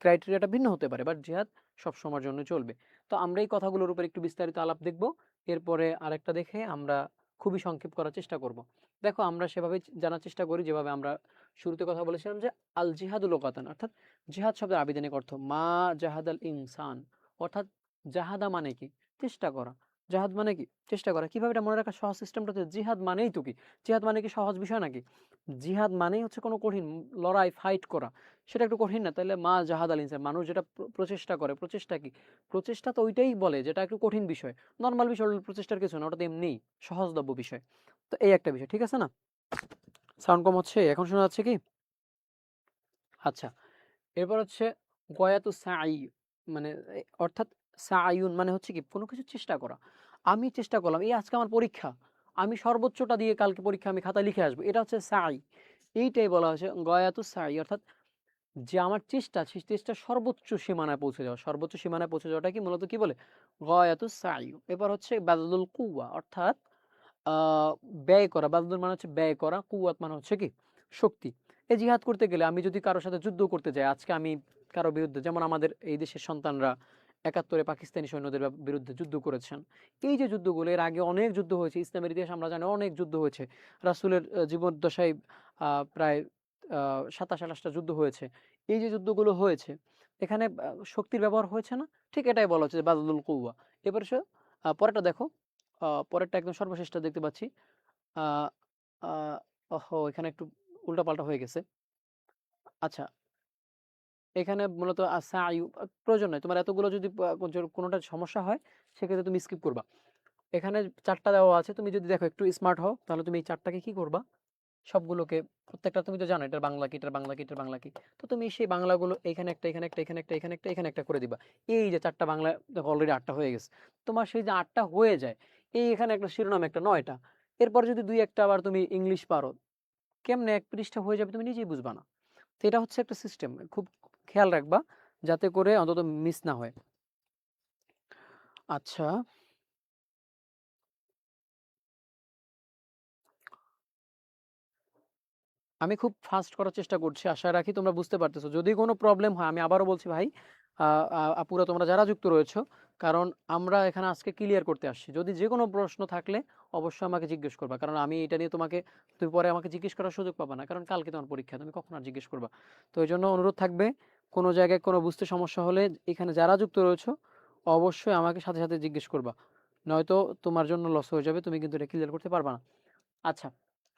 ক্রাইটেরিয়াটা ভিন্ন হতে পারে, বাট জিহাদ সব সময়ের জন্য চলবে। তো আমরা এই কথাগুলোর উপর একটু বিস্তারিত আলাপ দেখব, এরপরে আরেকটা দেখে আমরা খুবই সংক্ষেপ করার চেষ্টা করব। দেখো, আমরা সেভাবে জানার চেষ্টা করি যেভাবে আমরা শুরুতে কথা বলেছিলাম, যে আল জিহাদুল লোকাতান, অর্থাৎ জিহাদ শব্দের আবিধানিক অর্থ মা জাহাদাল ইনসান, অর্থাৎ জাহাদা মানে কি? চেষ্টা করা। জাহাদ মানে কি? চেষ্টা করা। কিভাবে এটা মনে রাখার সহজ সিস্টেমটা হচ্ছে, জিহাদ মানেই তো কি? জিহাদ মানে কি সহজ বিষয় নাকি? জিহাদ মানেই হচ্ছে কোনো কঠিন লড়াই, ফাইট করা। সেটা একটু কঠিন না? তাহলে মা জাহাদ আল ইনসান, মানুষ যেটা প্রচেষ্টা করে, প্রচেষ্টা কি? প্রচেষ্টা তো ওইটাই বলে যেটা একটু কঠিন বিষয়। নর্মাল বিষয় হলে প্রচেষ্টার কিছু না, ওটা তো এমনিই সহজলভ্য বিষয়। তো এই একটা বিষয়, ঠিক আছে না? সাউন্ড কম হচ্ছে? এখন শোনা যাচ্ছে কি? আচ্ছা, এরপর হচ্ছে গয়াতু সাই, মানে অর্থাৎ সাআয়ুন মানে হচ্ছে কি কোনো কিছু চেষ্টা করা। আমি চেষ্টা করলাম, এই আজকে আমার পরীক্ষা, আমি সর্বোচ্চটা দিয়ে কালকে পরীক্ষা আমি খাতায় লিখে আসবো, এটা হচ্ছে সাই। এইটাই বলা হয়েছে গয়াতু সাই, অর্থাৎ যে আমার চেষ্টা, সেই চেষ্টা সর্বোচ্চ সীমানায় পৌঁছে যাওয়া। সর্বোচ্চ সীমানায় পৌঁছে যাওয়াটা কি মূলত কি বলে? গয়াতু সাই। এবার হচ্ছে বাদলুল কুওয়া, অর্থাৎ আহ ব্যয় করা। বাদলুল মানে হচ্ছে ব্যয় করা, কুওয়াত মানে হচ্ছে কি শক্তি। এই জিহাদ করতে গেলে আমি যদি কারোর সাথে যুদ্ধ করতে যাই, আজকে আমি কারো বিরুদ্ধে, যেমন আমাদের এই দেশের সন্তানরা ৭১-এ পাকিস্তানি সৈন্যদের বিরুদ্ধে যুদ্ধ করেছেন। এই যে যুদ্ধগুলো, এর আগে অনেক যুদ্ধ হয়েছে, ইসলামের ইতিহাস আমরা জানি অনেক যুদ্ধ হয়েছে। রাসূলের জীবদ্দশায় প্রায় ২৭-২৮টা যুদ্ধ হয়েছে। এই যে যুদ্ধগুলো হয়েছে, এখানে শক্তির ব্যবহার হয়েছে না? ঠিক এটাই বলা হচ্ছে যে বাদলুল কুওয়া। এবার সে পরেরটা দেখো, পরেরটা একদম সর্বশেষটা দেখতে পাচ্ছি। আ আ ওহহো! এখানে একটু উল্টাপাল্টা হয়ে গেছে। আচ্ছা, এখানে মূলত সাআয়ু প্রয়োজন নাই। তোমার এতগুলো যদি কোনটা সমস্যা হয়, সেক্ষেত্রে তুমি স্কিপ করবা। এখানে ৪ টা দেওয়া আছে। তুমি যদি দেখো একটু স্মার্ট হও, তাহলে তুমি এই ৪ টাকে কি করবা? সবগুলোকে, প্রত্যেকটা তুমি তো জানো এটার বাংলা কি, এটার বাংলা কি, এটার বাংলা কি। তো তুমি সেই বাংলাগুলো এখানে একটা, এখানে একটা, এখানে একটা, এখানে একটা, এখানে একটা করে দিবা। এই যে ৪ টা বাংলা, দেখো অলরেডি ৮ টা হয়ে গেছে। তোমার সেই যে ৮ টা হয়ে যায়, এই এখানে একটা শিরোনাম, একটা ৯ টা। এরপর যদি ২-১ টা আবার তুমি ইংলিশ পারো, কেমনে ১ পৃষ্ঠা হয়ে যাবে তুমি নিজেই বুঝবা না। তো এটা হচ্ছে একটা সিস্টেম। খুব খেয়াল রাখবা যাতে করে অন্তত মিস না হয়। আচ্ছা, আমি খুব ফাস্ট করার চেষ্টা করছি। আশা রাখি তোমরা বুঝতে পারতেছো। যদি কোনো প্রবলেম হয়, আমি আবারও বলছি ভাই, আ আ আপুরা তোমরা যারা যুক্ত রয়েছো, কারণ আমরা এখানে আজকে ক্লিয়ার করতে আসছি। যদি যেকোনো প্রশ্ন থাকলে অবশ্যই আমাকে জিজ্ঞেস করবা। কারণ আমি এটা নিয়ে তুমি পরে আমাকে জিজ্ঞেস করার সুযোগ পাবা না। কারণ কালকে তোমার পরীক্ষা, তুমি কখন আর জিজ্ঞেস করবা? তো এইজন্য অনুরোধ থাকবে, কোনো জায়গায় কোনো বুঝতে সমস্যা হলে এখানে যারা যুক্ত রয়েছো, অবশ্যই আমাকে সাথে, সাথে জিজ্ঞেস করবা। নয়তো তোমার জন্য লস হয়ে যাবে। তুমি কিন্তু এটা ক্লিয়ার করতে পারবা না। আচ্ছা,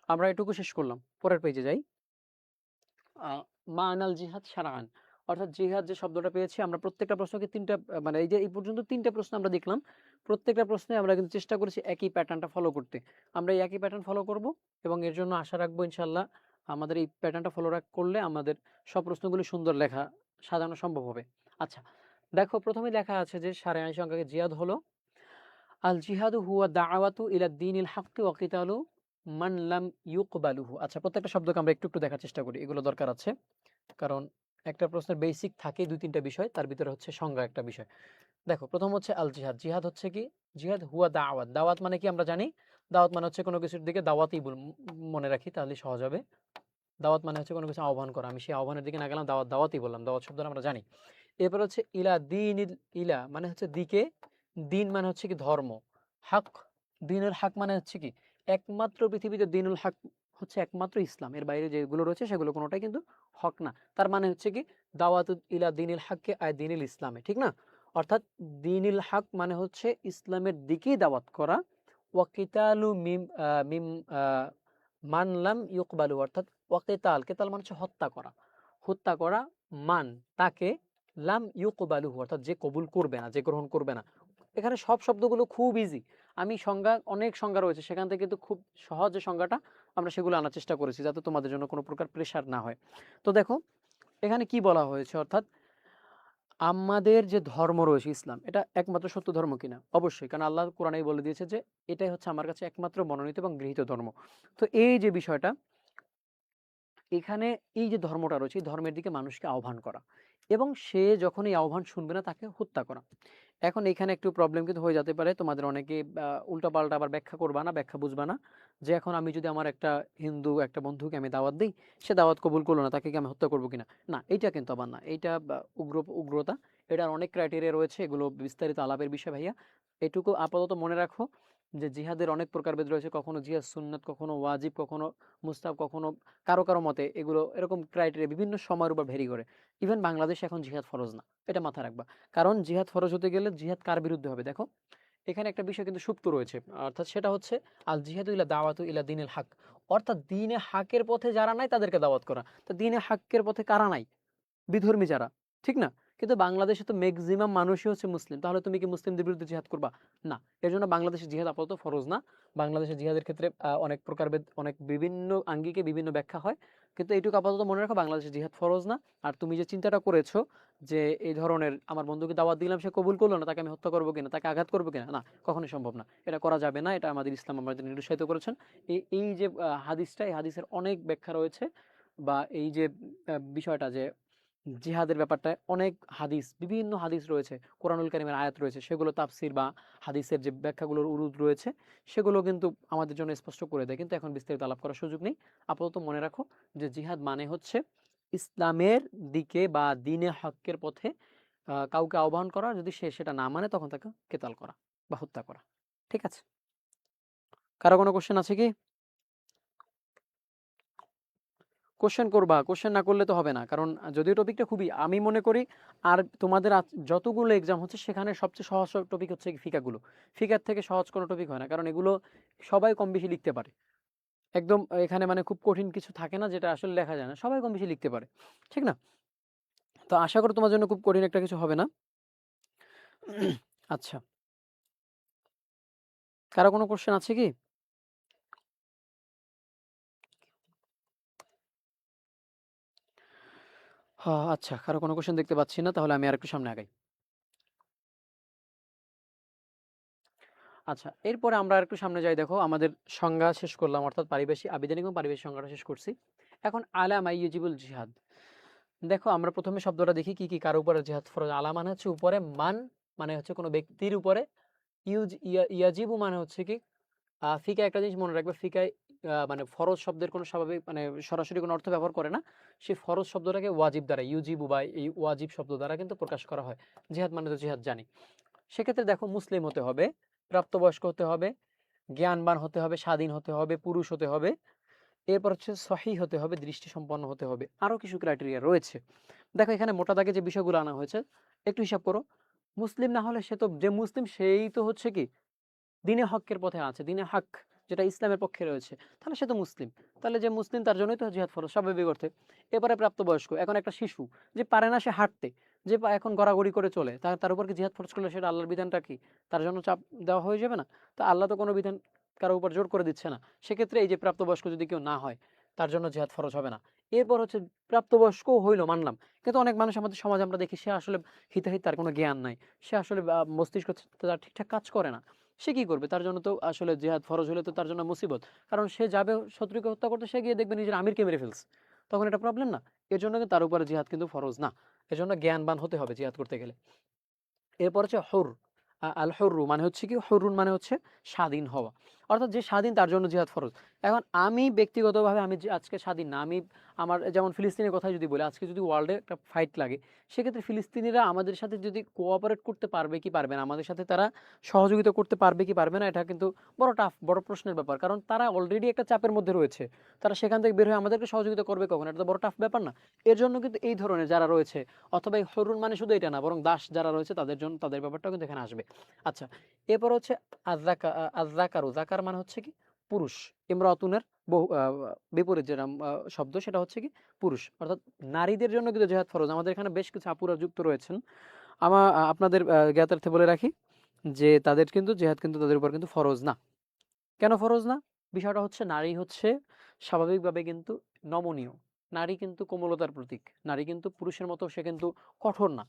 আমরা এটুকু শেষ করলাম। পরের পেজে যাই। আ মা'নাল জিহাদ শারআন, অর্থাৎ জিহাদ যে শব্দটা পেয়েছি আমরা, প্রত্যেকটা প্রশ্নকে ৩ টা মানে এই যে এই পর্যন্ত ৩ টা প্রশ্ন আমরা দেখলাম। প্রত্যেকটা প্রশ্নে আমরা কিন্তু চেষ্টা করেছি একই প্যাটার্নটা ফলো করতে। আমরা এই একই প্যাটার্ন ফলো করব এবং এর জন্য আশা রাখবো ইনশাআল্লাহ আমাদের এই প্যাটার্নটা ফলো করলে আমাদের সব প্রশ্নগুলো সুন্দর লেখা সাজানো সম্ভব হবে। আচ্ছা, দেখো, ১ম এই লেখা আছে যে শারঈ সংজ্ঞাকে জিহাদ হলো আল জিহাদু হুয়া দাআওয়াতু ইলা দ্বীনিল হাক্কি ওয়া কিতালু মান লাম ইউকবালুহু। আচ্ছা, প্রত্যেকটা শব্দকে আমরা একটু, একটু দেখার চেষ্টা করি। এগুলো দরকার আছে। কারণ একটা প্রশ্নের বেসিক থাকে ২-৩ টা বিষয়, তার ভিতরে হচ্ছে সংজ্ঞা একটা বিষয়। দেখো, ১ম হচ্ছে আল জিহাদ। জিহাদ হচ্ছে কি? জিহাদ হুয়া দাওয়াত। দাওয়াত মানে কি আমরা জানি? দাওয়াত মানে হচ্ছে কোনো কিছুর দিকে দাওয়াতই মনে রাখি, তাহলে সহজ হবে। দাওয়াত মানে হচ্ছে কোনো কিছু আহ্বান করা। আমি সেই আহ্বানের দিকে না গেলাম, দাওয়াতই বললাম। দাওয়াত শব্দটা আমরা জানি। এরপর হচ্ছে ইলা দীনিল, ইলা মানে হচ্ছে দিকে, দিন মানে হচ্ছে কি ধর্ম, হক, দিনুল হক মানে হচ্ছে কি একমাত্র পৃথিবীতে দিনুল হক হচ্ছে একমাত্র ইসলাম। এর বাইরে যেগুলো রয়েছে সেগুলো কোনোটাই কিন্তু হক না। তার মানে হচ্ছে কি দাওয়াত ইলা দিনিল হককে আয় দিনিল ইসলামে, ঠিক না? অর্থাৎ দিনিল হক মানে হচ্ছে ইসলামের দিকেই দাওয়াত করা। ওয়াকিতালু মিম মিম মানলাম ইউকবালু, অর্থাৎ ওয়াকিতাল, কেতাল মানে হচ্ছে হত্যা করা। হত্যা করা মান, তাকে, লাম ইউকবালুহু অর্থাৎ যে কবুল করবে না, যে গ্রহণ করবে না। এখানে সব শব্দগুলো খুব ইজি। আমি সংজ্ঞা, অনেক সংজ্ঞা রয়েছে, সেখান থেকে কিন্তু খুব সহজ যে সংজ্ঞাটা আমরা সেগুলো আনার চেষ্টা করেছি যাতে তোমাদের জন্য কোনো প্রকার প্রেশার না হয়। তো দেখো, এখানে কি বলা হয়েছে, অর্থাৎ আমাদের যে ধর্ম রয়েছে ইসলাম, এটা একমাত্র সত্য ধর্ম কিনা? অবশ্যই, কারণ আল্লাহ কোরআনেই বলে দিয়েছে যে এটাই হচ্ছে আমার কাছে একমাত্র মনোনীত এবং গৃহীত ধর্ম। তো এই যে বিষয়টা, এখানে এই যে ধর্মটা রয়েছে, এই ধর্মের দিকে মানুষকে আহ্বান করা এবং সে যখন এই আহ্বান শুনবে না তাকে হত্যা করা। এখন এখানে একটু প্রবলেম কিন্তু হয়ে যেতে পারে, তোমাদের অনেকে উল্টাপাল্টা আবার ব্যাখ্যা করবা না, ব্যাখ্যা বুঝবা না, যে এখন আমি যদি আমার একটা হিন্দু একটা বন্ধুকে আমি দাওয়াত দিই, সে দাওয়াত কবুল করলো না, তাকে কি আমি হত্যা করবো কিনা? না, এইটা কিন্তু আবার না, এইটা উগ্রতা। এটার অনেক ক্রাইটেরিয়া রয়েছে, এগুলো বিস্তারিত আলাপের বিষয় ভাইয়া। এটুকু আপাতত মনে রাখো যে জিহাদের অনেক প্রকারভেদ রয়েছে, কখনো জিহাদ সুন্নাত, কখনো ওয়াজিব, কখনো মুস্তাহাব, কখনো কারো কারো মতে এগুলো এরকম ক্রাইটেরিয়া বিভিন্ন সময়ের উপর ভেরি করে। ইভেন বাংলাদেশে এখন জিহাদ ফরজ না, এটা মাথায় রাখবা। কারণ জিহাদ ফরজ হতে গেলে জিহাদ কার বিরুদ্ধে হবে দেখো, এখানে একটা বিষয় কিন্তু সুপ্ত রয়েছে, অর্থাৎ সেটা হচ্ছে আল জিহাদু ইলা দাওয়াতু ইলা দিনিল হক, অর্থাৎ দিনে হাকের পথে যারা নাই তাদেরকে দাওয়াত করা। তো দিনে হাক্কের পথে কারা নাই? বিধর্মী যারা, ঠিক না? কিন্তু বাংলাদেশে তো ম্যাক্সিমাম মানুষই হচ্ছে মুসলিম, তাহলে তুমি কি মুসলিমদের বিরুদ্ধে জিহাদ করবা? না। এর জন্য বাংলাদেশে জিহাদ আপাতত ফরজ না। বাংলাদেশে জিহাদের ক্ষেত্রে অনেক প্রকারভেদ, অনেক বিভিন্ন আঙ্গিকে বিভিন্ন ব্যাখ্যা হয়, কিন্তু এইটুকু আপাতত মনে রাখো, বাংলাদেশে জিহাদ ফরজ না। আর তুমি যে চিন্তাটা করেছো যে এই ধরনের আমার বন্ধুকে দাওয়াত দিলাম, সে কবুল করলো না, তাকে আমি হত্যা করবো কিনা, তাকে আঘাত করবো কিনা, না, কখনোই সম্ভব না, এটা করা যাবে না। এটা আমাদের ইসলাম আমাদের নিরুৎসাহিত করেছেন। এই যে হাদিসটা, এই হাদিসের অনেক ব্যাখ্যা রয়েছে, বা এই যে বিষয়টা যে জিহাদের ব্যাপারটা, অনেক হাদিস, বিভিন্ন হাদিস রয়েছে, কোরআনুল কারীমের আয়াত রয়েছে, সেগুলো তাফসির বা হাদিসের যে ব্যাখ্যাগুলোর উরুদ রয়েছে, সেগুলো কিন্তু আমাদের জন্য স্পষ্ট করে দেয়, কিন্তু এখন বিস্তারিত আলাপ করার সুযোগ নেই। আপাতত মনে রাখো যে জিহাদ মানে হচ্ছে ইসলামের দিকে বা দিনে হকের পথে কাউকে আহ্বান করা, যদি সে সেটা না মানে তখন তাকে কেতাল করা বা হত্যা করা। ঠিক আছে? কারো কোনো কোশ্চেন আছে কি? কোশ্চেন করবা, কোশ্চেন না করলে তো হবে না, কারণ যদিও টপিকটা খুবই, আমি মনে করি, আর তোমাদের যতগুলো এক্সাম হচ্ছে সেখানে সবচেয়ে সহজ টপিক হচ্ছে ফিকাগুলো। ফিকার থেকে সহজ কোনো টপিক হয় না, কারণ এগুলো সবাই কম বেশি লিখতে পারে। একদম এখানে মানে খুব কঠিন কিছু থাকে না যেটা আসলে লেখা যায় না, সবাই কম বেশি লিখতে পারে, ঠিক না? তো আশা করি তোমার জন্য খুব কঠিন একটা কিছু হবে না। আচ্ছা, কারো কোনো কোশ্চেন আছে কি? হ্যাঁ, আচ্ছা, কারো কোনো কোশ্চেন দেখতে পাচ্ছি না, তাহলে আমি আর একটু সামনে আগাই। আচ্ছা, এরপরে আমরা আরেকটু সামনে যাই। দেখো, আমাদের সংজ্ঞা শেষ করলাম, অর্থাৎ পারিভাষিক, আবিধানিক এবং পারিভাষিক সংজ্ঞাটা শেষ করছি। এখন আলামা ইউজিবুল জিহাদ। দেখো, আমরা প্রথমে শব্দটা দেখি কি কি, কার উপরে জিহাদ ফরজ। আলা মানে হচ্ছে উপরে, মান মানে হচ্ছে কোনো ব্যক্তির উপরে, ইয়াজিবু মানে হচ্ছে কি, ফিকায় একটা জিনিস মনে রাখবে, ফিকায় মানে ফরজ শব্দের কোনো স্বাভাবিক মানে সরাসরি কোনো অর্থ ব্যবহার করে না। সেই ফরজ শব্দটাকে ওয়াজিব দ্বারা, ইউজিবু বা এই ওয়াজিব শব্দ দ্বারা কিন্তু প্রকাশ করা হয়। জিহাদ মানে তো জিহাদ জানি। সেক্ষেত্রে দেখো, মুসলিম হতে হবে, প্রাপ্তবয়স্ক হতে হবে, জ্ঞানবান হতে হবে, স্বাধীন হতে হবে, পুরুষ হতে হবে, এরপর হচ্ছে সহিহ হতে হবে, দৃষ্টি সম্পন্ন হতে হবে, আরো কিছু ক্রাইটেরিয়া রয়েছে। দেখো, এখানে মোটা দাগে যে বিষয়গুলো আনা হয়েছে, একটু হিসাব করো। মুসলিম না হলে, সে তো, যে মুসলিম সেই তো হচ্ছে কি দিনে হকের পথে আছে, দিনে হক যেটা ইসলামের পক্ষে রয়েছে, তাহলে সে তো মুসলিম। তাহলে যে মুসলিম তার জন্যই তো জিহাদ ফরজ, স্বাভাবিক অর্থে। এবারে প্রাপ্তবয়স্ক, এখন একটা শিশু যে পারে না সে হাঁটতে, যে এখন গড়াগড়ি করে চলে, তার উপর কি জিহাদ ফরজ করলে সেটা আল্লাহর বিধানটা কি তার জন্য চাপ দেওয়া হয়ে যাবে না? তো আল্লাহ তো কোনো বিধান কারোর উপর জোর করে দিচ্ছে না। সেক্ষেত্রে এই যে প্রাপ্তবয়স্ক যদি কেউ না হয়, তার জন্য জিহাদ ফরজ হবে না। এরপর হচ্ছে প্রাপ্তবয়স্ক হইলো মানলাম, কিন্তু অনেক মানুষ আমাদের সমাজে আমরা দেখি, সে আসলে হিতাহিত, তার কোনো জ্ঞান নাই, সে আসলে মস্তিষ্ক তার ঠিকঠাক কাজ করে না। সে কি করবে? তার জন্য তো আসলে জিহাদ ফরজ হলে তো তার জন্য মুসিবত। কারণ সে যাবে শত্রুকে হত্যা করতে, সে গিয়ে দেখবে নিজের আমিরকে মেরে ফেলছে, তখন এটা প্রবলেম না? এর জন্য কিন্তু তার উপরে জিহাদ কিন্তু ফরজ না। এজন্য জ্ঞানবান হতে হবে জিহাদ করতে গেলে। এরপর হচ্ছে হুর। আল হুররু মানে হচ্ছে কি, হুরুন মানে হচ্ছে স্বাধীন হওয়া, অর্থাৎ যে স্বাধীন তার জন্য জিহাদ ফরজ। এখন আমি ব্যক্তিগতভাবে আমি যে আজকে স্বাধীন না, আমি আমার যেমন ফিলিস্তিনের কথা যদি বলি, আজকে যদি ওয়ার্ল্ডে একটা ফাইট লাগে, সেক্ষেত্রে ফিলিস্তিনিরা আমাদের সাথে যদি কোঅপারেট করতে পারবে কি পারবে না, আমাদের সাথে তারা সহযোগিতা করতে পারবে কি পারবে না, এটা কিন্তু বড় টাফ, বড় প্রশ্নের ব্যাপার। কারণ তারা অলরেডি একটা চাপের মধ্যে রয়েছে, তারা সেখান থেকে বের হয়ে আমাদেরকে সহযোগিতা করবে কখন? এটা তো বড় টাফ ব্যাপার না? এর জন্য কিন্তু এই ধরনের যারা রয়েছে, অথবা এই হরুন মানে শুধু এটা না, বরং দাস যারা রয়েছে তাদের জন্য, তাদের ব্যাপারটাও কিন্তু এখানে আসবে। আচ্ছা, এরপর হচ্ছে আযাকারু। যাকার মানে হচ্ছে কি পুরুষ, ইমরাতুনের বহু বিপরীত যেটা শব্দ, সেটা হচ্ছে কি পুরুষ, অর্থাৎ নারীদের জন্য কিন্তু জিহাদ ফরজ। আমাদের এখানে বেশ কিছু আপুরা যুক্ত রয়েছেন, আপনাদের জ্ঞাতার্থে বলে রাখি যে তাদের কিন্তু জিহাদ কিন্তু তাদের উপর কিন্তু ফরজ না। কেন ফরজ না? বিষয়টা হচ্ছে, নারী হচ্ছে স্বাভাবিকভাবে কিন্তু নমনীয়, নারী কিন্তু কোমলতার প্রতীক, নারী কিন্তু পুরুষের মতো সে কিন্তু কঠোর না।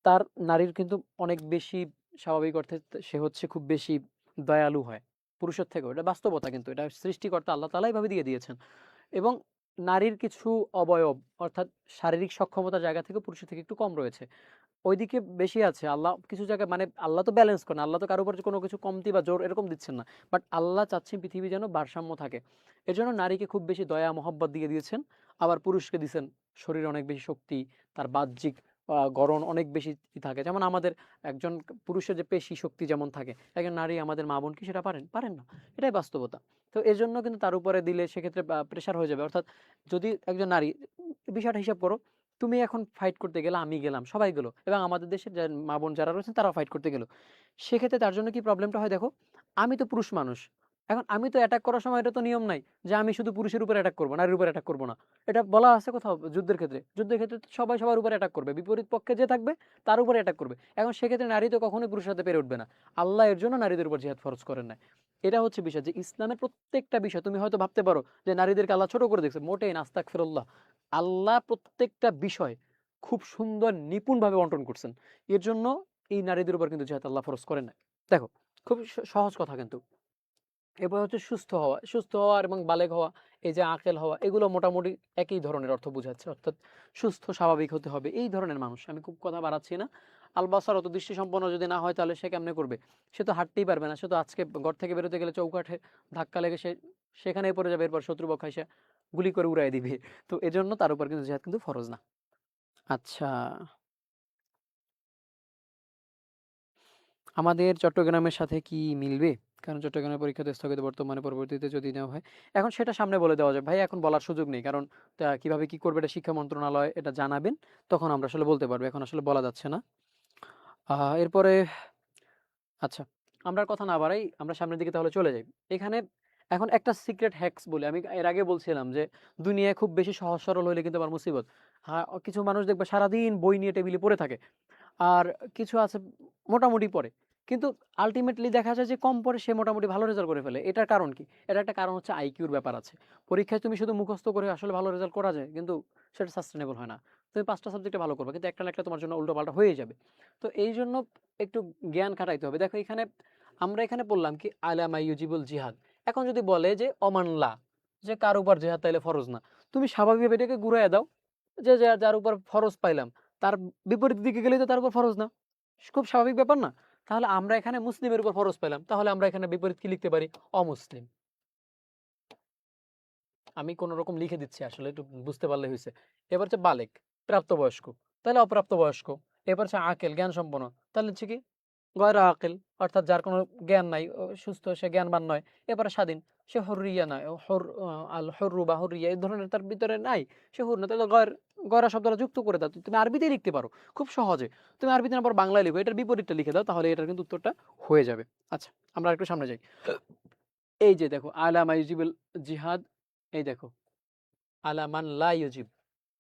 তার নারীর কিন্তু অনেক বেশি স্বাভাবিক অর্থে সে হচ্ছে খুব বেশি দয়ালু হয় পুরুষের থেকেও। এটা বাস্তবতা, কিন্তু এটা সৃষ্টিকর্তা আল্লাহ তাআলা এভাবে দিয়ে দিয়েছেন। এবং নারীর কিছু অবয়ব অর্থাৎ শারীরিক সক্ষমতার জায়গা থেকে পুরুষের থেকে একটু কম রয়েছে, ওইদিকে বেশি আছে। আল্লাহ কিছু জায়গায় মানে আল্লাহ তো ব্যালেন্স করেন, আল্লাহ তো কারো উপর কোনো কিছু কমতি বা জোর এরকম দিচ্ছেন না, বাট আল্লাহ চাচ্ছেন পৃথিবী যেন ভারসাম্য থাকে। এর জন্য নারীকে খুব বেশি দয়া মহব্বত দিয়ে দিয়েছেন, আবার পুরুষকে দিয়েছেন শরীরে অনেক বেশি শক্তি, তার বাহ্যিক গড়ন অনেক বেশি থাকে। যেমন আমাদের একজন পুরুষের যে পেশি শক্তি যেমন থাকে, একজন নারী আমাদের মা বোন কি সেটা পারেন? পারেন না। এটাই বাস্তবতা। তো এর জন্য কিন্তু তার উপরে দিলে সেক্ষেত্রে প্রেশার হয়ে যাবে। অর্থাৎ যদি একজন নারী, বিষয়টা হিসাব করো, তুমি এখন ফাইট করতে গেলে, আমি গেলাম, সবাই গেল, এবং আমাদের দেশের যে মা বোন যারা রয়েছেন তারাও ফাইট করতে গেল, সেক্ষেত্রে তার জন্য কি প্রবলেমটা হয় দেখো, আমি তো পুরুষ মানুষ, এখন আমি তো অ্যাটাক করার সময় এটা তো নিয়ম নাই যে আমি শুধু পুরুষের উপর অ্যাটাক করবো, নারীর উপর অ্যাটাক করবো না। এটা বলা আছে কোথাও? যুদ্ধের ক্ষেত্রে, যুদ্ধের ক্ষেত্রে তো সবাই সবার উপর অ্যাটাক করবে, বিপরীত পক্ষে যে থাকবে তার উপর অ্যাটাক করবে। এখন সেক্ষেত্রে নারী তো কখনোই পুরুষের সাথে পেরে উঠবে না। আল্লাহ এর জন্য নারীদের উপর জিহাদ ফরজ করেন না। এটা হচ্ছে বিষয়, যে ইসলামের প্রত্যেকটা বিষয়, তুমি হয়তো ভাবতে পারো যে নারীদেরকে আল্লাহ ছোট করে দেখছে, মোটেই না, আস্তাগফিরুল্লাহ। আল্লাহ প্রত্যেকটা বিষয় খুব সুন্দর নিপুণভাবে বন্টন করছেন। এর জন্য এই নারীদের উপর কিন্তু জিহাদ আল্লাহ ফরজ করেন না। দেখো, খুব সহজ কথা কিন্তু। এরপর হচ্ছে সুস্থ হওয়া, সুস্থ হওয়া এবং বালেগ হওয়া, এই যে আকেল হওয়া, এগুলো মোটামুটি একই ধরনের অর্থ বোঝাচ্ছে। অর্থাৎ সুস্থ স্বাভাবিক হতে হবে এই ধরনের মানুষ। আমি খুব কথা বাড়াচ্ছি না। আলবাসার অত দৃষ্টি সম্পন্ন যদি না হয় তাহলে সে কেমনে করবে? সে তো হাঁটতেই পারবে না, সে তো আজকে ঘর থেকে বেরোতে গেলে চৌকাঠে ধাক্কা লেগে সে সেখানেই পড়ে যাবে, এরপর শত্রুপক্ষ এসে গুলি করে উড়াই দিবে। তো এজন্য তার উপর কিন্তু জিহাদ কিন্তু ফরজ না। আচ্ছা, আমাদের চট্টগ্রামের সাথে কি মিলবে? কারণ চট্টগ্রামের পরীক্ষা তো স্থগিত বর্তমানে, পরবর্তীতে যদি নেওয়া হয়। এখন সেটা সামনে বলে দেওয়া যায়। ভাই এখন বলার সুযোগ নেই। কারণ কিভাবে কি করবে এটা শিক্ষা মন্ত্রণালয় এটা জানাবেন। তখন আমরা আসলে বলতে পারবো। এখন আসলে বলা যাচ্ছে না। এরপরে আচ্ছা, আমরা আর কথা না বাড়াই, আমরা সামনের দিকে তাহলে চলে যাই। এখানে এখন একটা সিক্রেট হ্যাকস বলি। আমি এর আগে বলছিলাম যে দুনিয়ায় খুব বেশি সহজ সরল হইলে কিন্তু আবার মুসিবত। কিছু মানুষ দেখবে সারাদিন বই নিয়ে টেবিলে পড়ে থাকে। আর কিছু আছে মোটামুটি পড়ে। কিন্তু আল্টিমেটলি দেখা যায় যে কম পড়ে সে মোটামুটি ভালো রেজাল্ট করে ফেলে। এটার কারণ কি? এটার একটা কারণ হচ্ছে আইকিউর ব্যাপার আছে। পরীক্ষায় তুমি শুধু মুখস্থ করে আসলে ভালো রেজাল্ট করা যায়, কিন্তু সেটা সাস্টেনেবল হয় না। তুমি ৫ টা সাবজেক্টে ভালো করবা, কিন্তু একটা না একটা তোমার জন্য উল্টোপাল্টা হয়ে যাবে। তো এইজন্য একটু জ্ঞান খাটাইতে হবে। দেখো এখানে আমরা এখানে বললাম কি আলা মা ইউজিবুল জিহাদ। এখন যদি বলে যে অমানলা, যে কার উপর জিহাদ তাইলে ফরজ না। তুমি স্বাভাবিকভাবে এটাকে ঘুরাইয়া দাও যে যার উপর ফরজ পাইলাম তার বিপরীত দিকে গেলেই তো তার উপর ফরজ না। খুব স্বাভাবিক ব্যাপার না? তাহলে আমরা এখানে মুসলিমের উপর ফরজ পেলাম, তাহলে আমরা এখানে বিপরীত কি লিখতে পারি? অমুসলিম। আমি কোন রকম লিখে দিচ্ছি আসলে, একটু বুঝতে পারলে হয়েছে। এবার হচ্ছে বালেক, প্রাপ্তবয়স্ক, তাহলে অপ্রাপ্তবয়স্ক। এবার হচ্ছে আকেল, জ্ঞান সম্পন্ন, তাহলে হচ্ছে কি গয়রা আকেল, অর্থাৎ যার কোনো জ্ঞান নাই, সুস্থ, সে জ্ঞানবান নয়। এবারে স্বাধীন, সে হর্রিয়া নয়, আল হর্রু বা হর্রিয়া এই ধরনের তার ভিতরে নাই, সে হুর না। তাহলে গয়রা শব্দটা যুক্ত করে দাও। তুমি আরবিতেই লিখতে পারো খুব সহজে। তুমি আরবিতে না পর বাংলায় লিখো, এটার বিপরীতটা লিখে দাও, তাহলে এটার কিন্তু উত্তরটা হয়ে যাবে। আচ্ছা, আমরা একটু সামনে যাই। এই যে দেখো আলা মাইজিবুল জিহাদ, এই দেখো আলা মান লা ইউজিব,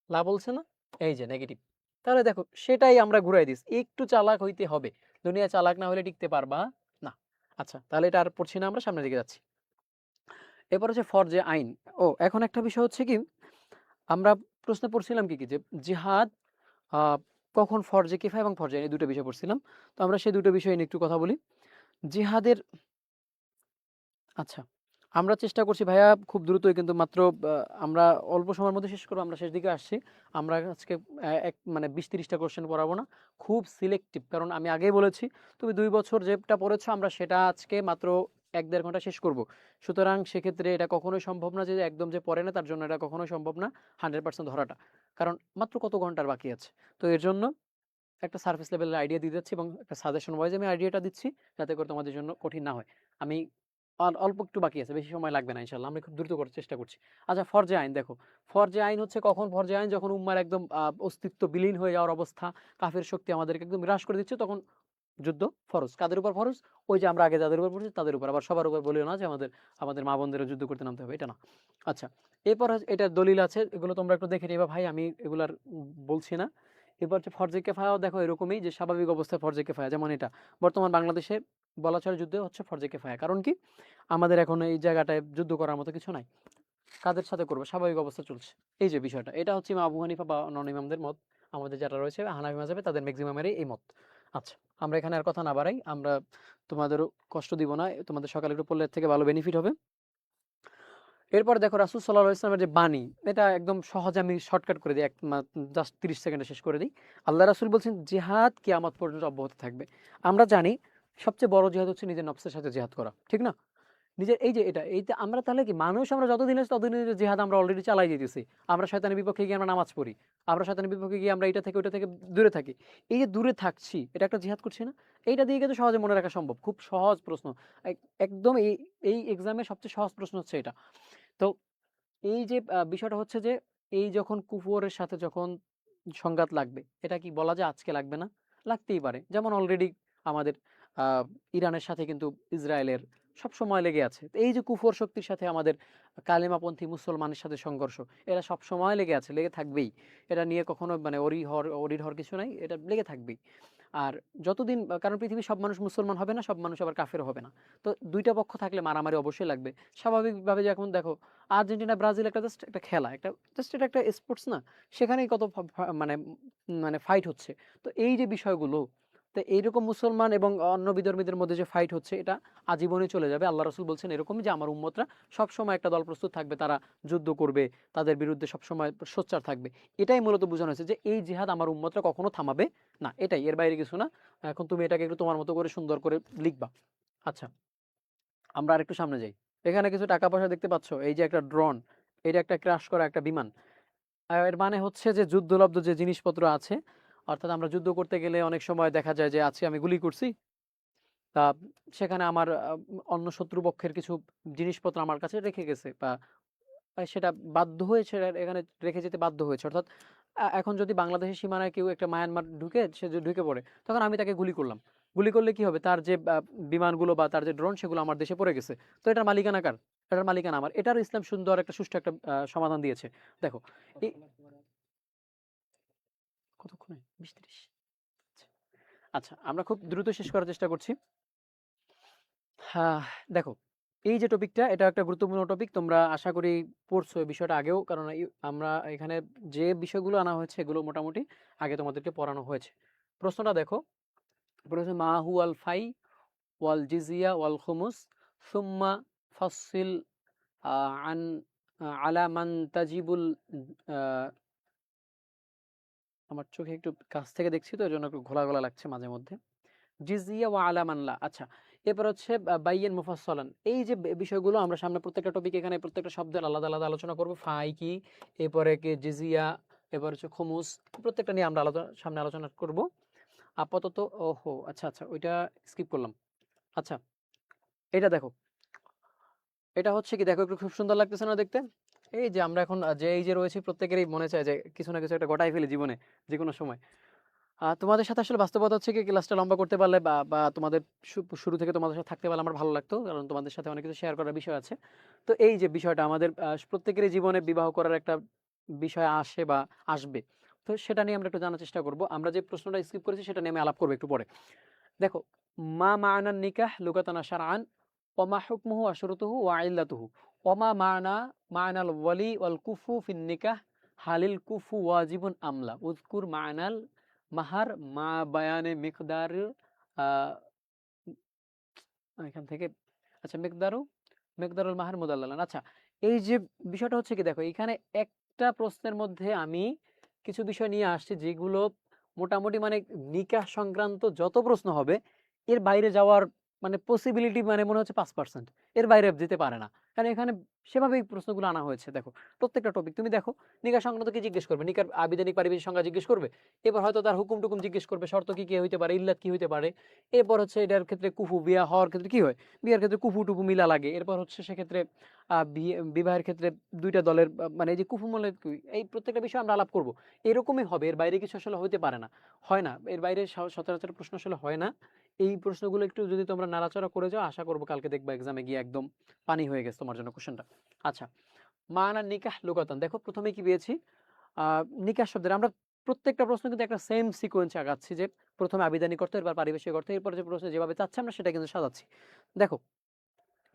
লা বলছে না, এই যে নেগেটিভ। তাহলে দেখো সেটাই আমরা ঘুরাই দিস, একটু চালাক হইতে হবে। দুনিয়া চালাক না হলে টিকতে পারবা না। আচ্ছা, তাহলে এটা আর পড়ছি না, আমরা সামনের দিকে যাচ্ছি। এরপর হচ্ছে ফরজে আইন। এখন একটা বিষয় হচ্ছে কি, আমরা প্রশ্ন পড়ছিলাম কি যে জিহাদ আহ, কখন ফরজে কিফায়া এবং ফরজে আইন, এই দুটো বিষয় পড়ছিলাম। তো আমরা সেই দুটো বিষয় নিয়ে একটু কথা বলি। জিহাদের, আচ্ছা, আমরা চেষ্টা করছি ভাইয়া খুব দ্রুতই, কিন্তু মাত্র আমরা অল্প সময়ের মধ্যে শেষ করবো, আমরা শেষ দিকে আসছি। আমরা আজকে এক মানে ২০-৩০টা কোশ্চেন পড়াবো না, খুব সিলেক্টিভ। কারণ আমি আগেই বলেছি তুমি ২ বছর যেটা পড়েছো আমরা সেটা আজকে মাত্র ১-১.৫ ঘন্টা শেষ করব। সুতরাং সেক্ষেত্রে এটা কখনোই সম্ভব না যে একদম যে পড়ে না তার জন্য এটা কখনোই সম্ভব না 100% ধরাটা। কারণ মাত্র কত ঘন্টার বাকি আছে। তো এর জন্য একটা সার্ফেস লেভেলের আইডিয়া দিয়ে যাচ্ছি এবং একটা সাজেশন ওয়াইজ আমি আইডিয়াটা দিচ্ছি, যাতে করে তোমাদের জন্য কঠিন না হয়। আমি অল্প একটু বাকি আছে, বেশি সময় লাগবে না ইনশাল্লাহ, আমি খুব দ্রুত করার চেষ্টা করছি। আচ্ছা, ফরজে আইন দেখো। ফরজে আইন হচ্ছে কখন ফরজে আইন? যখন উম্মার একদম অস্তিত্ব বিলীন হয়ে যাওয়ার অবস্থা, কাফের শক্তি আমাদেরকে একদম গ্রাস করে দিচ্ছে, তখন যুদ্ধ ফরজ। কাদের উপর ফরজ? ওই যে আমরা আগে যাদের উপর পড়ছি তাদের উপর। আবার সবার উপর বলিও না যে আমাদের আমাদের মা বোনদেরও যুদ্ধ করতে নামতে হবে, এটা না। আচ্ছা, এরপর এটার দলিল আছে, এগুলো তোমরা একটু দেখে নিবা ভাই, আমি এগুলার বলছি না। এবার হচ্ছে ফরজে কেফায়াও দেখো এরকমই, যে স্বাভাবিক অবস্থায় ফরজে কেফায়া, যেমন এটা বর্তমান বাংলাদেশে বলা চলে যুদ্ধ হচ্ছে ফরজে কেফায়া। কারণ কি, আমাদের এখন এই জায়গাটায় যুদ্ধ করার মতো কিছু নাই, কাদের সাথে করবে, স্বাভাবিক অবস্থা চলছে। এই যে বিষয়টা, এটা হচ্ছে ইমাম আবু হানিফা বা অন্যান্য ইমামদের মত। আমাদের যারা রয়েছে হানাফি মাযহাবে তাদের ম্যাক্সিমামেরই এই মত। আচ্ছা, আমরা এখানে আর কথা না বাড়াই, আমরা তোমাদেরও কষ্ট দিব না, তোমাদের সকালে একটু পড়লে এর থেকে ভালো বেনিফিট হবে। এরপর দেখো রাসূল সাল্লাল্লাহু আলাইহি ওয়াসাল্লামের যে বাণী, এটা একদম সহজে আমি শর্টকাট করে দিই, জাস্ট 30 সেকেন্ডে শেষ করে দিই। আল্লাহ রাসূল বলছেন জিহাদ কিয়ামত পর্যন্ত অব্যাহত থাকবে। আমরা জানি সবচেয়ে বড় জিহাদ হচ্ছে নিজের নফসের সাথে জিহাদ করা, ঠিক না? নিজের এই যে এইটা আমরা তাহলে কি মানুষ, আমরা যতদিন আছে ততদিন জিহাদ আমরা অলরেডি চালাই যেতেছি। আমরা শয়তানের বিপক্ষে গিয়ে আমরা নামাজ পড়ি, আমরা শয়তানের বিপক্ষে গিয়ে আমরা এটা থেকে ওইটা থেকে দূরে থাকি। এই যে দূরে থাকছি, এটা একটা জিহাদ করছি না? এইটা দিয়ে কিন্তু সহজে মনে রাখা সম্ভব। খুব সহজ প্রশ্ন, একদম এই এই এক্সামের সবচেয়ে সহজ প্রশ্ন হচ্ছে এটা। তো এই যে বিষয়টা হচ্ছে যে এই যখন কুফরের সাথে যখন সংঘাত লাগবে, এটা কি বলা যায় আজকে লাগবে না? লাগতেই পারে। যেমন অলরেডি আমাদের ইরানের সাথে কিন্তু ইসরায়েলের সবসময় লেগে আছে। তো এই যে কুফর শক্তির সাথে আমাদের কালেমাপন্থী মুসলমানের সাথে সংঘর্ষ, এরা সবসময় লেগে আছে, লেগে থাকবেই। এটা নিয়ে কখনো মানে অরিহর কিছু নাই, এটা লেগে থাকবেই। আর যতদিন কারণ পৃথিবীর সব মানুষ মুসলমান হবে না, সব মানুষ আবার কাফের হবে না। তো ২ টা পক্ষ থাকলে মারামারি অবশ্যই লাগবে। স্বাভাবিকভাবে যে এখন দেখো আর্জেন্টিনা ব্রাজিল একটা জাস্ট একটা খেলা, একটা জাস্ট এটা একটা স্পোর্টস না? সেখানেই কত মানে মানে ফাইট হচ্ছে। তো এই যে বিষয়গুলো, তো এইরকম মুসলমান এবং অন্য বিধর্মীদের মধ্যে যে ফাইট হচ্ছে, এটা আজীবনই চলে যাবে। আল্লাহ রাসূল বলছেন এরকমই যে আমার উম্মতরা সবসময় একটা দল প্রস্তুত থাকবে, তারা যুদ্ধ করবে, তাদের বিরুদ্ধে সবসময় সোচ্চার থাকবে। এটাই মূলত বোঝানো হয়েছে যে এই জিহাদ আমার উম্মতরা কখনো থামাবে না, এটাই, এর বাইরে কিছু না। এখন তুমি এটাকে একটু তোমার মতো করে সুন্দর করে লিখবা। আচ্ছা, আমরা আরেকটু সামনে যাই। এখানে কিছু টাকা পয়সা দেখতে পাচ্ছ, এই যে একটা ড্রোন, এটা একটা ক্র্যাশ করা একটা বিমান। এর মানে হচ্ছে যে যুদ্ধলব্ধ যে জিনিসপত্র আছে, অর্থাৎ আমরা যুদ্ধ করতে গেলে অনেক সময় দেখা যায় যে আজকে আমি গুলি করছি, তা সেখানে আমার অন্য শত্রুপক্ষের কিছু জিনিসপত্র আমার কাছে রেখে গেছে, বা সেটা বাধ্য হয়েছে, এখানে রেখে যেতে বাধ্য হয়েছে। অর্থাৎ এখন যদি বাংলাদেশের সীমানায় কেউ একটা মায়ানমার ঢুকে, সে যদি ঢুকে পড়ে, তখন আমি তাকে গুলি করলাম। গুলি করলে কি হবে? তার যে বিমানগুলো বা তার যে ড্রোন, সেগুলো আমার দেশে পড়ে গেছে। তো এটার মালিকানা কার? এটার মালিকানা আমার। এটার ইসলাম সুন্দর একটা সুষ্ঠু একটা সমাধান দিয়েছে। দেখো এই কতক্ষণে ২০-৩০। আচ্ছা, আচ্ছা, আমরা খুব দ্রুত শেষ করার চেষ্টা করছি। হ্যাঁ, দেখো এই যে টপিকটা, এটা একটা গুরুত্বপূর্ণ টপিক। তোমরা আশা করি পড়ছো এই বিষয়টা আগেও, কারণ আমরা এখানে যে বিষয়গুলো আনা হয়েছে এগুলো মোটামুটি আগে তোমাদেরকে পড়ানো হয়েছে। প্রশ্নটা দেখো, প্রশ্ন মা হু আল ফাই ওয়াল জিজিয়া ওয়াল খুমুস সুম্মা ফাসিল আন আলা মান তাজিবুল। আহ, আমার চোখে একটু কাছ থেকে দেখছি তো, এর জন্য একটু ঘোলা ঘোলা লাগছে মাঝে মধ্যে। জিজিয়া ওয়া আলা মানলা। আচ্ছা, এরপর হচ্ছে বাইয়িন মুফাসসালান। এই যে বিষয়গুলো আমরা সামনে প্রত্যেকটা টপিক, এখানে প্রত্যেকটা শব্দের আলাদা আলাদা আলোচনা করব। ফাই কি, এরপরে কি জিজিয়া, এরপর হচ্ছে খুমুস, প্রত্যেকটা নিয়ে আমরা সামনে আলোচনা করব। আপাতত ওহো আচ্ছা আচ্ছা, ওইটা স্কিপ করলাম। আচ্ছা, এটা দেখো, এটা হচ্ছে কি দেখো, একটু খুব সুন্দর লাগতেছে না দেখতে? এই যে আমরা এখন যে এই যে রয়েছি, প্রত্যেকেরই মনে চায় যে কিছু না কিছু একটা গটাই ফেলি জীবনে, যে কোনো সময়। তোমাদের সাথে আসলে বাস্তবতা হচ্ছে কি, ক্লাসটা লম্বা করতে পারলে বা তোমাদের শুরু থেকে তোমাদের সাথে থাকতে পারলে আমার ভালো লাগতো, কারণ তোমাদের সাথে অনেক কিছু শেয়ার করার বিষয় আছে। তো এই যে বিষয়টা আমাদের প্রত্যেকেরই জীবনে বিবাহ করার একটা বিষয় আসে বা আসবে, তো সেটা নিয়ে আমরা একটু জানার চেষ্টা করব। আমরা যে প্রশ্নটা স্কিপ করেছি সেটা নিয়ে আমি আলাপ করবো একটু পরে। দেখো, মা মা'নান নিকাহ লুগাতান শারআন ওয়া মা হুকমুহু ওয়া শুরুতুহু ওয়া ইল্লাতুহু ওয়া মা মা'নাল ওয়ালি ওয়াল কুফু ফিন নিকাহ হালিল কুফু ওয়াজিবুন আমলা উযকুর মা'নাল মাহার মা বায়ানে মিকদার। আহ, এখান থেকে আচ্ছা, মিকদারুল মাহার মুদাল্লালান। আচ্ছা, এই যে বিষয়টা হচ্ছে কি দেখো, এখানে একটা প্রশ্নের মধ্যে আমি কিছু বিষয় নিয়ে আসছি যেগুলো মোটামুটি মানে নিকাহ সংক্রান্ত যত প্রশ্ন হবে, এর বাইরে যাওয়ার মানে পসিবিলিটি মানে মনে হচ্ছে 5%, এর বাইরে যেতে পারে না। কারণ এখানে সেভাবেই প্রশ্নগুলো আনা হয়েছে। দেখো প্রত্যেকটা টপিক তুমি দেখো, নিকাহ সংক্রান্ত কি জিজ্ঞেস করবে? নিকার আবিধানিক পারিভাষিক সংজ্ঞা জিজ্ঞেস করবে। এবার হয়তো তার হুকুম টুকুম জিজ্ঞেস করবে, শর্ত কি কি হইতে পারে, ইল্লাত কি হইতে পারে। এরপর হচ্ছে এটার ক্ষেত্রে কুফু বিয়া হওয়ার ক্ষেত্রে কি হয়, বিয়ের ক্ষেত্রে কুফু টুফু মিলা লাগে। এরপর হচ্ছে সেক্ষেত্রে বিবাহের ক্ষেত্রে দুইটা দলের মানে এই যে কুফু মলে এই প্রত্যেকটা বিষয় আমরা আলাপ করব। এরকমই হবে, এর বাইরে কিছু আসলে হইতে পারে না, হয় না, এর বাইরে সচরাচর প্রশ্ন আসলে হয় না। এই প্রশ্নগুলো একটু যদি তোমরা নাড়াচাড়া করে যাও, আশা করবো কালকে দেখবা এক্সামে গিয়ে একদম পানি হয়ে গেছে তোমার জন্য কোশ্চেনটা। আচ্ছা, মানা নিকাহ লুগাতান, দেখো প্রথমে কি পেয়েছি, নিকাহ শব্দের আমরা প্রত্যেকটা প্রশ্ন কিন্তু একটা সেম সিকোয়েন্সে আগাচ্ছি, যে প্রথমে আবিধানিক অর্থ, এরপর পারিভাষিক অর্থ, এরপর যে প্রশ্ন যেভাবে চাচ্ছি আমরা সেটা কিন্তু সাজাচ্ছি। দেখো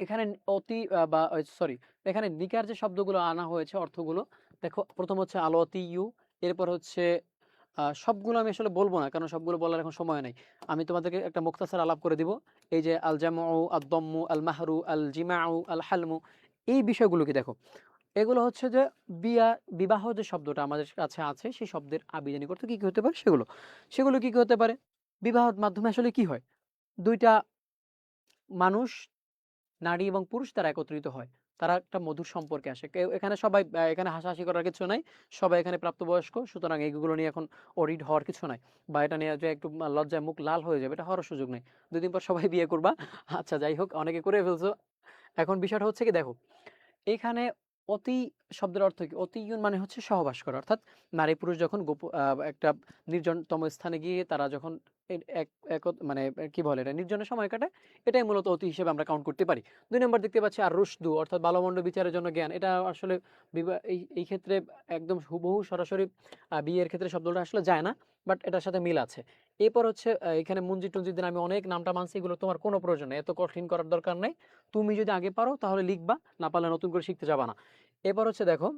এখানে অতি বা সরি, এখানে নিকার যে শব্দগুলো আনা হয়েছে অর্থগুলো, দেখো প্রথম হচ্ছে আলতি ইউ, এরপর হচ্ছে সবগুলো আমি আসলে বলবো না, কারণ সবগুলো বলার এখন সময় নাই। আমি তোমাদেরকে একটা মুখতাসার আলাপ করে দিব। এই যে আল জামউ, আদ দম্মু, আল মাহরু, আল জিমাউ, আল হালমু, এই বিষয়গুলোকে দেখো। এগুলো হচ্ছে যে বিয়া, বিবাহ যে শব্দটা আমাদের কাছে আছে, সেই শব্দের আবিধানিক অর্থ কি কি হতে পারে সেগুলো। সেগুলো কি কি হতে পারে? বিবাহের মাধ্যমে আসলে কি হয়? দুইটা মানুষ, নারী এবং পুরুষ, তারা একত্রিত হয়। তারা একটা মধুর সম্পর্কে আসে। কেউ এখানে সবাই এখানে হাসাহাসি করার কিছু নাই। সবাই এখানে প্রাপ্তবয়স্ক। সুতরাং এইগুলো নিয়ে এখন অরিড হওয়ার কিছু নাই। বা এটা নিয়ে যে একটু লজ্জায় মুখ লাল হয়ে যাবে, এটা হওয়ার সুযোগ নেই। ২ দিন পর সবাই বিয়ে করবা। আচ্ছা যাই হোক, অনেকে করে ফেলছো। এখন বিষয়টা হচ্ছে কি দেখো, এইখানে অতি শব্দের অর্থ কি? অতিয়ুন মানে হচ্ছে সহবাস করা। অর্থাৎ নারী পুরুষ যখন একটা নির্জনতম স্থানে গিয়ে তারা যখন মানে কি বলে এটা, নির্জনের সময় কাটায়, এটাই মূলত অতি হিসেবে আমরা কাউন্ট করতে পারি। ২ নম্বর দেখতে পাচ্ছি আর রুশদু, অর্থাৎ ভালো মন্দ বিচারের জন্য জ্ঞান। এটা আসলে এই ক্ষেত্রে একদম হুবহু সরাসরি বিয়ের ক্ষেত্রে শব্দটা আসলে যায় না, বাট এটার সাথে মিল আছে। এরপর হচ্ছে এখানে মঞ্জিদ টঞ্জিদ দিন আমি অনেক নামটা মানছি, এগুলো তোমার কোনো প্রয়োজন নেই, এত কঠিন করার দরকার নেই। তুমি যদি আগে পারো তাহলে লিখবা, না পারলে নতুন করে শিখতে যাবা না। এবার হচ্ছে দেখো,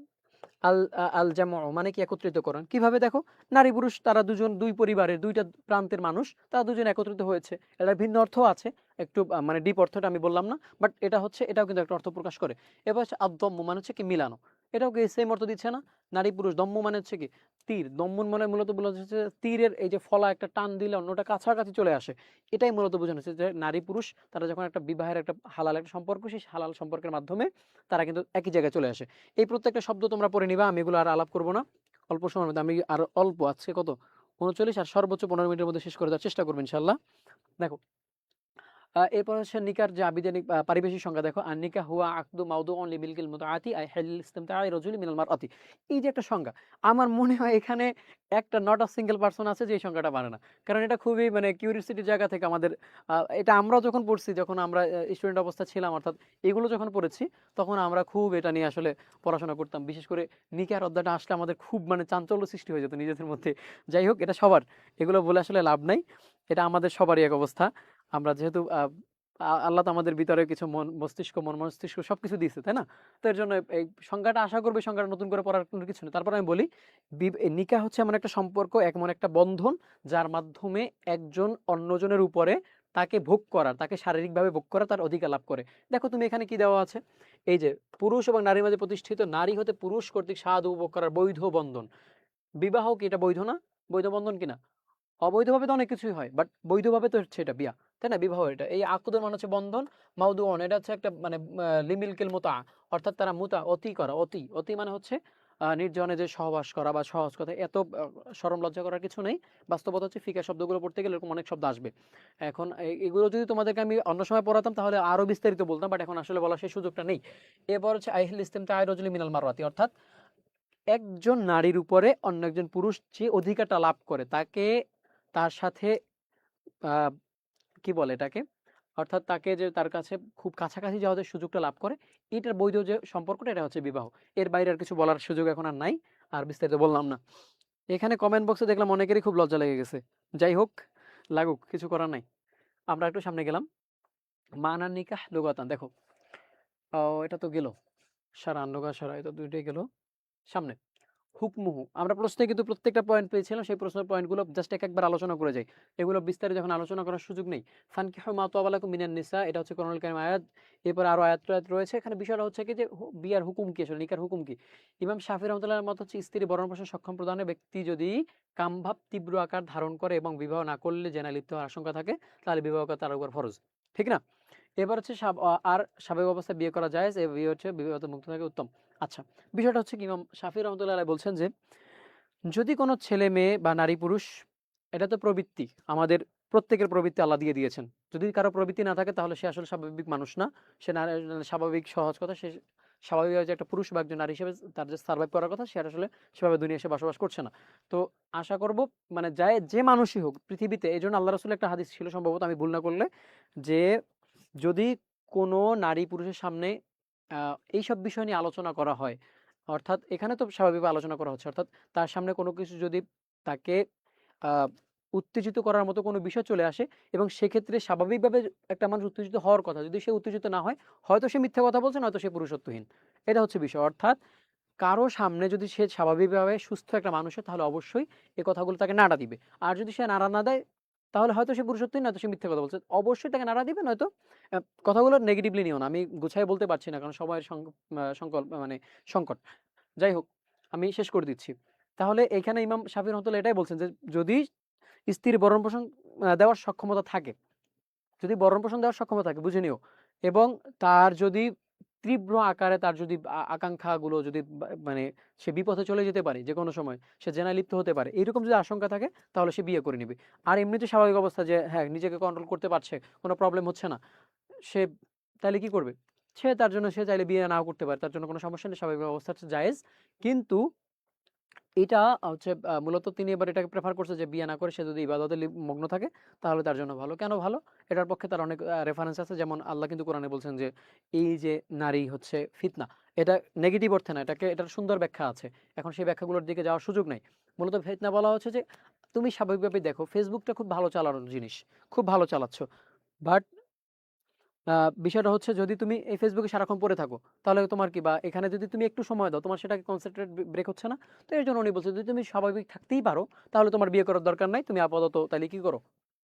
আল জামউ মানে কি? একত্রিতকরণ। কিভাবে? দেখো, নারী পুরুষ তারা দুজন, দুই পরিবারের দুইটা প্রান্তের মানুষ, তারা দুজন একত্রিত হয়েছে। এটার ভিন্ন অর্থ আছে, একটু মানে ডিপ অর্থটা আমি বললাম না, বাট এটা হচ্ছে, এটাও কিন্তু একটা অর্থ প্রকাশ করে। এবার হচ্ছে আদ-দম্মু মানে হচ্ছে কি? মিলানো। এটাও কি সেম অর্থ দিচ্ছে না? নারী পুরুষ। দম্মু মানে হচ্ছে কি? তীর। দম্মুন মানে মূলত বোঝানো হচ্ছে তীরের এই যে ফলা একটা টান দিলে অন্যটা কাছাকাছি চলে আসে। এটাই মূলত বোঝানো হচ্ছে যে নারী পুরুষ তারা যখন একটা বিবাহের একটা হালাল একটা সম্পর্ক, সেই হালাল সম্পর্কের মাধ্যমে তারা কিন্তু একই জায়গায় চলে আসে। এই প্রত্যেকটা শব্দ তোমরা পড়ে নিবা, আমি এগুলো আর আলাপ করব না। অল্প সময়ের মধ্যে আমি আর অল্প, আজকে কত ৩৯, আর সর্বোচ্চ ১৫ মিনিটের মধ্যে শেষ করে দেওয়ার চেষ্টা করবো ইনশাল্লাহ। দেখো, এরপর হচ্ছে নিকার যে আবিধানিক পারিভাষিক সংজ্ঞা দেখো, আর নিকা হুয়া আকদু মাউদুউন লিমিলকিল মুতাআতি আই হালিল ইসতিমতাই রাজুলি মিনাল মারআতি। এই যে একটা সংজ্ঞা, আমার মনে হয় এখানে একটা নট আ সিঙ্গেল পারসন আছে যে এই সংজ্ঞাটা পারে না। কারণ এটা খুবই মানে কিউরিওসিটির জায়গা থেকে আমাদের এটা আমরাও যখন পড়ছি, যখন আমরা স্টুডেন্ট অবস্থা ছিলাম, অর্থাৎ এগুলো যখন পড়েছি, তখন আমরা খুব এটা নিয়ে আসলে পড়াশোনা করতাম। বিশেষ করে নিকার অধ্যায়টা আসলে আমাদের খুব মানে চাঞ্চল্য সৃষ্টি হয়ে যেত নিজেদের মধ্যে। যাই হোক, এটা সবার, এগুলো বলে আসলে লাভ নাই। এটা আমাদের সবারই এক অবস্থা। আমরা যেহেতু আল্লাহ তো আমাদের ভিতরে কিছু মন মস্তিষ্ক সবকিছু দিয়েছে, তাই না? তো এর জন্য এই সংজ্ঞাটা, আশা করবো সংজ্ঞাটা নতুন করে পড়ার কোনো কিছু নেই। তারপর আমি বলি, নিকাহ হচ্ছে এমন একটা সম্পর্ক, এমন একটা বন্ধন, যার মাধ্যমে একজন অন্যজনের উপরে তাকে ভোগ করার, তাকে শারীরিকভাবে ভোগ করা, তার অধিকার লাভ করে। দেখো তুমি এখানে কি দেওয়া আছে, এই যে পুরুষ এবং নারীর মাঝে প্রতিষ্ঠিত নারী হতে পুরুষ কর্তৃক স্বাদ উপভোগ করার বৈধ বন্ধন। বিবাহ কি এটা বৈধ না? বৈধ বন্ধন কিনা? অবৈধভাবে তো অনেক কিছুই হয়, বাট বৈধভাবে তো হচ্ছে এটা বিয়া, তাই না? বিবাহ এটা, এই আকুদের মানে হচ্ছে বন্ধন, মাউদুউন এটা হচ্ছে একটা মানে লিমিলকিল মুতা, অর্থাৎ তারা মুতা অতি করা, অতি অতি মানে হচ্ছে নির্জনে যে সহবাস করা, বা সহজ কথা, এত শরম লজ্জা করার কিছু নেই। বাস্তবতা হচ্ছে ফিকা শব্দগুলো পড়তে গেলে এরকম অনেক শব্দ আসবে। এখন এগুলো যদি তোমাদেরকে আমি অন্য সময় পড়াতাম তাহলে আরো বিস্তারিত বলতাম, বাট এখন আসলে বলার সেই সুযোগটা নেই। এরপর হচ্ছে আইহিল ইসতিমতা আই রজুলি মিনাল মারওয়াতি, অর্থাৎ একজন নারীর উপরে অন্য একজন পুরুষ যে অধিকারটা লাভ করে, তাকে তার সাথে আহ, কি বলে এটাকে, অর্থাৎ তাকে যে তার কাছে খুব কাছাকাছি যাওয়ার যে সুযোগটা লাভ করে, এটার বৈধ যে সম্পর্কটা, এটা হচ্ছে বিবাহ। এর বাইরে আর কিছু বলার সুযোগ এখন আর নাই, আর বিস্তারিত বললাম না। এখানে কমেন্ট বক্সে দেখলাম অনেকেরই খুব লজ্জা লেগে গেছে। যাই হোক, লাগুক, কিছু করার নাই। আমরা একটু সামনে গেলাম। মানান নিকাহ লুগাতান, দেখো, এটা তো গেল, সারা আন্নগা সারা, এটা দুইটাই গেল। সামনে হুকমুহু, আমরা প্রশ্নে কিন্তু প্রত্যেকটা পয়েন্ট পেয়েছিলাম, সেই প্রশ্নের পয়েন্টগুলো জাস্ট একবার আলোচনা করে যাই, এগুলো বিস্তারিত যখন আলোচনা করার সুযোগ নেই। ফানকিহু মা তাবা লাকুম মিনান নিসা, এটা হচ্ছে কোরআনুল কারীম আয়াত। এরপর আরো আয়াত রয়েছে। এখানে বিষয়টা হচ্ছে কি যে বিয়ার হুকুম কি, আসলে নিকার হুকুম কি। ইমাম শাফি রহমাতুল্লাহর মত হচ্ছে, স্ত্রী ভরণ পোষণ সক্ষম প্রদানে ব্যক্তি যদি কামভাব তীব্র আকার ধারণ করে এবং বিবাহ না করলে জেনা লিপ্ত হওয়ার আশঙ্কা থাকে, তাহলে বিবাহ করা তার উপর ফরজ, ঠিক না? এবার হচ্ছে আর স্বাভাবিক অবস্থায় বিয়ে করা যায়, এই বিয়ে হচ্ছে বিবাহ মুক্ত থাকে উত্তম। আচ্ছা, বিষয়টা হচ্ছে কি, ইমাম শাফি রহমতুল্লাহ আলাইহি বলছেন যে যদি কোনো ছেলে মেয়ে বা নারী পুরুষ, এটা তো প্রবৃত্তি, আমাদের প্রত্যেকের প্রবৃত্তি আল্লাহ দিয়ে দিয়েছেন। যদি কারো প্রবৃত্তি না থাকে তাহলে সে আসলে স্বাভাবিক মানুষ না। সে স্বাভাবিক, সহজ কথা, সে স্বাভাবিকভাবে যে একটা পুরুষ বা একজন নারী হিসেবে তার যে সার্ভাইভ করার কথা, সে আসলে সেভাবে দুনিয়া এসে বসবাস করছে না। তো আশা করব, মানে যায় যে মানুষই হোক পৃথিবীতে, এই জন্য আল্লাহ রাসূলের একটা হাদিস ছিল সম্ভবত, আমি ভুল না করলে, যে যদি কোনো নারী পুরুষের সামনে এইসব বিষয় নিয়ে আলোচনা করা হয়, অর্থাৎ এখানে তো স্বাভাবিকভাবে আলোচনা করা হচ্ছে, অর্থাৎ তার সামনে কোনো কিছু যদি তাকে আহ, উত্তেজিত করার মতো কোনো বিষয় চলে আসে, এবং সেক্ষেত্রে স্বাভাবিকভাবে একটা মানুষ উত্তেজিত হওয়ার কথা, যদি সে উত্তেজিত না হয়, হয়তো সে মিথ্যা কথা বলছে, নয়তো সে পুরুষত্বহীন। এটা হচ্ছে বিষয়। অর্থাৎ কারো সামনে যদি সে স্বাভাবিকভাবে সুস্থ একটা মানুষ হয় তাহলে অবশ্যই এই কথাগুলো তাকে নাড়া দিবে। আর যদি সে নাড়া না দেয় তাহলে হয়তো সে পুরুষত্বই, নয়তো সে মিথ্যা কথা বলছে। অবশ্যই তাকে নাড়া দিবে, নয়তো কথাগুলো নেগেটিভলি নিও না। আমি গুছায় বলতে পারছি না কারণ সময়ের সংকল্প মানে সংকট। যাই হোক, আমি শেষ করে দিচ্ছি। তাহলে এখানে ইমাম শাফিঈ রাহমাতুল্লাহ এটাই বলছেন যে যদি স্ত্রীর ভরণ-পোষণ দেওয়ার সক্ষমতা থাকে, যদি ভরণ-পোষণ দেওয়ার সক্ষমতা থাকে বুঝে নিও, এবং তার যদি তীব্র আকারে তার যদি আকাঙ্ক্ষাগুলো যদি মানে সে বিপথে চলে যেতে পারে, যেকোনো সময় সে জেনায় লিপ্ত হতে পারে, এরকম যদি আশঙ্কা থাকে তাহলে সে বিয়ে করে নিবে। আর এমনিতে স্বাভাবিক অবস্থা যে হ্যাঁ, নিজেকে কন্ট্রোল করতে পারছে, কোনো প্রবলেম হচ্ছে না, সে তাইলে কি করবে? সে তার জন্য সে চাইলে বিয়ে নাও করতে পারে। তার জন্য কোনো সমস্যা নেই। স্বাভাবিক অবস্থা হচ্ছে জায়েজ। কিন্তু এটা হচ্ছে মূলত তিনি এবার এটাকে প্রেফার করছে যে বিয়ে না করে সে যদি ইবাদতে মগ্ন থাকে তাহলে তার জন্য ভালো। কেন ভালো? এটার পক্ষে তার অনেক রেফারেন্স আছে। যেমন আল্লাহ কিন্তু কোরআনে বলছেন যে এই যে নারী হচ্ছে ফিতনা। এটা নেগেটিভ অর্থে না, এটার সুন্দর ব্যাখ্যা আছে। এখন সেই ব্যাখ্যাগুলোর দিকে যাওয়ার সুযোগ নাই। মূলত ফিতনা বলা হচ্ছে যে তুমি স্বাভাবিকভাবে দেখো ফেসবুকটা খুব ভালো চালানোর জিনিস। খুব ভালো চালাচ্ছ। বাট বিষয়টা হচ্ছে যদি তুমি এই ফেসবুকে সারাক্ষণ পড়ে থাকো তাহলে তোমার কি, বা এখানে যদি তুমি একটু সময় দাও তোমার সেটাকে কনসেন্ট্রেট ব্রেক হচ্ছে না। তো এর জন্য উনি বলছে যদি তুমি স্বাভাবিক থাকতেই পারো তাহলে তোমার বিয়ে করার দরকার নাই, তুমি আপাতত তাহলে কি করো,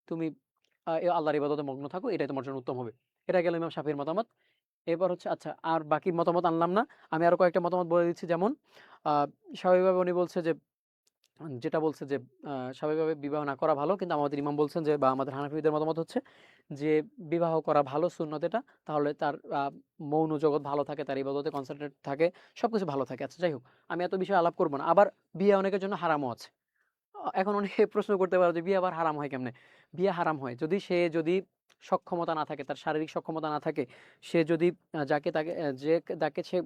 তুমি আল্লাহর ইবাদতে মগ্ন থাকো, এটাই তোমার জন্য উত্তম হবে। এটা গেল ইমাম শাফির মতামত। এবার হচ্ছে আচ্ছা, আর বাকি মতামত আনলাম না, আমি আরো কয়েকটা মতামত বলে দিচ্ছি। যেমন স্বাভাবিকভাবে উনি বলছে যে যেটা বলছে যে স্বাভাবিকভাবে বিবাহ না করা ভালো, কিন্তু আমাদের ইমাম বলছেন যে, বা আমাদের হানাফিদের মতামত হচ্ছে যে বিবাহ করা ভালো সুন্নত এটা, তাহলে তার মৌন জগৎ ভালো থাকে, তার ইবাদতে কনসেন্ট্রেট থাকে, সবকিছু ভালো থাকে। আচ্ছা যাই হোক, আমি এত বিষয়ে আলাপ করবো না। আবার বিয়ে অনেকের জন্য হারামও আছে। এখন অনেকে প্রশ্ন করতে পারো যে বিয়ে আবার হারাম হয় কেমনে? বিয়ে হারাম হয় যদি সে যদি সক্ষমতা না থাকে, তার শারীরিক সক্ষমতা না থাকে, সে যদি যাকে তাকে যে যাকে সে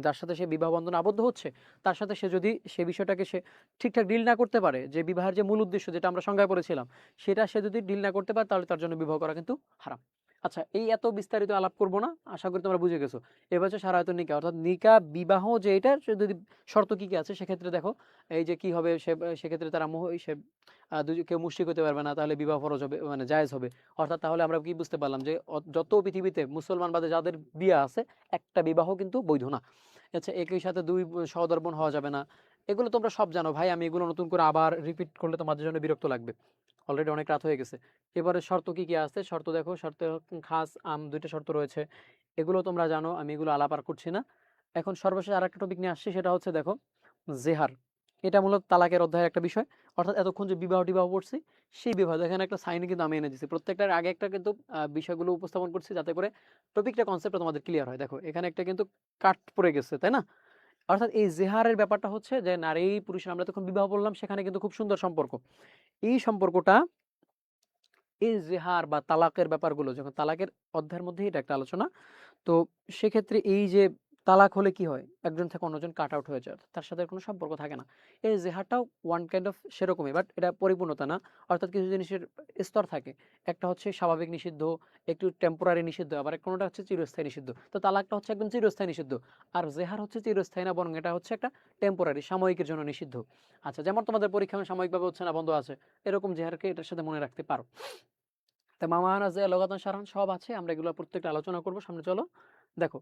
যার সাথে সে বিবাহ বন্ধনে আবদ্ধ হচ্ছে তার সাথে সে যদি সে বিষয়টাকে সে ঠিকঠাক ডিল না করতে পারে, যে বিবাহের যে মূল উদ্দেশ্য যেটা আমরা সংজ্ঞায় পড়েছিলাম সেটা সে যদি ডিল না করতে পারে তাহলে তার জন্য বিবাহ করা কিন্তু হারাম। আচ্ছা, এই এত বিস্তারিত আলাপ করবো না, আশা করি তোমরা বুঝে গেছো। এবার হচ্ছে সারায়তুন নিকাহ, অর্থাৎ নিকাহ বিবাহ যে এটা সে যদি শর্ত কি কি আছে সেক্ষেত্রে দেখো এই যে কি হবে, সেক্ষেত্রে তারা সে কেউ মুশরিক হতে পারবে না, তাহলে বিবাহ ফরজ হবে মানে জায়েজ হবে। অর্থাৎ তাহলে আমরা কি বুঝতে পারলাম যে যত পৃথিবীতে মুসলমান বাদে যাদের বিয়ে আছে একটা বিবাহ কিন্তু বৈধ না। আচ্ছা, একই সাথে দুই সহোদর বোন হওয়া যাবে না। এগুলো তোমরা সব জানো ভাই, আমি এগুলো নতুন করে আবার রিপিট করলে তোমাদের জন্য বিরক্ত লাগবে। অলরেডি অনেক রাত হয়ে গেছে। এবারে শর্ত কি কি আছে, শর্ত দেখো, শর্ত খাস আম দুইটা শর্ত রয়েছে, এগুলো তোমরা জানো, আমি এগুলো আলাপ আর করছি না। এখন সর্বশেষ আর একটা টপিক নিয়ে আসছি, সেটা হচ্ছে দেখো জেহার। এটা মূলত তালাকের অধ্যায়ের একটা বিষয়। অর্থাৎ এতক্ষণ যে বিবাহ টিবাহ পড়ছি সেই বিবাহ, এখানে একটা সাইন কিন্তু আমি এনে দিচ্ছি, প্রত্যেকটার আগে একটা কিন্তু বিষয়গুলো উপস্থাপন করছি যাতে করে টপিকটা কনসেপ্টটা তোমাদের ক্লিয়ার হয়। দেখো এখানে একটা কিন্তু কাট পড়ে গেছে, তাই না? অর্থাৎ এই জেহারের ব্যাপারটা হচ্ছে যে নারী পুরুষের, আমরা তখন বিবাহ বললাম সেখানে কিন্তু খুব সুন্দর সম্পর্ক, এই সম্পর্কটা, এই জেহার বা তালাকের ব্যাপারগুলো যখন তালাকের অধ্যায়ের মধ্যে এটা একটা আলোচনা। তো সেক্ষেত্রে এই যে তালাক হলে কি হয়, একজন থেকে অন্যজন কাট আউট হয়ে যায়, তার সাথে আর কোনো সম্পর্ক থাকে না। এই জেহারটাও ওয়ান কাইন্ড অফ সেরকমই, বাট এটা পরিপূর্ণতা না। অর্থাৎ কিছু জিনিসের স্তর থাকে, একটা হচ্ছে স্বাভাবিক নিষিদ্ধ, একটু টেম্পোরারি নিষিদ্ধ, আবার কোনোটা হচ্ছে চিরস্থায়ী নিষিদ্ধ। তো তালাকটা হচ্ছে একদম চিরস্থায়ী নিষিদ্ধ, আর জেহার হচ্ছে চিরস্থায়ী না, বরং এটা হচ্ছে একটা টেম্পোরারি, সাময়িকের জন্য নিষিদ্ধ। আচ্ছা, যেমন তোমাদের পরীক্ষা সাময়িকভাবে হচ্ছে না, বন্ধ আছে, এরকম জেহারকে এটার সাথে মনে রাখতে পারো। তা মামাহানা যে লগাতার সারান সব আছে, আমরা এগুলো প্রত্যেকটা আলোচনা করবো সামনে, চলো। দেখো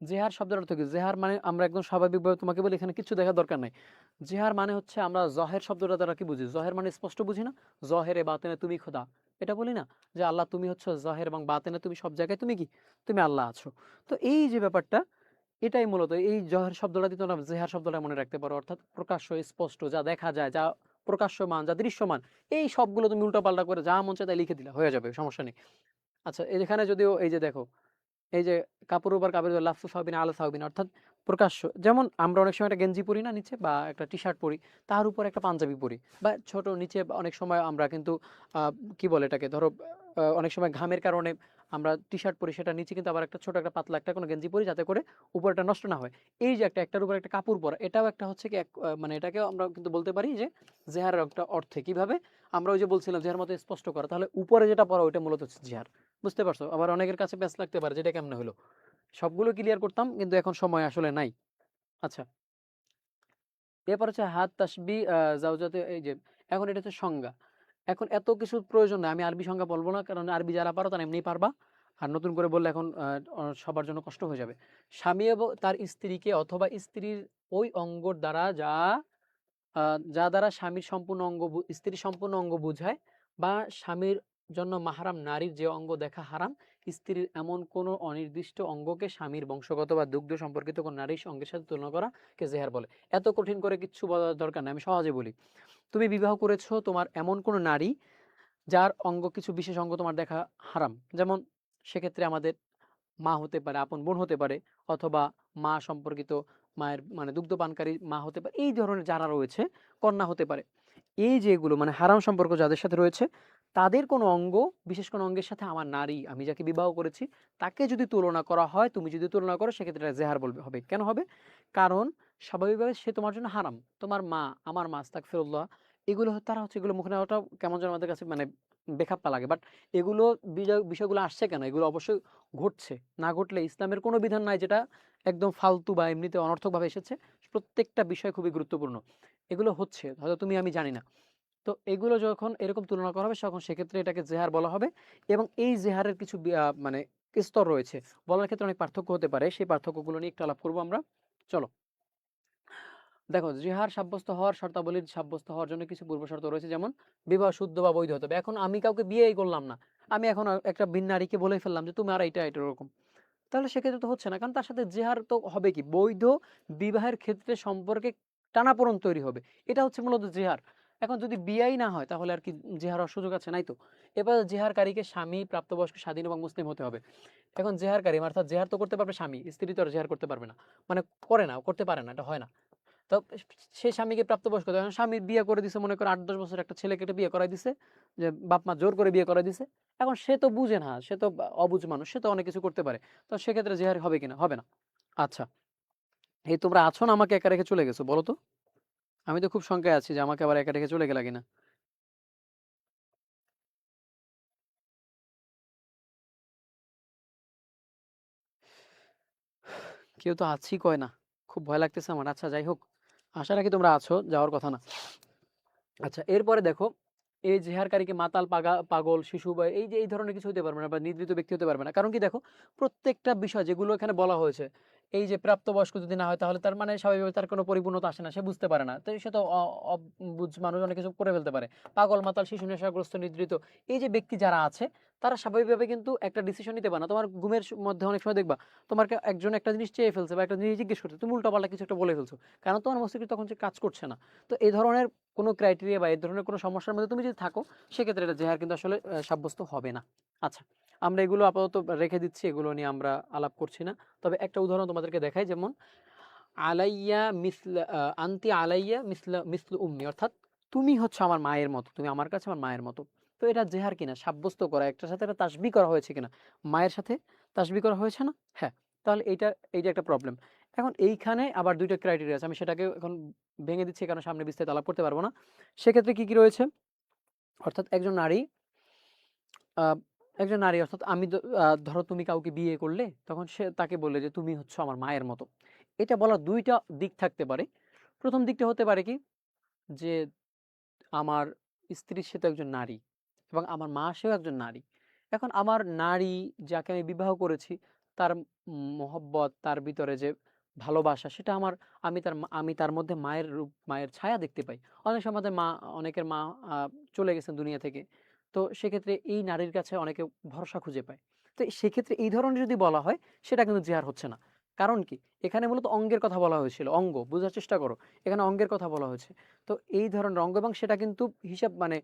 জেহার শব্দের অর্থ কি? জেহার মানে আমরা একদম স্বাভাবিকভাবে তোমাকে বলি, এখানে কিছু দেখার দরকার নাই। জেহার মানে হচ্ছে আমরা জহের শব্দটা দ্বারা কি বুঝি? জহের মানে স্পষ্ট বুঝি না, জহেরে বাতেনে তুমি খোদা, এটা বলি না যে আল্লাহ তুমি হচ্ছে জহের এবং বাতেনে তুমি সব জায়গায় তুমি কি, তুমি আল্লাহ আছো। তো এই যে ব্যাপারটা, এটাই মূলত এই জহের শব্দটা দিয়ে তোমরা জেহার শব্দটা মনে রাখতে পারো। অর্থাৎ প্রকাশ্য, স্পষ্ট, যা দেখা যায়, যা প্রকাশ্যমান, যা দৃশ্যমান, এই সবগুলো তুমি উল্টাপাল্টা করে যা মন চায় তাই লিখে দিলে হয়ে যাবে, সমস্যা নেই। আচ্ছা, এখানে যদিও এই যে দেখো, এই যে কাপড়ের উপর কাপড়, লাফসু সাহবিন আলা সাহবিন, অর্থাৎ প্রকাশ্য, যেমন আমরা অনেক সময় একটা গেঞ্জি পরি না নিচে, বা একটা টি শার্ট পরি, তার উপর একটা পাঞ্জাবি পরি, বা ছোট নিচে অনেক সময় আমরা কিন্তু কি বলে এটাকে, ধরো অনেক সময় ঘামের কারণে আমরা টি শার্ট পরি, সেটা নিচে কিন্তু আবার একটা ছোট একটা পাতলা একটা কোনো গেঞ্জি পরি যাতে করে উপরটা নষ্ট না হয়। এই যে একটার উপর একটা কাপড় পরা, এটাও একটা হচ্ছে কি মানে এটাকেও আমরা কিন্তু বলতে পারি যে জেহারের একটা অর্থে। কিভাবে? আমরা ওই যে বলছিলাম জেহার মতো স্পষ্ট করা, তাহলে উপরে যেটা পরা ওইটা মূলত হচ্ছে জিহার। বুঝতে পারছো? আবার অনেকের কাছে প্যাচ লাগতে পারে যেটা কেমনে হলো। সবগুলো ক্লিয়ার করতাম কিন্তু এখন সময় আসলে নাই। আচ্ছা, এরপর হচ্ছে হাত তাসবি জাওজাতে, এই যে এখন এটা হচ্ছে সংজ্ঞা। এখন এত কিছু প্রয়োজন নাই, আমি আরবি সংজ্ঞা বলবো না, কারণ আরবি যারা পারো তারা এমনিই পারবা। আর নতুন করে বললে এখন সবার জন্য কষ্ট হয়ে যাবে। স্বামী এবং তার স্ত্রীকে অথবা স্ত্রীর ওই অঙ্গর দ্বারা যা দ্বারা স্বামীর সম্পূর্ণ অঙ্গ স্ত্রীর সম্পূর্ণ অঙ্গ বোঝায়, বা স্বামীর জন্য মাহারাম নারীর যে অঙ্গ দেখা হারাম, স্ত্রীর এমন কোনো অনির্দিষ্ট অঙ্গকে স্বামীর বংশগত বা দুগ্ধ সম্পর্কিত কোনো নারীর অঙ্গের সাথে তুলনা করা কে জেহার বলে। এত কঠিন করে কিচ্ছু বলার দরকার নেই, আমি সহজে বলি। তুমি বিবাহ করেছো, তোমার এমন কোনো নারী যার অঙ্গ, কিছু বিশেষ অঙ্গ তোমার দেখা হারাম, যেমন সেক্ষেত্রে আমাদের মা হতে পারে, আপন বোন হতে পারে, অথবা মা সম্পর্কিত, মায়ের মানে দুগ্ধপানকারী মা হতে পারে, এই ধরনের যারা রয়েছে, কন্যা হতে পারে। এই যেগুলো মানে হারাম সম্পর্ক যাদের সাথে রয়েছে, তাদের কোনো অঙ্গ, বিশেষ কোনো অঙ্গের সাথে আমার নারী, আমি যাকে বিবাহ করেছি, তাকে যদি তুলনা করা হয়, তুমি যদি তুলনা করো, সেক্ষেত্রে এটা জেহার বলবে হবে। কেন হবে? কারণ স্বাভাবিকভাবে সে তোমার জন্য হারাম। তোমার মা, আমার মা, আস্তাগফিরুল্লাহ, এগুলো তারা হচ্ছে, এগুলো মুখে নেওয়াটা কেমন যেন আমাদের কাছে মানে বেখাপ্পা লাগে, বাট এগুলো বিষয়গুলো আসছে কেন, এগুলো অবশ্যই ঘটছে। না ঘটলে ইসলামের কোনো বিধান নাই যেটা একদম ফালতু বা এমনিতে অনর্থকভাবে এসেছে। প্রত্যেকটা বিষয় খুবই গুরুত্বপূর্ণ, এগুলো হচ্ছে, হয়তো তুমি আমি জানি না। তো এগুলো যখন এরকম তুলনা করা হবে, তখন সেক্ষেত্রে এটাকে জেহার বলা হবে। এবং এই জেহারের কিছু মানে স্তর রয়েছে, বলার ক্ষেত্রে অনেক পার্থক্য হতে পারে, সেই পার্থক্যগুলো নিয়ে একটু আলাপ করবো আমরা। চলো দেখো, জিহার সাব্যস্ত হওয়ার শর্তাবলী, সাব্যস্ত হওয়ার জন্য কিছু পূর্ব শর্ত রয়েছে, যেমন বিবাহ শুদ্ধ বা বৈধ হতে হবে। এখন আমি কাউকে বিয়েই করলাম না, আমি এখন একটা ভিন্ন নারীকে বলে ফেললাম যে তুমি আর এটা এটা এরকম, তাহলে সেক্ষেত্রে তো হচ্ছে না, কারণ তার সাথে জেহার তো হবে কি, বৈধ বিবাহের ক্ষেত্রে সম্পর্কে টানাপোড়েন তৈরি হবে, এটা হচ্ছে মূলত জেহার। এখন যদি বিয়াই না হয়, তাহলে আর কি জেহার হওয়ার সুযোগ আছে? নাই তো। এবার জেহারকারীকে স্বামী, প্রাপ্তবয়স্ক, স্বাধীন এবং মুসলিম হতে হবে। এখন জেহারকারী অর্থাৎ জেহার তো করতে পারবে স্বামী, স্ত্রী তো আর জেহার করতে পারবে না, মানে করে না, করতে পারে না, এটা হয় না। তো সে স্বামীকে প্রাপ্তবয়স্ক, স্বামী বিয়ে করে দিছে, মনে করে 8-10 বছর একটা ছেলেকে একটা বিয়ে করাই দিছে, যে বাপ মা জোর করে বিয়ে করাই দিছে। এখন সে তো বুঝে না, সে তো অবুঝ মানুষ, সে তো অনেক কিছু করতে পারে। তো সেক্ষেত্রে জেহার হবে কিনা? হবে না। আচ্ছা, এই তোমরা আছো না, আমাকে একা রেখে চলে গেছো বলো তো? আমি তো খুব শঙ্কায় আছি যে আমাকে আবার একা রেখে চলে গেলা কিনা। কেউ তো আছি কয় না, খুব ভয় লাগতেছে আমার। আচ্ছা যাই হোক, আশা রাখি তোমরা আছো, যাওয়ার কথা না। আচ্ছা, এরপরে দেখো, এই জেহারকারীকে মাতাল, পাগল, শিশু বা এই যে এই ধরনের কিছু হতে পারবে না, বা নির্দিষ্ট ব্যক্তি হতে পারবে না। কারণ কি, দেখো, প্রত্যেকটা বিষয় যেগুলো এখানে বলা হয়েছে, এই যে প্রাপ্তবয়স্ক যদি না হয়, তাহলে তার মানে স্বাভাবিকভাবে তার কোনো পরিপূর্ণতা আসে না, সে বুঝতে পারে না, তো সে তো অবুঝ মানুষ, অনেক কিছু করে ফেলতে পারে। পাগল, মাতাল, শিশু, নেশাগ্রস্ত, নিদ্রিত, এই যে ব্যক্তি যারা আছে, তারা স্বাভাবিকভাবে কিন্তু একটা ডিসিশন নিতে পারে না। তোমার ঘুমের মধ্যে অনেক সময় দেখবা, তোমাকে একজন একটা জিনিস চেয়ে ফেলছে বা একটা জিনিস জিজ্ঞেস করছে, তুমি উল্টাপাল্টা কিছু একটা বলে ফেলছো, কারণ তোমার মস্তিষ্ক তখন যে কাজ করছে না। তো এই ধরনের কোনো ক্রাইটেরিয়া বা এই ধরনের কোনো সমস্যার মধ্যে তুমি যদি থাকো, সেক্ষেত্রে এটা জেহার কিন্তু আসলে সাব্যস্ত হবে না। আচ্ছা, আমরা এগুলো আপাতত রেখে দিচ্ছি, এগুলো নিয়ে আমরা আলাপ করছি না। তবে একটা উদাহরণ তোমাদেরকে দেখাই, যেমন আলাইয়া মিসলা, আন্তি আলাইয়া মিসলা মিসলু উম্মি, অর্থাৎ তুমি হচ্ছে আমার মায়ের মতো, তুমি আমার কাছে আমার মায়ের মতো। তো এটা জেহার কিনা, সাব্যস্ত করা, একটার সাথে একটা তাসবি করা হয়েছে কিনা, মায়ের সাথে তাসবি করা হয়েছে না? হ্যাঁ। তাহলে এইটা একটা প্রবলেম। এখন এইখানে আবার দুইটা ক্রাইটেরিয়া আছে, আমি সেটাকে এখন ভেঙে দিচ্ছি, কারণ সামনে বিস্তারিত আলাপ করতে পারবো না। সেক্ষেত্রে কি কি রয়েছে, অর্থাৎ আহ, একজন নারী, অর্থাৎ ধরো তুমি কাউকে বিয়ে করলে, তখন সে তাকে বললে যে তুমি হচ্ছে আমার মায়ের মতো। এটা বলার দুইটা দিক থাকতে পারে। প্রথম দিকটা হতে পারে কি, যে আমার স্ত্রী সে তো একজন নারী, এবং আমার মা সেও একজন নারী। এখন আমার নারী, যাকে আমি বিবাহ করেছি, তার মহব্বত, তার ভিতরে যে ভালোবাসা, সেটা আমি তার মধ্যে মায়ের রূপ, মায়ের ছায়া দেখতে পাই। অনেক সময় আমাদের মা, অনেকের মা চলে গেছেন দুনিয়া থেকে। তো সেক্ষেত্রে এই নারীর কাছে অনেকে ভরসা খুঁজে পায়। তো সেক্ষেত্রে এই ধরনের যদি বলা হয়, সেটা কিন্তু জিহার হচ্ছে না। কারণ কি, এখানে মূলত অঙ্গের কথা বলা হয়েছিল, অঙ্গ বোঝার চেষ্টা করো, এখানে অঙ্গের কথা বলা হয়েছে। তো এই ধরনের অঙ্গ, এবং সেটা কিন্তু হিসাব মানে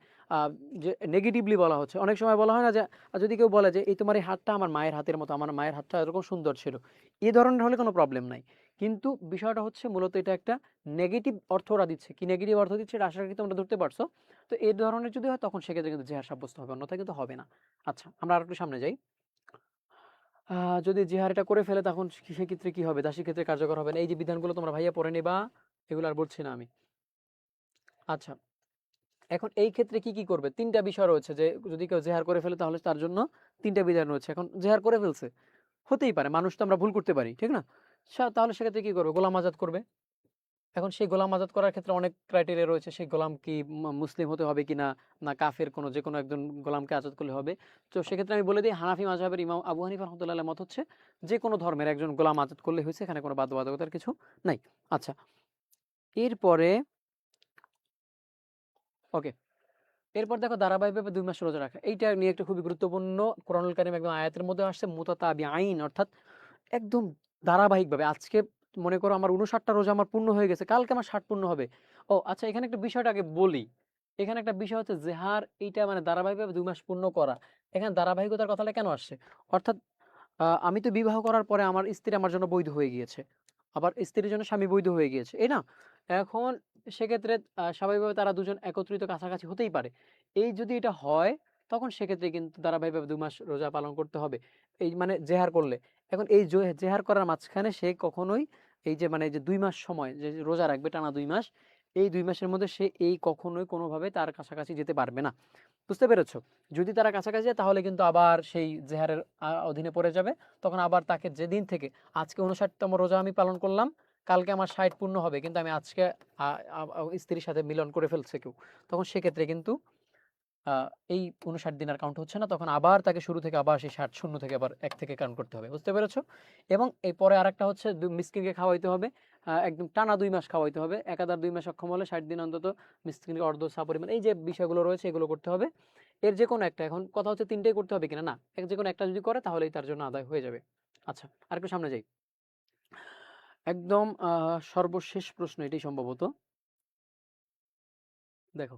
যে নেগেটিভলি বলা হচ্ছে। অনেক সময় বলা হয় না যে, যদি কেউ বলে যে এই তোমার এই হাতটা আমার মায়ের হাতের মতো, আমার মায়ের হাতটা এরকম সুন্দর ছিল, এই ধরনের হলে কোনো প্রবলেম নাই। কিন্তু বিষয়টা হচ্ছে মূলত এটা একটা নেগেটিভ অর্থ ওরা দিচ্ছে। কি নেগেটিভ অর্থ দিচ্ছে, এটা আশা করি তোমরা ধরতে পারছো। তো এই ধরনের যদি হয়, তখন সেক্ষেত্রে কিন্তু জেহার সাব্যস্ত হবে, অন্যথায় কিন্তু হবে না। আচ্ছা, আমরা আর একটু সামনে যাই। যদি জেহার এটা করে ফেলে, তখন সেক্ষেত্রে কি হবে, দাসীর ক্ষেত্রে কার্যকর হবে না। এই যে বিধানগুলো তোমরা ভাইয়া পড়ে নিবা, এগুলো আর বলছি না আমি। আচ্ছা, এখন এই ক্ষেত্রে কি কি করবে, তিনটা বিষয় রয়েছে, যে যদি কেউ জেহার করে ফেলে, তাহলে তার জন্য তিনটা বিধান রয়েছে। এখন জেহার করে ফেলছে, হতেই পারে, মানুষ তো, আমরা ভুল করতে পারি, ঠিক না? তাহলে সেক্ষেত্রে কি করবে, গোলাম আজাদ করবে। এখন সেই গোলাম আজাদ করার ক্ষেত্রে অনেক ক্রাইটেরিয়া রয়েছে, সেই গোলাম কি মুসলিম হতে হবে কিনা, না কাফের কোনো যে কোনো একজন গোলামকে আজাদ করলে হবে। তো সেক্ষেত্রে আমি বলে দিই, হানাফি মাযহাবের ইমাম আবু হানিফা রাহমাতুল্লাহ মত হচ্ছে যে কোনো ধর্মের একজন গোলাম আজাদ করলে হয়েছে, এখানে কোনো বাধ্যবাধকতার কিছু নাই। আচ্ছা, এরপরে ওকে, এরপর দেখো ধারাবাহিকভাবে 2 মাস রোজা রাখা, এইটা নিয়ে একটা খুবই গুরুত্বপূর্ণ কোরআনুল কারীম একদম আয়াতের মধ্যে আসছে মুতাতাবিআইন, অর্থাৎ একদম ধারাবাহিকভাবে। আজকে মনে করো আমার 59টা রোজা আমার পূর্ণ হয়ে গেছে, কালকে আমার 60 পূর্ণ হবে। ও আচ্ছা, এখানে একটা বিষয়টা আগে বলি। এখানে একটা বিষয় হচ্ছে জেহার, এইটা মানে ধারাবাহিকভাবে 2 মাস পূর্ণ করা। এখানে ধারাবাহিকতার কথাটা কেন আসছে? অর্থাৎ আমি তো বিবাহ করার পরে আমার স্ত্রী আমার জন্য বৈধ হয়ে গিয়েছে। আবার স্ত্রীর জন্য স্বামী বৈধ হয়ে গিয়েছে। এই না? এখন সেক্ষেত্রে স্বাভাবিকভাবে তারা দুজন একত্রিত কাছাকাছি হতেই পারে। এই যদি এটা হয়, তখন সেক্ষেত্রে কিন্তু ধারাবাহিকভাবে ২ মাস রোজা পালন করতে হবে। এই মানে জেহার করলে। এখন এই জেহার করার মাঝখানে সে কখনোই এই যে মানে এই যে ২ মাস সময় যে রোজা রাখবে টানা ২ মাস, এই ২ মাসের মধ্যে সে এই কখনোই কোনোভাবে তার কাছাকাছি যেতে পারবে না। বুঝতে পেরেছো? যদি তারা কাছাকাছি যায় তাহলে কিন্তু আবার সেই জেহারের অধীনে পড়ে যাবে। তখন আবার তাকে যেদিন থেকে আজকে ৫৯তম রোজা আমি পালন করলাম, কালকে আমার ৬০ পূর্ণ হবে। কিন্তু আমি আজকে আ আ স্ত্রীর সাথে মিলন করে ফেলছে কেউ। তখন সেক্ষেত্রে কিন্তু আ এই ৫৯ দিন আর কাউন্ট হচ্ছে না। তখন আবার তাকে শুরু থেকে আবার সেই ৬০ শূন্য থেকে আবার ১ থেকে কাউন্ট করতে হবে। বুঝতে পেরেছো? এবং এরপরে আরেকটা হচ্ছে মিসকিনকে খাওয়াইতে হবে। একদম টানা ২ মাস খাওয়াইতে হবে। একাধারে ২ মাস সক্ষম হলে ৬০ দিন অন্তত মিসকিনকে অর্ধ পরিমাণ, এই যে বিষয়গুলো রয়েছে এগুলো করতে হবে। এর যেকোনো একটা, এখন কথা হচ্ছে ৩ টাই করতে হবে কিনা? না। যেকোনো একটা যদি করে তাহলেই তার জন্য আদায় হয়ে যাবে। আচ্ছা, আরেকটু সামনে যাই। একদম সর্বশেষ প্রশ্ন এটাই সম্ভবত। দেখো,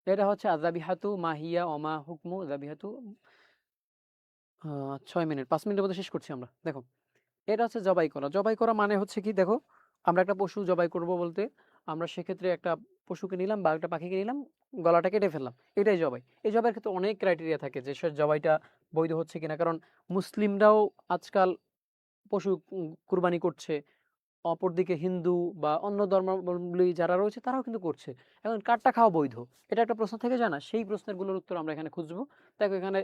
এটা হচ্ছে আযাবিহাতু মা হিয়া ওয়া মা হুকমু যাবিহাতু। ৬ মিনিট, ৫ মিনিটের মধ্যে শেষ করছি আমরা। দেখো, এটা হচ্ছে জবাই করা। জবাই করা মানে হচ্ছে কি, দেখো আমরা একটা পশু জবাই করব বলতে আমরা সেক্ষেত্রে একটা পশুকে নিলাম বা একটা পাখিকে নিলাম, গলাটা কেটে ফেললাম, এটাই জবাই। এই জবাইয়ের ক্ষেত্রে অনেক ক্রাইটেরিয়া থাকে যে সে জবাইটা বৈধ হচ্ছে কিনা, কারণ মুসলিমরাও আজকাল পশু কুরবানি করছে, অপরদিকে হিন্দু বা অন্য ধর্মাবলম্বী যারা রয়েছে তারাও কিন্তু করছে। এখন কারটা খাওয়া বৈধ? এটা একটা প্রশ্ন থেকে যায় না? সেই প্রশ্নেরগুলোর উত্তর আমরা এখানে খুঁজবো। দেখো এখানে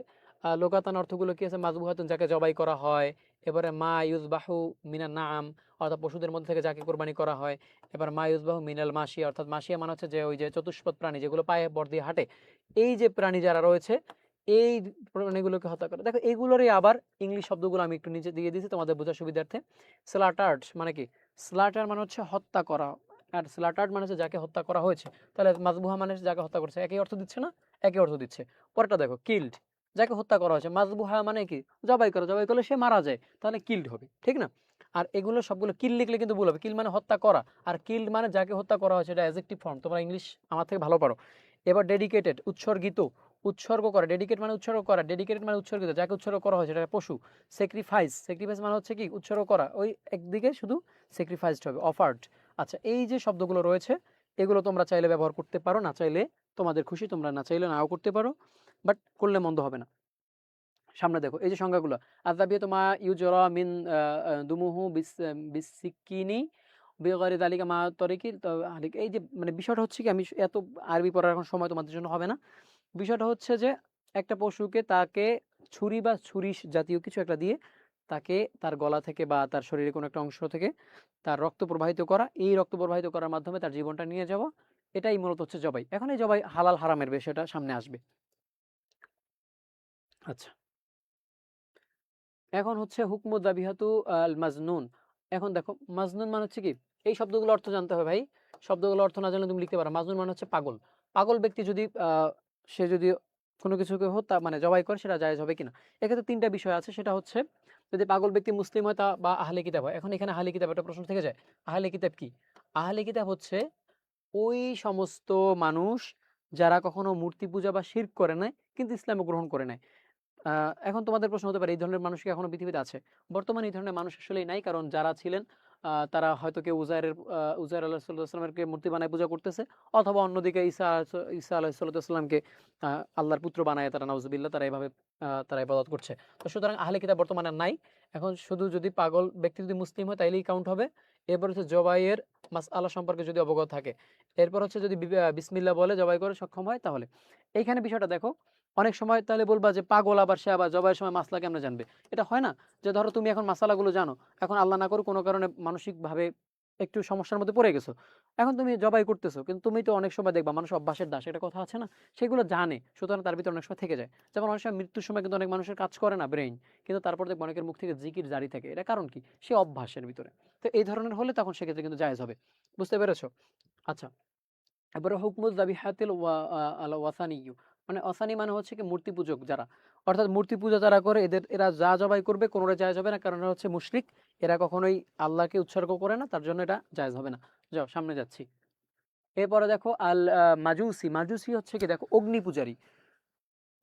লোকাতান অর্থগুলো কি আছে? মাজবুহাতুন, যাকে জবাই করা হয়। এবারে মা ইউজবাহু মিনান নাআম, অর্থাৎ পশুদের মধ্যে থেকে যাকে কোরবানি করা হয়। এবার মা ইউজবাহু মিনাল মাশিয়া, অর্থাৎ মাশিয়া মানে হচ্ছে যে ওই যে চতুষ্পদ প্রাণী যেগুলো পায়ে ভর দিয়ে হাঁটে, এই যে প্রাণী যারা রয়েছে, এই প্রাণীগুলোকে হত্যা করে। দেখো এগুলোরই আবার ইংলিশ শব্দগুলো আমি একটু নিচে দিয়ে দিয়েছি তোমাদের বোঝার সুবিধার্থে। স্লাটার্ড মানে কি? স্লাটার মানে হচ্ছে হত্যা করা, আর স্লাটার্ড মানে হচ্ছে যাকে হত্যা করা হয়েছে। তাহলে মাজবুহা মানে হচ্ছে যাকে হত্যা করছে। একই অর্থ দিচ্ছে না? একই অর্থ দিচ্ছে। পরেরটা দেখো, কিল্ড, যাকে হত্যা করা হয়েছে। মাজবুহা মানে কি? জবাই করা, জবাই করলে সে মারা যায়, তাহলে কিল্ড হবে, ঠিক না? আর এগুলো সবগুলো কিল লিখলে কিন্তু ভুল হবে। কিল মানে হত্যা করা, আর কিল্ড মানে যাকে হত্যা করা হয়েছে, এটা অ্যাডজেক্টিভ ফর্ম। তোমরা ইংলিশ আমার থেকে ভালো পারো। এবার ডেডিকেটেড, উৎসর্গিত, উৎসর্গ করা। ডেডিকেট মানে উৎসর্গ করা, ডেডিকেটেড মানে উৎসর্গিত, যাকে উৎসর্গ করা হয়েছে এটা পশু। স্যাক্রিফাইস, স্যাক্রিফাইস মানে হচ্ছে কি? উৎসর্গ করা, ওই একদিকে শুধু স্যাক্রিফাইসড হবে, অফার্ড। আচ্ছা, এই যে শব্দগুলো রয়েছে এগুলো তোমরা চাইলে ব্যবহার করতে পারো, না চাইলে তোমাদের খুশি, তোমরা না চাইলে নাও করতে পারো, বাট করলে মন্দ হবে না। সামনে দেখো এই যে সংজ্ঞাগুলো, আযাবিয়াতু মা ইউজরা মিন দুমুহু বিসসিকিনি বিগয়রি যালিকা মা তরিকি হালিক। এই যে মানে বিষয়টা হচ্ছে কি, আমি এত আরবি পড়ার এখন সময় তোমাদের জন্য হবে না। বিষয়টা হচ্ছে যে একটা পশুকে তাকে ছুরি বা ছুরি জাতীয় কিছু একটা দিয়ে তাকে তার গলা থেকে বা তার শরীরের কোনো একটা অংশ থেকে তার রক্ত প্রবাহিত করা, এই রক্ত প্রবাহিত করার মাধ্যমে তার জীবনটা নিয়ে যাওয়া, এটাই মূলত হচ্ছে জবাই। এখন এই জবাই হালাল হারামের বিষয়টা সামনে আসবে। আচ্ছা, এখন হচ্ছে হুকমু দাবিহাতু আল মাজনুন। এখন দেখো মাজনুন মানে হচ্ছে কি, এই শব্দগুলো অর্থ জানতে হবে ভাই। শব্দগুলো অর্থ না জানলে তুমি লিখতে পারো। মাজনুন মানে হচ্ছে পাগল। পাগল ব্যক্তি যদি সে যদি কোনো কিছুকে হত্যা মানে জবাই করে, সেটা জায়েজ হবে কিনা? এক্ষেত্রে ৩টা বিষয় আছে। সেটা হচ্ছে যদি পাগল ব্যক্তি মুসলিম হয় তা বা আহলে কিতাব হয়। এখন এখানে আহলে কিতাব একটা প্রশ্ন থেকে যায়। আহলে কিতাব কি? আহলে কিতাব হচ্ছে ওই সমস্ত মানুষ যারা কখনো মূর্তি পূজা বা শিরক করে নাই কিন্তু ইসলাম গ্রহণ করে নাই। এখন তোমাদের প্রশ্ন হতে পারে এই ধরনের মানুষ কি এখনো পৃথিবীতে আছে? বর্তমানে এই ধরনের মানুষ আসলেই নাই, কারণ যারা ছিলেন তারা হয়তো কেউ উজাইর আলাইহিস সালামের মূর্তি বানায় পূজা করতেছে, অথবা অন্যদিকে ঈসা আলাইহিস সালামকে আল্লাহর পুত্র বানায় তারা, নাউজুবিল্লাহ, তারা এভাবে তারা ইবাদত করছে। তো সুতরাং আহলে কিতাব বর্তমানে আর নাই। এখন শুধু যদি পাগল ব্যক্তি যদি মুসলিম হয় তাইলেই কাউন্ট হবে। এরপর হচ্ছে জবাইয়ের মাসআলা সম্পর্কে যদি অবগত থাকে। এরপর হচ্ছে যদি বিসমিল্লাহ বলে জবাই করে সক্ষম হয় তাহলে। এইখানে বিষয়টা দেখো, অনেক সময় তাহলে বলবা যে পাগল আবার সে আবার জবাইয়ের সময় মাসলা কেমনে জানবে? এটা হয় না যে ধরো তুমি এখন মাসালাগুলো জানো, এখন আল্লাহ না করুক কোনো কারণে মানসিকভাবে একটু সমস্যার মধ্যে পড়ে গেছো, এখন তুমি জবাই করতেছো, কিন্তু তুমি তো অনেক সময় দেখবা মানুষ অভ্যাসের দাস, একটা কথা আছে না, সেগুলো জানে, সুতরাং তার ভিতরে অনেক সময় থেকে যায়। যেমন অনেক সময় মৃত্যুর সময় কিন্তু অনেক মানুষের কাজ করে না ব্রেইন, কিন্তু তারপর দেখবো অনেকের মুখ থেকে জিকির জারি থাকে, এটা কারণ কি, সে অভ্যাসের ভিতরে। তো এই ধরনের হলে তখন সেক্ষেত্রে কিন্তু জায়েজ হবে। বুঝতে পেরেছো? আচ্ছা, এবারে হুকমুল যাবিহাতিল আল ওয়াসানিয়্যু, মানে অসানি মানে হচ্ছে কি মূর্তি পূজক যারা, অর্থাৎ মূর্তি পূজা যারা করে এরা যা জবাই করবে কোনোটা জায়েজ হবে না, কারণ এরা হচ্ছে মুশরিক, এরা কখনোই আল্লাহকে উৎসর্গ করে না, তার জন্য এটা জায়েজ হবে না। যাও সামনে যাচ্ছি। এরপরে দেখো আল মাজুসি, মাজুসি হচ্ছে কি দেখো অগ্নি পূজারী।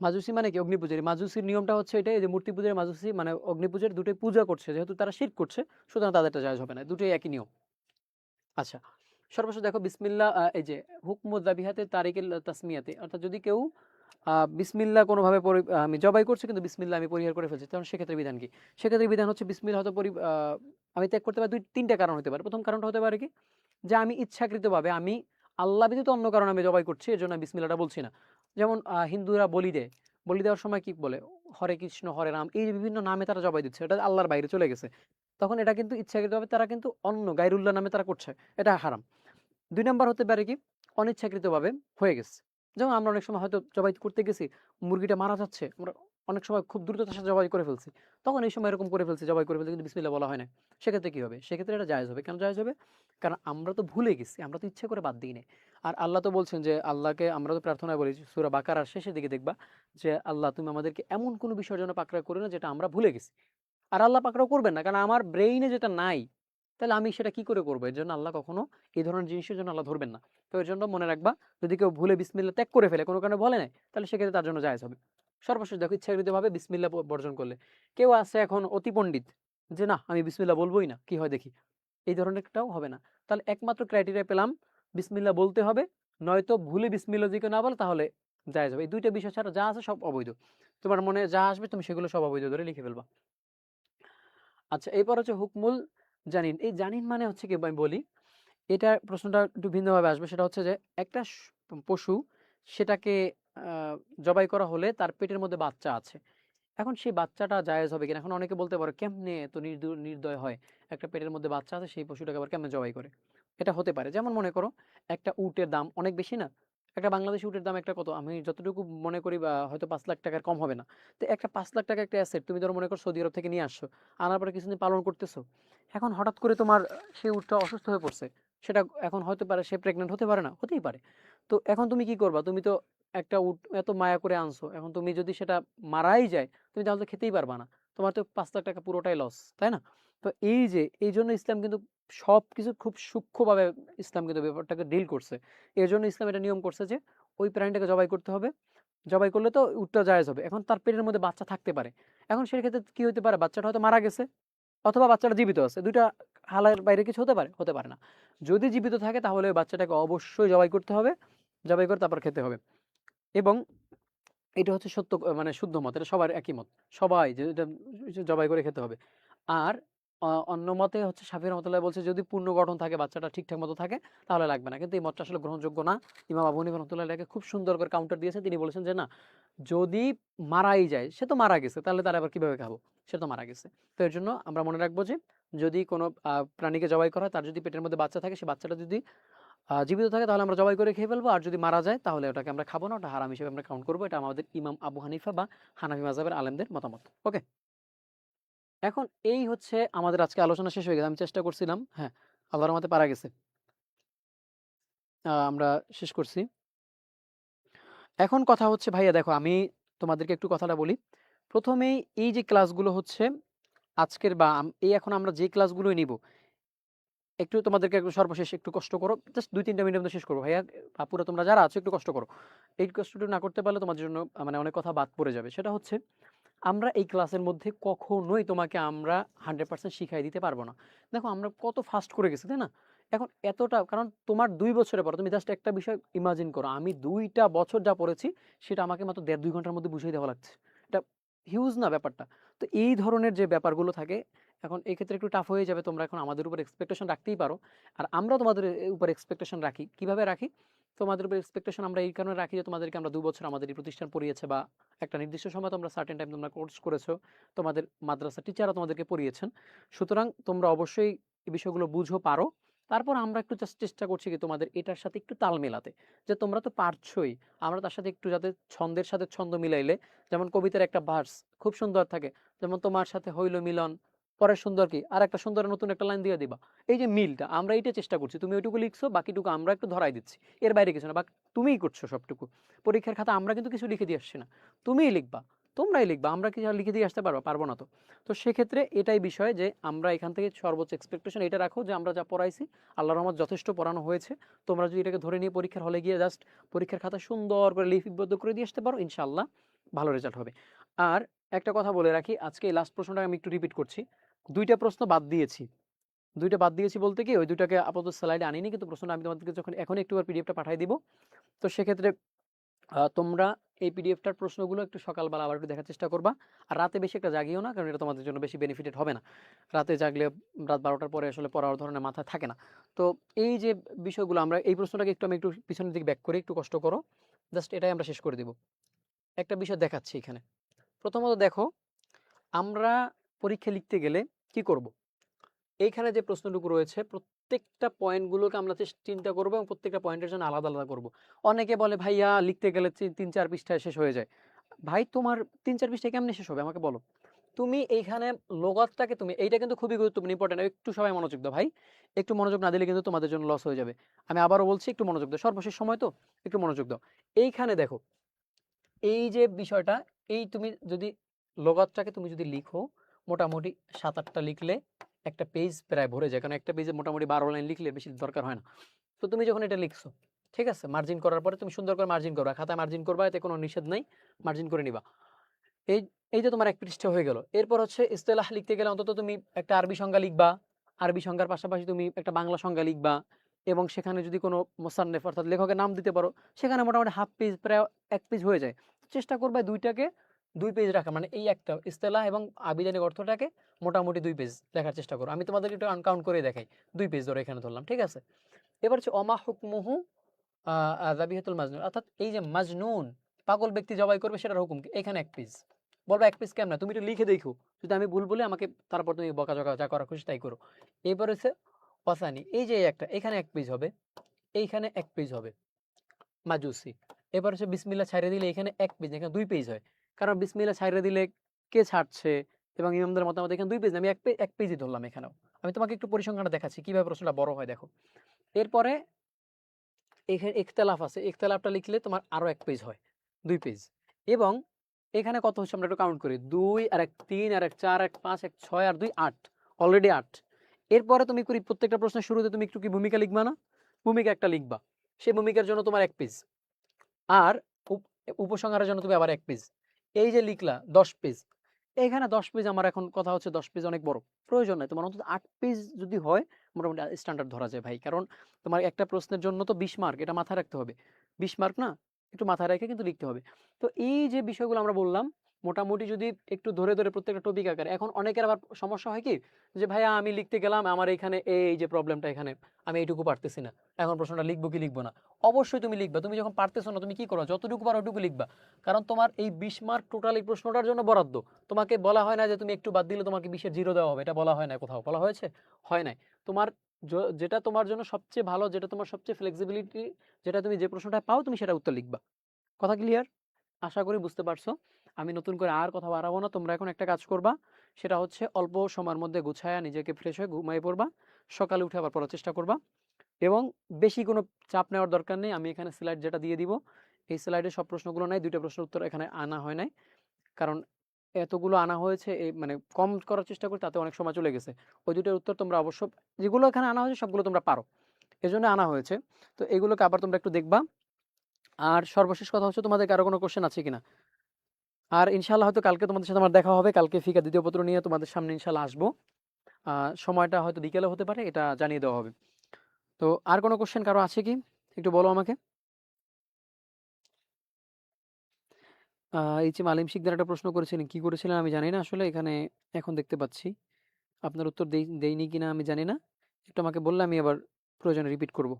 মাজুসি মানে কি অগ্নি পূজারী, মাজুসির নিয়মটা হচ্ছে এটাই যে মূর্তি পূজারী মাজুসি মানে অগ্নি পূজার দুটোই পূজা করছে, যেহেতু তারা শিরক করছে, সুতরাং তাদেরটা জায়েজ হবে না, দুটোই একই নিয়ম। আচ্ছা, সর্বশেষ দেখো বিসমিল্লাহ, এই যে হুকমু যাবিহাতে তারিকিল তাসমিয়াতে, অর্থাৎ যদি কেউ বিসমিল্লাহ কোনোভাবে আমি জবাই করছি কিন্তু বিসমিল্লাহ আমি পরিহার করে ফেলছি, তখন সেক্ষেত্রে বিধান কি? সেক্ষেত্রে বিধান হচ্ছে বিসমিল্লাহ হয়তো আমি ত্যাগ করতে পারি তিনটা কারণ হতে পারে। প্রথম কারণটা হতে পারে কি, যে আমি ইচ্ছাকৃতভাবে আমি আল্লাহ ব্যতীত অন্য কারণে আমি জবাই করছি, এর জন্য আমি বিসমিল্লাহটা বলছি না। যেমন হিন্দুরা বলি দেয়, বলি দেওয়ার সময় কি বলে, হরে কৃষ্ণ হরে রাম, এই যে বিভিন্ন নামে তারা জবাই দিচ্ছে, এটা আল্লাহর বাইরে চলে গেছে, তখন এটা কিন্তু ইচ্ছাকৃতভাবে তারা কিন্তু অন্য গায়রুল্লাহ নামে তারা করছে, এটা হারাম। দুই নাম্বার হতে পারে কি, অনিচ্ছাকৃতভাবে হয়ে গেছে। যেমন আমরা অনেক সময় হয়তো জবাই করতে গেছি, মুরগিটা মারা যাচ্ছে, আমরা অনেক সময় খুব দ্রুততার সাথে জবাই করে ফেলছি, তখন এই সময় এরকম করে ফেলছি, জবাই করে ফেলছি কিন্তু বিসমিল্লাহ বলা হয় না, সেক্ষেত্রে কি হবে? সেক্ষেত্রে এটা জায়েজ হবে। কেন জায়েজ হবে? কারণ আমরা তো ভুলে গেছি, আমরা তো ইচ্ছে করে বাদ দিই নাই। আর আল্লাহ তো বলছেন যে আল্লাহকে আমরা তো প্রার্থনায় বলি, সূরা বাকারার শেষের দিকে দেখবা যে আল্লাহ তুমি আমাদেরকে এমন কোনো বিষয়ের জন্য পাকড়াও করো না যেটা আমরা ভুলে গেছি। আর আল্লাহ পাকড়াও করবেন না, কারণ আমার ব্রেইনে যেটা নাই, তাহলে আমি সেটা কি করে করবো? এর জন্য আল্লাহ কখনো এই ধরনের জিনিসের জন্য আল্লাহ ধরবেন না। তো এর জন্য মনে রাখবা, যদি কেউ ভুলে বিসমিল্লাহ ত্যাগ করে ফেলে, কোনো কারণে বলে নাই, তাহলে সেক্ষেত্রে তার জন্য জায়েজ হবে। সর্বশেষ দেখো, ইচ্ছাকৃতভাবে বিসমিল্লাহ বর্জন করলে, কেউ আছে এখন অতি পণ্ডিত, যে না আমি বিসমিল্লাহ বলবোই না, কি হয় দেখি, এই ধরনেরটাও হবে না। তাহলে একমাত্র ক্রাইটেরিয়া পেলাম, বিসমিল্লাহ বলতে হবে, নয়তো ভুলে বিসমিল্লাহ যদি কেউ না বলে তাহলে জায়েজ হবে। এই দুইটা বিষয় ছাড়া যা আছে সব অবৈধ। তোমার মনে যা আসবে তুমি সেগুলো সব অবৈধ ধরে লিখে ফেলবা। আচ্ছা, এরপর হচ্ছে হুকমুল জানিন। এই জানিন মানে হচ্ছে কি আমি বলি, এটা প্রশ্নটা একটু ভিন্নভাবে আসবে। সেটা হচ্ছে যে একটা পশু, সেটাকে জবাই করা হলে তার পেটের মধ্যে বাচ্চা আছে। এখন সেই বাচ্চাটা জায়েজ হবে কিনা? এখন অনেকে বলতে পারে কেমনে এত নির্দয় হয়, একটা পেটের মধ্যে বাচ্চা আছে সেই পশুটাকে আবার কেমনে জবাই করে? এটা হতে পারে, যেমন মনে করো একটা উটের দাম অনেক বেশি না, একটা বাংলাদেশি উটের দাম একটা কত, আমি যতটুকু মনে করি বা হয়তো 5 লাখ টাকার কম হবে না। তো একটা 5 লাখ টাকা একটা অ্যাসেট তুমি ধরো মনে করো সৌদি আরব থেকে নিয়ে আসছো, আনার পরে কিছুদিন পালন করতেছো, এখন হঠাৎ করে তোমার সেই উটটা অসুস্থ হয়ে পড়ছে, সেটা এখন হতে পারে সে প্রেগনেন্ট হতে পারে না, হতেই পারে। তো এখন তুমি কি করবা? তুমি তো একটা উট এত মায়া করে আনছো, এখন তুমি যদি সেটা মারাই যায়, তুমি তাহলে তো খেতেই পারবা না, তোমার তো 5 লাখ টাকা পুরোটাই লস, তাই না? তো এই যে এই জন্য ইসলাম কিন্তু সবকিছু খুব সূক্ষ্মভাবে ইসলাম কিন্তু ব্যাপারটাকে ডিল করছে। এর জন্য ইসলাম এটা নিয়ম করছে যে ওই প্রাণীটাকে জবাই করতে হবে, জবাই করলে তো উটটা জায়েজ হবে। এখন তার পেটের মধ্যে বাচ্চা থাকতে পারে, এখন সেক্ষেত্রে কি হতে পারে, বাচ্চাটা হয়তো মারা গেছে অথবা বাচ্চাটা জীবিত আছে, দুইটা হালের বাইরে কিছু হতে পারে, হতে পারে না। যদি জীবিত থাকে তাহলে ওই বাচ্চাটাকে অবশ্যই জবাই করতে হবে, জবাই করে তারপর খেতে হবে। এবং এটা হচ্ছে সত্য, মানে শুদ্ধ মত, এটা সবার একই মত, সবাই যে এটা জবাই করে খেতে হবে। আর অন্য মতে হচ্ছে শাফি রহমতুল্লাহ বলছে যদি পূর্ণ গঠন থাকে, বাচ্চাটা ঠিকঠাক মতো থাকে, তাহলে লাগবে না, কিন্তু এই মতটা আসলে গ্রহণযোগ্য না। ইমাম আবু হানিফা রহমতুল্লাহ এটাকে খুব সুন্দর করে কাউন্টার দিয়েছেন, তিনি বলেছেন যে না, যদি মারাই যায়, সে তো মারা গেছে, তাহলে তার আবার কিভাবে খাবো, সে তো মারা গেছে। তো এর জন্য আমরা মনে রাখবো যে যদি কোনো প্রাণীকে জবাই করা হয়, তার যদি পেটের মধ্যে বাচ্চা থাকে, সে বাচ্চাটা যদি জীবিত থাকে তাহলে আমরা জবাই করে খেয়ে ফেলবো, আর যদি মারা যায় তাহলে ওটাকে আমরা খাবো না, ওটা হারাম হিসেবে আমরা কাউন্ট করবো। এটা আমাদের ইমাম আবু হানিফা বা হানাফি মাযহাবের আলেমদের মতামত। ওকে, এখন এই হচ্ছে আমাদের আজকে আলোচনা শেষ হয়ে গেছে। আমি চেষ্টা করছিলাম, হ্যাঁ, আল্লাহর রহমতে পারা গেছে, আমরা শেষ করছি। এখন কথা হচ্ছে ভাইয়া দেখো, আমি তোমাদেরকে একটু কথাটা বলি। প্রথমেই এই যে ক্লাসগুলো হচ্ছে আজকের বা এই এখন আমরা যে ক্লাসগুলোই নিব, একটু তোমাদেরকে একটু সর্বশেষ একটু কষ্ট করো, জাস্ট 2-3টা মিনিটের মধ্যে শেষ করবো ভাইয়া। আপুরা তোমরা যারা আছো একটু কষ্ট করো, এই কষ্টটা না করতে পারলে তোমাদের জন্য মানে অনেক কথা বাদ পড়ে যাবে। সেটা হচ্ছে, আমরা এই ক্লাসের মধ্যে কখনোই তোমাকে আমরা 100% শিখাই দিতে পারবো না। দেখো আমরা কত ফাস্ট করে গেছি, তাই না? এখন এতটা, কারণ তোমার 2 বছরে পর তুমি জাস্ট একটা বিষয় ইমাজিন করো, আমি 2টা বছর যা পড়েছি সেটা আমাকে মাত্র 1.5-2 ঘন্টার মধ্যে বুঝিয়ে দেওয়া লাগছে। এটা হিউজ না ব্যাপারটা? তো এই ধরনের যে ব্যাপারগুলো থাকে, এখন এই ক্ষেত্রে একটু টাফ হয়ে যাবে। তোমরা এখন আমাদের উপর এক্সপেকটেশন রাখতেই পারো, আর আমরাও তোমাদের উপর এক্সপেকটেশন রাখি। কিভাবে রাখি? তোমাদের উপর এক্সপেকটেশন আমরা এই কারণে রাখি যে তোমাদেরকে আমরা 2 বছর আমাদের এই প্রতিষ্ঠান পড়িয়েছে, বা একটা নির্দিষ্ট সময় তোমরা সার্টেন টাইম তোমরা কোর্স করেছো, তোমাদের মাদ্রাসা টিচাররা তোমাদেরকে পড়িয়েছেন। সুতরাং তোমরা অবশ্যই এই বিষয়গুলো বুঝো, পারো, তারপর আমরা একটু জাস্ট চেষ্টা করছি কি তোমাদের এটার সাথে একটু তাল মেলাতে, যে তোমরা তো পারছোই, আমরা তার সাথে একটু যাতে ছন্দের সাথে ছন্দ মিলাইলে, যেমন কবিতার একটা ভার্স খুব সুন্দর থাকে, যেমন তোমার সাথে হইল মিলন, পরে সুন্দর কি আর একটা সুন্দর নতুন একটা লাইন দিয়ে দিবা। এই যে মিলটা আমরা এইটা চেষ্টা করছি, তুমি ওইটুকু লিখছো, বাকিটুকু আমরা একটু ধরাই দিচ্ছি, এর বাইরে কিছু না, বা তুমিই করছো সবটুকু। পরীক্ষার খাতা আমরা কিন্তু কিছু লিখে দিয়ে আসছি না, তুমিই লিখবা, তোমরাই লিখবা, আমরা কি আর লিখে দিয়ে আসতে পারবো? পারবো না তো। তো সেক্ষেত্রে এটাই বিষয় যে আমরা এখান থেকে সর্বোচ্চ এক্সপেকটেশন এটা রাখো যে আমরা যা পড়াইছি আল্লাহর রহমত যথেষ্ট পড়ানো হয়েছে, তোমরা যদি এটাকে ধরে নিয়ে পরীক্ষার হলে গিয়ে জাস্ট পরীক্ষার খাতা সুন্দর করে লিপিবদ্ধ করে দিয়ে আসতে পারো, ইনশাআল্লাহ ভালো রেজাল্ট হবে। আর একটা কথা বলে রাখি, আজকে এই লাস্ট প্রশ্নটা আমি একটু রিপিট করছি, দুইটা প্রশ্ন বাদ দিয়েছি। দুইটা বাদ দিয়েছি বলতে কি, ওই দুইটাকে আপাতত স্লাইডে আনিনি, কিন্তু প্রশ্নটা আমি তোমাদেরকে যখন এখন একটু পিডিএফটা পাঠিয়ে দিব, তো সেক্ষেত্রে তোমরা এই পিডিএফটার প্রশ্নগুলো একটু সকালবেলা আবার একটু দেখার চেষ্টা করবা। আর রাতে বেশি একটা জাগিও না, কারণ এটা তোমাদের জন্য বেশি বেনিফিটেড হবে না। রাতে জাগলে রাত 12টার পরে আসলে পড়ার ধরনের মাথায় থাকে না। তো এই যে বিষয়গুলো, আমরা এই প্রশ্নটাকে একটু আমি একটু পিছনের দিকে ব্যাক করে একটু কষ্ট করো, জাস্ট এটাই আমরা শেষ করে দিব। একটা বিষয় দেখাচ্ছি এখানে। প্রথমত দেখো, আমরা পরীক্ষা লিখতে গেলে কি করব? এইখানে যে প্রশ্নটুকু রয়েছে প্রত্যেকটা পয়েন্টগুলোকে আমরা চিন্তা করবো এবং প্রত্যেকটা পয়েন্টের জন্য আলাদা আলাদা করব। অনেকে বলে ভাইয়া লিখতে গেলে 3-4 পৃষ্ঠায় শেষ হয়ে যায়। ভাই তোমার 3-4 পৃষ্ঠায় কেমনে শেষ হবে আমাকে বলো। তুমি এইখানে লগাতটাকে তুমি, এইটা কিন্তু খুবই গুরুত্বপূর্ণ, ইম্পর্টেন্ট, একটু সবাই মনোযোগ দাও ভাই, একটু মনোযোগ না দিলে কিন্তু তোমাদের জন্য লস হয়ে যাবে। আমি আবারও বলছি একটু মনোযোগ দাও, সর্বশেষ সময় তো একটু মনোযোগ দাও। এইখানে দেখো, এই যে বিষয়টা, এই তুমি যদি লগাতটাকে তুমি যদি লিখো মোটামুটি 7-8টা লিখলে একটা পেজ প্রায় ভরে যায়, কারণ একটা পেজে মোটামুটি 12 লাইন লিখলে বেশি দরকার হয় না। তো তুমি যখন এটা লিখছো, ঠিক আছে, মার্জিন করার পরে তুমি সুন্দর করে মার্জিন করবা, খাতায় মার্জিন করবা, এতে কোনো নিষেধ নাই, মার্জিন করে নিবা। এই এই যে তোমার এক পৃষ্ঠা হয়ে গেল। এরপর হচ্ছে ইস্তেলাহ লিখতে গেলে অন্তত তুমি একটা আরবি সংজ্ঞা লিখবা, আরবি সংজ্ঞার পাশাপাশি তুমি একটা বাংলা সংজ্ঞা লিখবা, এবং সেখানে যদি কোনো মোসান্নেফ অর্থাৎ লেখকের নাম দিতে পারো, সেখানে মোটামুটি হাফ পেজ প্রায় 1 পেজ হয়ে যায়। চেষ্টা করবে দুইটাকে 2 পেজ রাখা, মানে এই একটা ইস্তেলাহ এবং আবিধানিক অর্থটাকে মোটামুটি 2 পেজ লেখার চেষ্টা করো। আমি তোমাদেরকে একটু আনকাউন্ট করে দেখাই, 2 পেজ ধরে এখানে ধরলাম, ঠিক আছে। এবার হচ্ছে অমা হুকমুহু যাবিহাতুল মাজনুন, অর্থাৎ এই যে মাজনুন পাগল ব্যক্তি জবাই করবে সেটার হুকুম কি, এখানে 1 পেজ। বলবা 1 পেজ কেমন, তুমি একটু লিখে দেখো, যদি আমি ভুল বলি আমাকে তারপর তুমি বকাঝকা যা করা খুশি তাই করো। এবার হচ্ছে অসানি, এই যে একটা, এখানে 1 পেজ হবে, এইখানে 1 পেজ হবে মাজুসি। এবার হচ্ছে বিসমিল্লাহ ছাইরে দিলে এখানে 1 পেজ, এখানে 2 পেজ হয়, কারণ বিসমিল্লাহ ছাইরে দিলে কে ছাড়ছে এবং ইমামদের মতামত, এখানে 2 পেজ, আমি 1 পেজই ধরলাম এখানেও। আমি তোমাকে একটু পরিসংখ্যানটা দেখাচ্ছি কিভাবে প্রশ্নটা বড় হয়, দেখো। এরপরে এখানে ইখতিলাফ আছে, ইখতিলাফটা লিখলে তোমার আরো 1 পেজ হয়, 2 পেজ। এবং এখানে কত হচ্ছে আমরা একটু কাউন্ট করি, 2 আর 1 3 আর 1 4 1 5 1 6 আর 2 8, অলরেডি 8। এরপরে তুমি করি প্রত্যেকটা প্রশ্নের শুরুতে তুমি একটু কি ভূমিকা লিখবা না, ভূমিকা একটা লিখবা, সেই ভূমিকার জন্য তোমার 1 পেজ। আর উপসংহারের জন্য তুমি আবার 1 পেজ। এই যে লিখলা 10 পেজ, এইখানে 10 পেজ, আমার এখন কথা হচ্ছে 10 পেজ অনেক বড়, প্রয়োজন নাই, তোমার অন্তত 8 পেজ যদি হয় মোটামুটি স্ট্যান্ডার্ড ধরা যায় ভাই। কারণ তোমার একটা প্রশ্নের জন্য তো 20 মার্ক, এটা মাথায় রাখতে হবে, 20 মার্ক না, একটু মাথায় রেখে কিন্তু লিখতে হবে। তো এই যে বিষয়গুলো আমরা বললাম, মোটামুটি যদি একটু ধরে ধরে প্রত্যেকটা টপিক আকারে, এখন অনেকের আবার সমস্যা হয় কি, যে ভাইয়া আমি লিখতে গেলাম আমার এখানে এই যে প্রবলেমটা, এখানে আমি এইটুকু পারতেছি না, এখন প্রশ্নটা লিখবো কি লিখবো না। অবশ্যই তুমি লিখবা, তুমি যখন পারতেছো না তুমি কি করো, যতটুকু পারো ওটুকু লিখবা, কারণ তোমার এই 20 মার্ক টোটাল এই প্রশ্নটার জন্য বরাদ্দ। তোমাকে বলা হয় না যে তুমি একটু বাদ দিলে তোমাকে 20-এর 0 দেওয়া হবে, এটা বলা হয় না, কোথাও বলা হয়েছে, হয় নাই। তোমার যেটা তোমার জন্য সবচেয়ে ভালো, যেটা তোমার সবচেয়ে ফ্লেক্সিবিলিটি, যেটা তুমি যে প্রশ্নটা পাও তুমি সেটা উত্তর লিখবা। কথা ক্লিয়ার? আশা করি বুঝতে পারছো। আমি নতুন করে আর কথা বাড়াবো না, তোমরা এখন একটা কাজ করবা, সেটা হচ্ছে অল্প সময়ের মধ্যে গুছায়া নিজেকে ফ্রেশ হয়ে ঘুমাই পড়বা, সকালে উঠে আবার পড়ার চেষ্টা করবা। এবং বেশি কোনো চাপ নেওয়ার দরকার নেই, আমি এখানে স্লাইড যেটা দিয়ে দিব, এই স্লাইডে সব প্রশ্নগুলো নাই, 2টা প্রশ্নের উত্তর এখানে আনা হয় নাই, কারণ এতগুলো আনা হয়েছে, এই মানে কম করার চেষ্টা করি, তাতে অনেক সময় চলে গেছে। ওই 2টার উত্তর তোমরা অবশ্য, যেগুলো এখানে আনা হয়েছে সবগুলো তোমরা পারো, এজন্য আনা হয়েছে। তো এগুলোকে আবার তোমরা একটু দেখবা। আর সর্বশেষ কথা হচ্ছে, তোমাদের কারো কোনো কোশ্চেন আছে কিনা? আর ইনশাল্লাহ হয়তো কালকে তোমাদের সাথে আমার দেখা হবে, কালকে ফিকা দ্বিতীয় পত্র নিয়ে তোমাদের সামনে ইনশাল্লাহ আসবো। সময়টা হয়তো বিকেলে হতে পারে, এটা জানিয়ে দেওয়া হবে। তো আর কোনো কোশ্চেন কারো আছে কি, একটু বলো আমাকে। এই যে মালিম শিকদার একটা প্রশ্ন করেছিলেন, কি করেছিলেন আমি জানি না আসলে, এখানে এখন দেখতে পাচ্ছি, আপনার উত্তর দেইনি কিনা আমি জানি না, একটু আমাকে বললে আমি আবার প্রয়োজনে রিপিট করব।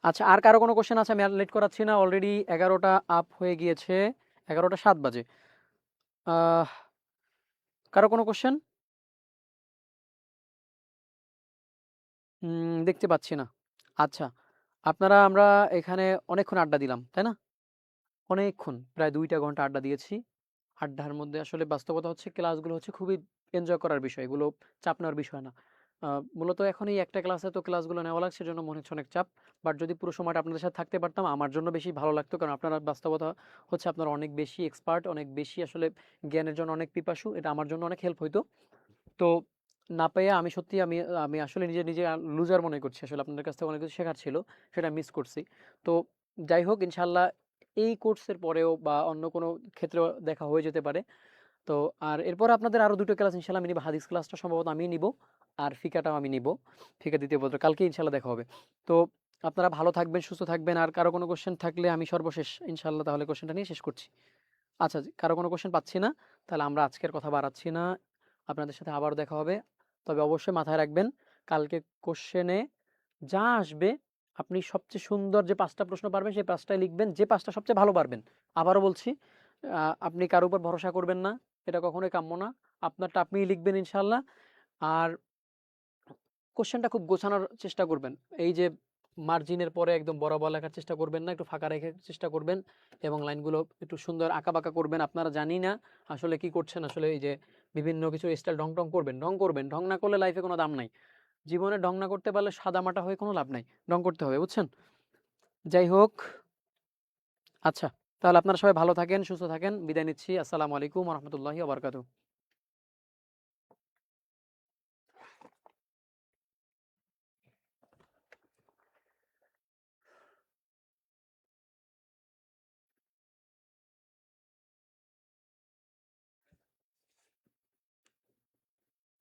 আচ্ছা, আর কারো কোনো কোশ্চেন আছে? আমি আর লেট করাচ্ছি না, অলরেডি 11টা আপ হয়ে গিয়েছে, 11টা 7 বাজে। আহ, কারো কোনো কোশ্চেন? দেখতে পাচ্ছি না। আচ্ছা, আমরা এখানে অনেকক্ষণ আড্ডা দিলাম, তাই না? অনেকক্ষণ, প্রায় 2টা ঘন্টা আড্ডা দিয়েছি। আড্ডার মধ্যে আসলে বাস্তবতা হচ্ছে ক্লাসগুলো হচ্ছে খুবই এনজয় করার বিষয়, এগুলো চাপ নেওয়ার বিষয় না। মূলত এখন এই একটা ক্লাসে তো ক্লাসগুলো নেওয়া লাগছে, জন্য মনে হচ্ছে অনেক চাপ। বাট যদি পুরো সময়টা আপনাদের সাথে থাকতে পারতাম আমার জন্য বেশি ভালো লাগতো, কারণ আপনারা বাস্তবতা হচ্ছে আপনারা অনেক বেশি এক্সপার্ট, অনেক বেশি আসলে জ্ঞানের জন্য অনেক পিপাসু, এটা আমার জন্য অনেক হেল্প হইতো। তো না পেয়ে আমি সত্যি আমি আমি আসলে নিজে লুজার মনে করছি, আসলে আপনাদের কাছ থেকে অনেক কিছু শেখার ছিল, সেটা মিস করছি। তো যাই হোক, ইনশাল্লাহ এই কোর্সের পরেও বা অন্য কোনো ক্ষেত্রেও দেখা হয়ে যেতে পারে। তো আর এরপর আপনাদের আরো 2টো ক্লাস ইনশাল্লাহ আমি নিব, হাদিস ক্লাসটা সম্ভবত আমি নিব, আর ফিকাটাও আমি নিব, ফিকা দ্বিতীয় পত্র কালকে ইনশাল্লাহ দেখা হবে। তো আপনারা ভালো থাকবেন, সুস্থ থাকবেন, আর কারো কোনো কোশ্চেন থাকলে আমি সর্বশেষ ইনশাল্লাহ তাহলে কোশ্চেনটা নিয়ে শেষ করছি। আচ্ছা, কারো কোনো কোশ্চেন পাচ্ছি না, তাহলে আমরা আজকের কথা বাড়াচ্ছি না, আপনাদের সাথে আবারও দেখা হবে। তবে অবশ্যই মাথায় রাখবেন, কালকে কোশ্চেনে যা আসবে আপনি সবচেয়ে সুন্দর যে 5টা প্রশ্ন পারবেন সেই 5টাই লিখবেন, যে 5টা সবচেয়ে ভালো পারবেন। আবারও বলছি, আপনি কারো উপর ভরসা করবেন না, এটা কখনোই কাম্য না। আপনারটা আপনিই লিখবেন ইনশাল্লাহ। আর কোশ্চেনটা খুব গোছানোর চেষ্টা করবেন। এই যে মার্জিনের পরে একদম বরাবর লেখার চেষ্টা করবেন না, একটু ফাঁকা রেখে চেষ্টা করবেন, এবং লাইনগুলো একটু সুন্দর আঁকাবাঁকা করবেন। আপনারা জানি না আসলে কি করছেন, আসলে এই যে বিভিন্ন কিছু স্টাইল ঢং টং করবেন, ঢং করবেন, ঢং না করলে লাইফে কোনো দাম নাই। জীবনে ঢং না করতে পারলে সাদা মাটা হয়ে কোনো লাভ নাই, ঢং করতে হবে, বুঝছেন? যাই হোক, আচ্ছা, তাহলে আপনারা সবাই ভালো থাকেন, সুস্থ থাকেন, বিদায় নিচ্ছি। আসসালামু আলাইকুম রহমতুল্লাহি ওয়া বারাকাতুহু।